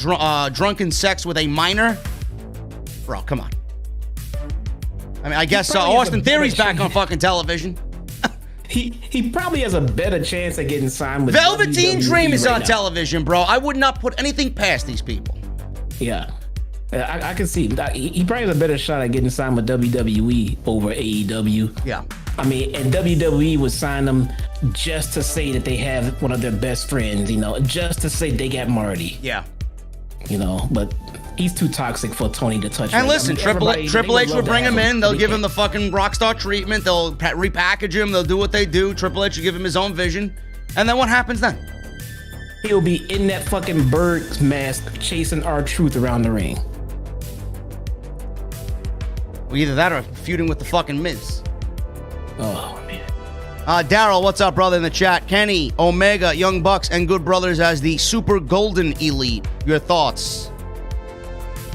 drunken sex with a minor? Bro, come on. I mean, I guess Austin Theory's back on fucking television. He probably has a better chance at getting signed with Velveteen WWE Dream is right on now. television, bro. I would not put anything past these people. Yeah. I can see he probably has a better shot at getting signed with WWE over AEW. Yeah. I mean, and WWE would sign them just to say that they have one of their best friends, you know, just to say they got Marty. Yeah. You know, but he's too toxic for Tony to touch. And listen, Triple H will bring him in. They'll give him the. the fucking rockstar treatment. They'll repackage him. They'll do what they do. Triple H will give him his own vision. And then what happens then? He'll be in that fucking bird's mask chasing R-Truth around the ring. Well, either that or feuding with the fucking Miz. Oh, man. Daryl, what's up, brother, in the chat? Kenny, Omega, Young Bucks, and Good Brothers as the Super Golden Elite. Your thoughts?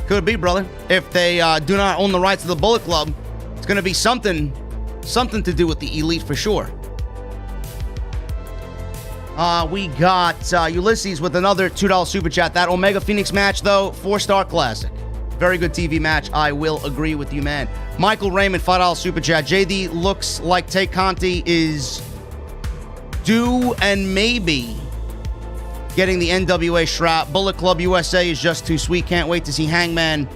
Could be, brother. If they do not own the rights to the Bullet Club, it's going to be something to do with the Elite for sure. We got Ulysses with another $2 super chat. That Omega Phoenix match, though, 4-star classic. Very good TV match. I will agree with you, man. Michael Raymond, $5 super chat. JD looks like Tay Conti is due and maybe getting the NWA strap. Bullet Club USA is just too sweet. Can't wait to see Hangman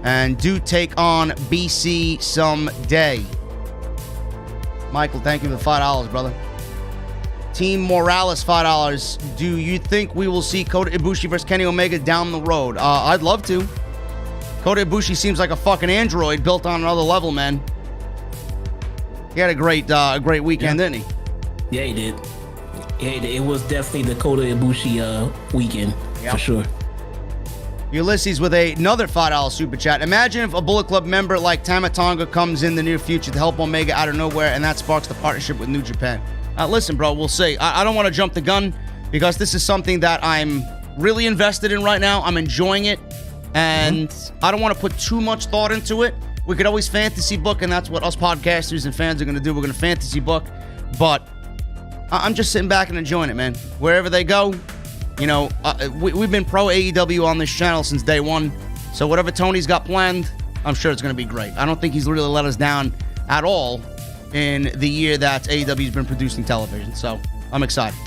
and do take on BC someday. Michael, thank you for the $5, brother. Team Morales, $5. Do you think we will see Kota Ibushi versus Kenny Omega down the road? I'd love to. Kota Ibushi seems like a fucking android built on another level, man. He had a great weekend, didn't he? Yeah, he did. Yeah, it was definitely the Kota Ibushi weekend, for sure. Ulysses with another $5 super chat. Imagine if a Bullet Club member like Tama Tonga comes in the near future to help Omega out of nowhere, and that sparks the partnership with New Japan. Listen, bro, we'll see. I don't want to jump the gun because this is something that I'm really invested in right now. I'm enjoying it. And I don't want to put too much thought into it. We could always fantasy book, and that's what us podcasters and fans are going to do. We're going to fantasy book. But I'm just sitting back and enjoying it, man. Wherever they go, you know, we've been pro AEW on this channel since day one. So whatever Tony's got planned, I'm sure it's going to be great. I don't think he's really let us down at all in the year that AEW's been producing television. So I'm excited.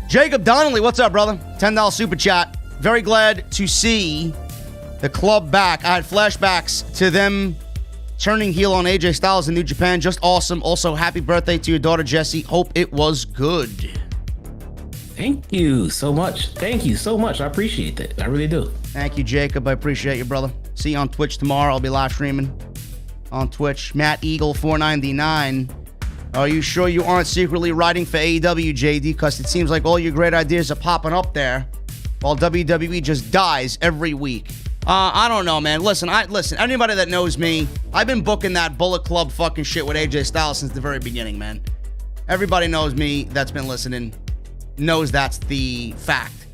Jacob Donnelly, what's up, brother? $10 super chat. Very glad to see the club back. I had flashbacks to them turning heel on AJ Styles in New Japan. Just awesome. Also, happy birthday to your daughter, Jessie. Hope it was good. Thank you so much. Thank you so much. I appreciate that. I really do. Thank you, Jacob. I appreciate you, brother. See you on Twitch tomorrow. I'll be live streaming on Twitch. Matt Eagle 499. Are you sure you aren't secretly writing for AEW, JD? Because it seems like all your great ideas are popping up there, while WWE just dies every week. I don't know, man. Listen, anybody that knows me, I've been booking that Bullet Club fucking shit with AJ Styles since the very beginning, man. Everybody knows me that's been listening, knows that's the fact.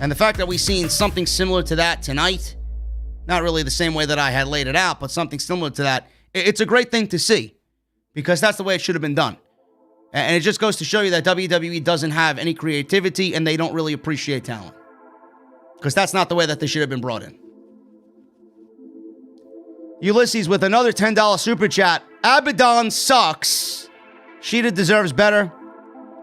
And the fact that we've seen something similar to that tonight, not really the same way that I had laid it out, but something similar to that, it's a great thing to see, because that's the way it should have been done. And it just goes to show you that WWE doesn't have any creativity and they don't really appreciate talent. Because that's not the way that they should have been brought in. Ulysses with another $10 super chat. Abadon sucks. Shida deserves better.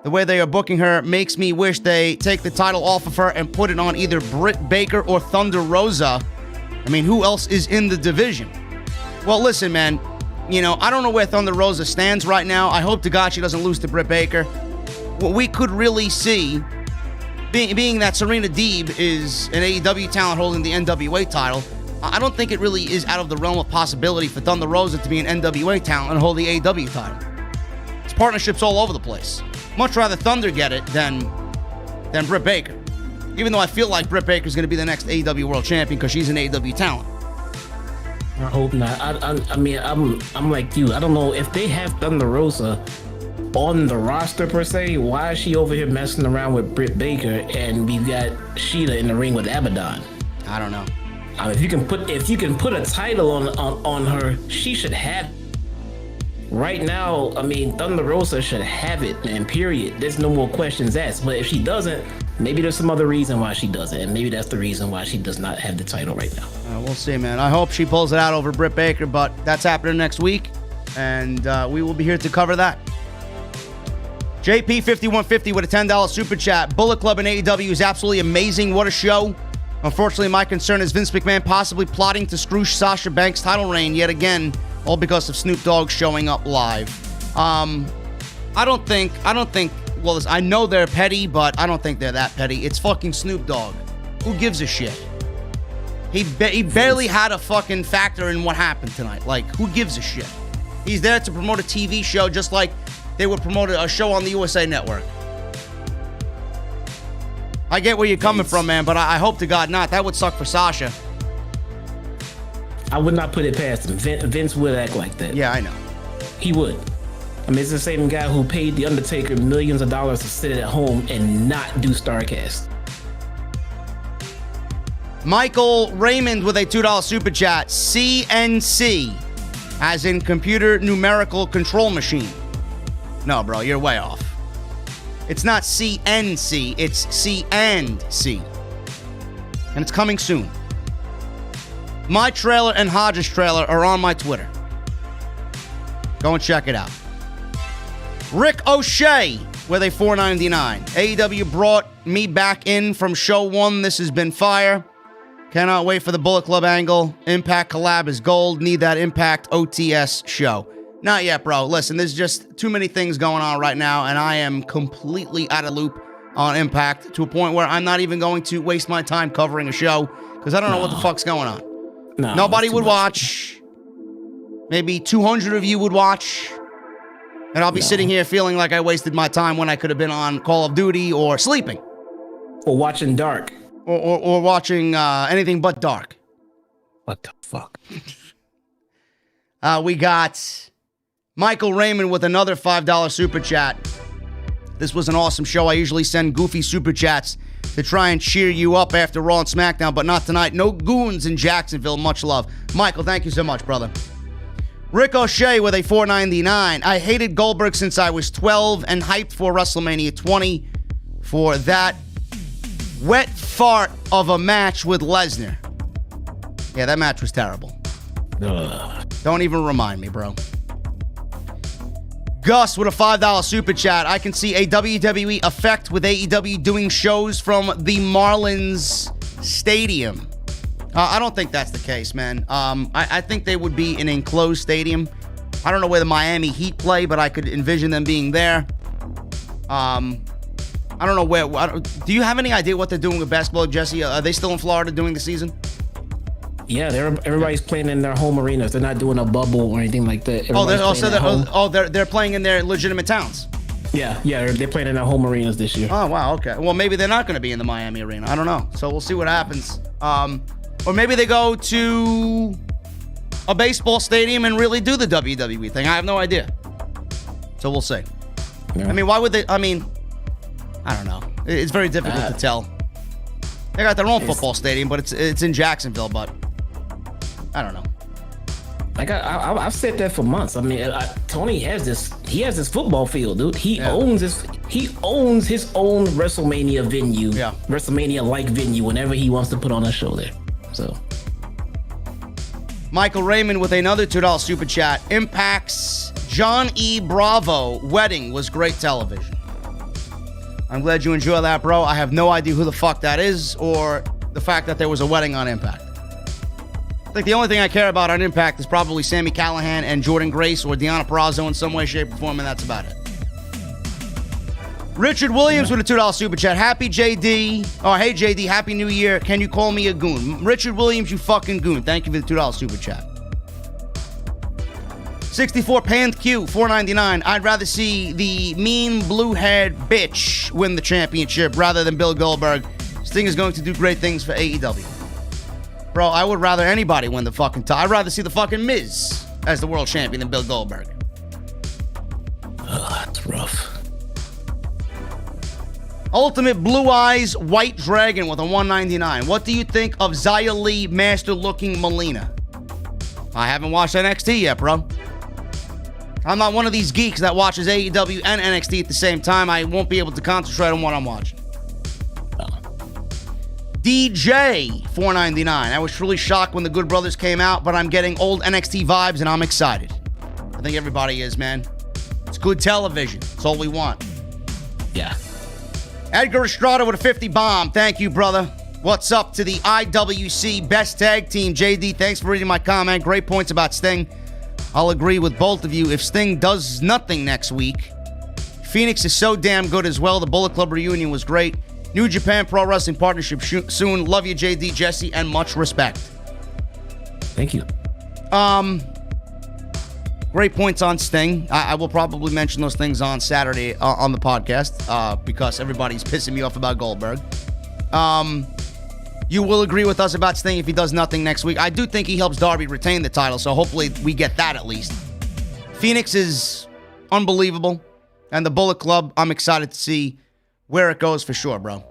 The way they are booking her makes me wish they take the title off of her and put it on either Britt Baker or Thunder Rosa. I mean, who else is in the division? Well, listen, man. You know, I don't know where Thunder Rosa stands right now. I hope to God she doesn't lose to Britt Baker. What we could really see, being that Serena Deeb is an AEW talent holding the NWA title, I don't think it really is out of the realm of possibility for Thunder Rosa to be an NWA talent and hold the AEW title. It's partnerships all over the place. Much rather Thunder get it than Britt Baker. Even though I feel like Britt Baker's going to be the next AEW World Champion because she's an AEW talent. I hope not. I mean, I'm like you. I don't know if they have Thunder Rosa on the roster per se. Why is she over here messing around with Britt Baker and we've got Shida in the ring with Abadon? I don't know. I mean, if you can put a title on her, she should have. Right now, I mean, Thunder Rosa should have it, man. Period. There's no more questions asked. But if she doesn't, Maybe there's some other reason why she doesn't, and maybe that's the reason why she does not have the title right now. We'll see, man. I hope she pulls it out over Britt Baker, but that's happening next week, and we will be here to cover that. JP5150 with a $10 super chat. Bullet Club in AEW is absolutely amazing. What a show. Unfortunately, my concern is Vince McMahon possibly plotting to screw Sasha Banks' title reign yet again, all because of Snoop Dogg showing up live. I don't think, well, I know they're petty, but I don't think they're that petty. It's fucking Snoop Dogg. Who gives a shit? He barely had a fucking factor in what happened tonight. Like, who gives a shit? He's there to promote a TV show just like they would promote a show on the USA Network. I get where you're coming from, man, but I hope to God not. That would suck for Sasha. I would not put it past him. Vince would act like that. Yeah, I know. He would. I mean, it's the same guy who paid The Undertaker millions of dollars to sit at home and not do StarCast. Michael Raymond with a $2 super chat. CNC, as in computer numerical control machine. No, bro, you're way off. It's not CNC, it's C&C. And it's coming soon. My trailer and Hodges' trailer are on my Twitter. Go and check it out. Rick O'Shea with a $4.99. AEW brought me back in from show 1. This has been fire. Cannot wait for the Bullet Club angle. Impact collab is gold. Need that Impact OTS show. Not yet, bro. Listen, there's just too many things going on right now, and I am completely out of loop on Impact to a point where I'm not even going to waste my time covering a show because I don't know what the fuck's going on. Nobody would watch. Maybe 200 of you would watch. And I'll be sitting here feeling like I wasted my time when I could have been on Call of Duty or sleeping. Or watching Dark. Or watching anything but Dark. What the fuck? We got Michael Raymond with another $5 super chat. This was an awesome show. I usually send goofy super chats to try and cheer you up after Raw and SmackDown, but not tonight. No goons in Jacksonville. Much love. Michael, thank you so much, brother. Rick O'Shea with a $4.99. I hated Goldberg since I was 12 and hyped for WrestleMania 20 for that wet fart of a match with Lesnar. Yeah, that match was terrible. Don't even remind me, bro. Gus with a $5 super chat. I can see a WWE effect with AEW doing shows from the Marlins Stadium. I don't think that's the case, man. I think they would be an enclosed stadium. I don't know where the Miami Heat play, but I could envision them being there. I don't know where. Do you have any idea what they're doing with basketball, Jesse? Are they still in Florida doing the season? Yeah, everybody's playing in their home arenas. They're not doing a bubble or anything like that. They're playing in their legitimate towns. Yeah, they're playing in their home arenas this year. Oh, wow, okay. Well, maybe they're not going to be in the Miami arena. I don't know. So we'll see what happens. Or maybe they go to a baseball stadium and really do the WWE thing. I have no idea. So we'll see. Yeah. I mean, why would they? I mean, I don't know. It's very difficult to tell. They got their own football stadium, but it's in Jacksonville, but I don't know. Like I've said that for months. I mean, Tony has this. He has this football field, dude. He owns his own WrestleMania venue. Yeah. WrestleMania-like venue whenever he wants to put on a show there. So. Michael Raymond with another $2 super chat. Impact's John E. Bravo wedding was great television. I'm glad you enjoy that, bro. I have no idea who the fuck that is or the fact that there was a wedding on Impact. I think the only thing I care about on Impact is probably Sami Callihan and Jordan Grace or Deonna Purrazzo in some way, shape, or form, and that's about it. Richard Williams with a $2 super chat. Happy JD. Oh, hey, JD. Happy New Year. Can you call me a goon? Richard Williams, you fucking goon. Thank you for the $2 super chat. 64 Panned Q, $4.99. I'd rather see the mean blue-haired bitch win the championship rather than Bill Goldberg. This thing is going to do great things for AEW. Bro, I would rather anybody win the fucking title. I'd rather see the fucking Miz as the world champion than Bill Goldberg. Oh, that's rough. Ultimate Blue Eyes White Dragon with a $1.99. What do you think of Xia Li master-looking Melina? I haven't watched NXT yet, bro. I'm not one of these geeks that watches AEW and NXT at the same time. I won't be able to concentrate on what I'm watching. DJ $4.99. I was truly shocked when the Good Brothers came out, but I'm getting old NXT vibes and I'm excited. I think everybody is, man. It's good television. That's all we want. Yeah. Edgar Estrada with a 50 bomb. Thank you, brother. What's up to the IWC Best Tag Team? JD, thanks for reading my comment. Great points about Sting. I'll agree with both of you. If Sting does nothing next week, Phoenix is so damn good as well. The Bullet Club reunion was great. New Japan Pro Wrestling Partnership soon. Love you, JD, Jesse, and much respect. Thank you. Great points on Sting. I will probably mention those things on Saturday on the podcast because everybody's pissing me off about Goldberg. You will agree with us about Sting if he does nothing next week. I do think he helps Darby retain the title, so hopefully we get that at least. Phoenix is unbelievable, and the Bullet Club, I'm excited to see where it goes for sure, bro.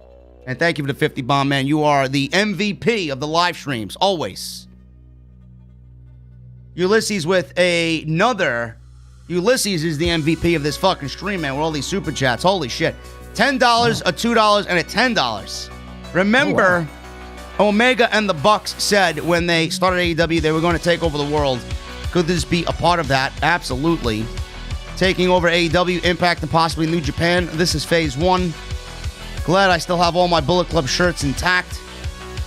And thank you for the 50 bomb, man. You are the MVP of the live streams, always. Ulysses with another. Ulysses is the MVP of this fucking stream, man, with all these super chats. Holy shit. $10, a $2, and a $10. Remember, Omega and the Bucks said when they started AEW they were going to take over the world. Could this be a part of that? Absolutely. Taking over AEW, Impact, and possibly New Japan. This is phase 1. Glad I still have all my Bullet Club shirts intact.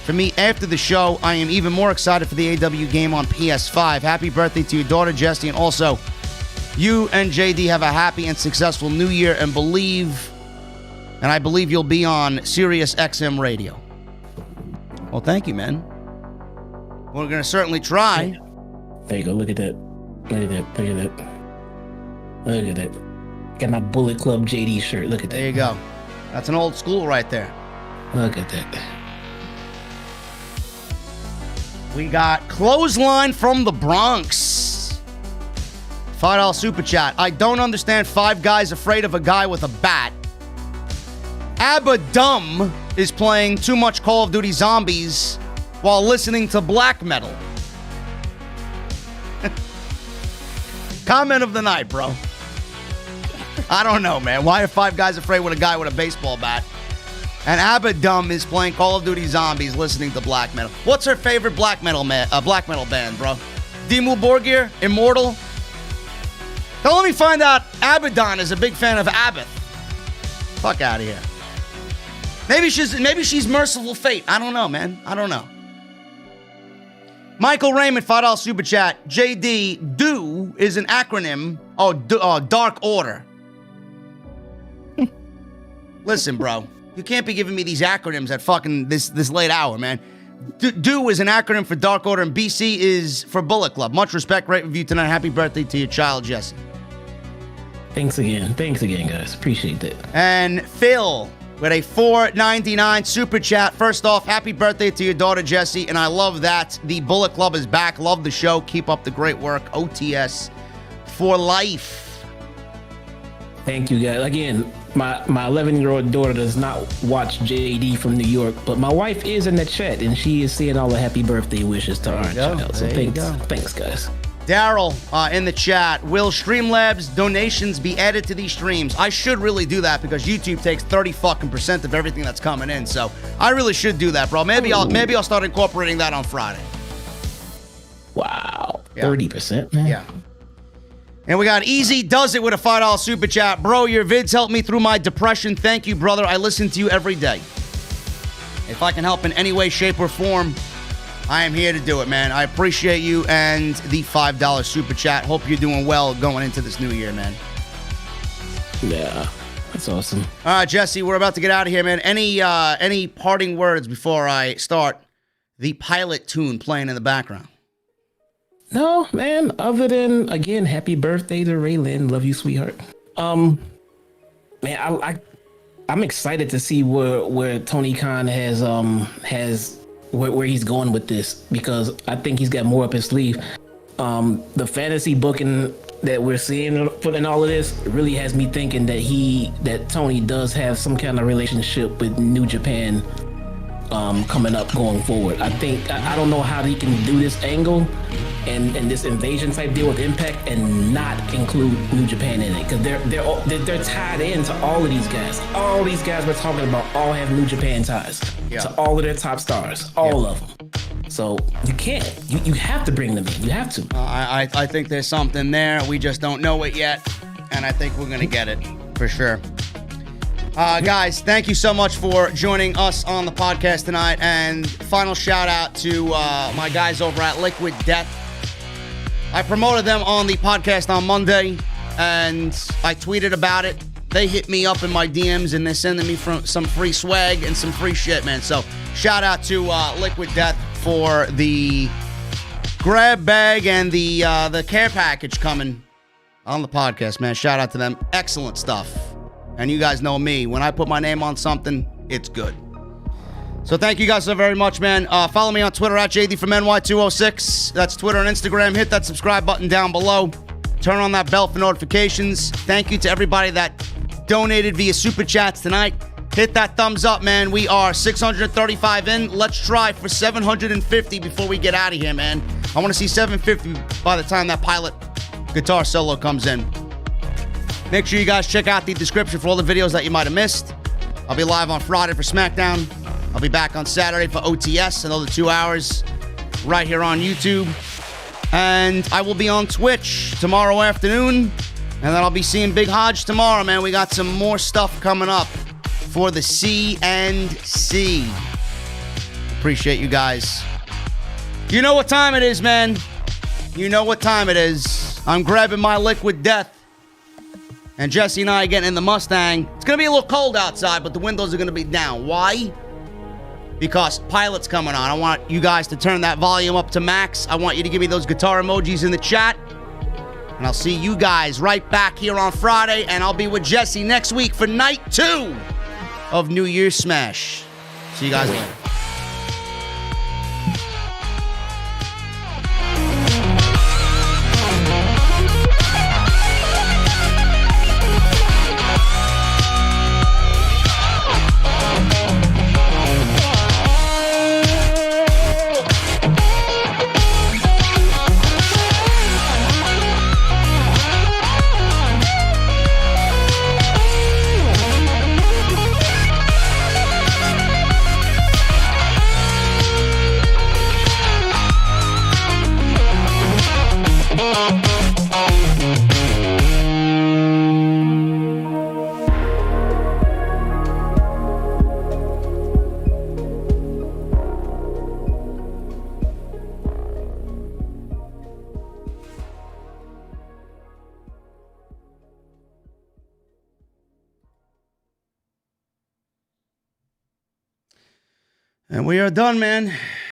For me, after the show, I am even more excited for the AEW game on PS5. Happy birthday to your daughter, Jessie, and also you and JD have a happy and successful new year and I believe you'll be on Sirius XM Radio. Well, thank you, man. We're going to certainly try. There you go. Look at that. Look at that. Look at that. Look at that. Got my Bullet Club JD shirt. Look at that. There you go. That's an old school right there. Look at that. We got Clothesline from the Bronx. $5 super chat. I don't understand 5 guys afraid of a guy with a bat. Abadon is playing too much Call of Duty Zombies while listening to black metal. Comment of the night, bro. I don't know, man. Why are 5 guys afraid with a guy with a baseball bat? And Abadon is playing Call of Duty Zombies listening to black metal. What's her favorite black metal band, bro? Dimmu Borgir? Immortal? Don't let me find out Abadon is a big fan of Abbott. Fuck out of here. Maybe she's Merciful Fate. I don't know, man. I don't know. Michael Raymond, $5 super chat. JD, DO is an acronym. Dark Order. Listen, bro. You can't be giving me these acronyms at fucking this late hour, man. DO is an acronym for Dark Order, and BC is for Bullet Club. Much respect, great review tonight. Happy birthday to your child, Jesse. Thanks again, guys. Appreciate that. And Phil with a $4.99 super chat. First off, happy birthday to your daughter, Jessie, and I love that. The Bullet Club is back. Love the show. Keep up the great work. OTS for life. Thank you, guys. Again, my 11-year-old daughter does not watch JD from New York, but my wife is in the chat, and she is seeing all the happy birthday wishes to our child. So thanks, guys. Daryl in the chat. Will Streamlabs donations be added to these streams? I should really do that because YouTube takes 30% of everything that's coming in. So I really should do that, bro. Maybe I'll start incorporating that on Friday. Wow, 30%, man. Yeah. And we got Easy Does It with a $5 super chat. Bro, your vids help me through my depression. Thank you, brother. I listen to you every day. If I can help in any way, shape, or form, I am here to do it, man. I appreciate you and the $5 super chat. Hope you're doing well going into this new year, man. Yeah, that's awesome. All right, Jesse, we're about to get out of here, man. Any parting words before I start the pilot tune playing in the background? No, man. Other than, again, happy birthday to Raylan. Love you, sweetheart. Man, I'm excited to see where Tony Khan has where he's going with this, because I think he's got more up his sleeve. The fantasy booking that we're seeing in all of this really has me thinking that Tony does have some kind of relationship with New Japan coming up going forward. I don't know how he can do this angle, and this invasion type deal with Impact and not include New Japan in it, because they're tied into all of these guys. All these guys we're talking about all have New Japan ties to all of their top stars, all of them. So you can't. You have to bring them in. You have to. I think there's something there. We just don't know it yet, and I think we're gonna get it for sure. Guys, thank you so much for joining us on the podcast tonight. And final shout out to my guys over at Liquid Death. I promoted them on the podcast on Monday, and I tweeted about it. They hit me up in my DMs, and they're sending me some free swag and some free shit, man. So shout out to Liquid Death for the grab bag and the care package coming on the podcast, man. Shout out to them. Excellent stuff. And you guys know me. When I put my name on something, it's good. So thank you guys so very much, man. Follow me on Twitter at JD from NY206. That's Twitter and Instagram. Hit that subscribe button down below. Turn on that bell for notifications. Thank you to everybody that donated via Super Chats tonight. Hit that thumbs up, man. We are 635 in. Let's try for 750 before we get out of here, man. I want to see 750 by the time that Pilot guitar solo comes in. Make sure you guys check out the description for all the videos that you might have missed. I'll be live on Friday for SmackDown. I'll be back on Saturday for OTS, another 2 hours right here on YouTube. And I will be on Twitch tomorrow afternoon. And then I'll be seeing Big Hodge tomorrow, man. We got some more stuff coming up for the CNC. Appreciate you guys. You know what time it is, man. You know what time it is. I'm grabbing my Liquid Death. And Jesse and I are getting in the Mustang. It's going to be a little cold outside, but the windows are going to be down. Why? Because Pilot's coming on. I want you guys to turn that volume up to max. I want you to give me those guitar emojis in the chat. And I'll see you guys right back here on Friday. And I'll be with Jesse next week for night 2 of New Year's Smash. See you guys later. And we are done, man.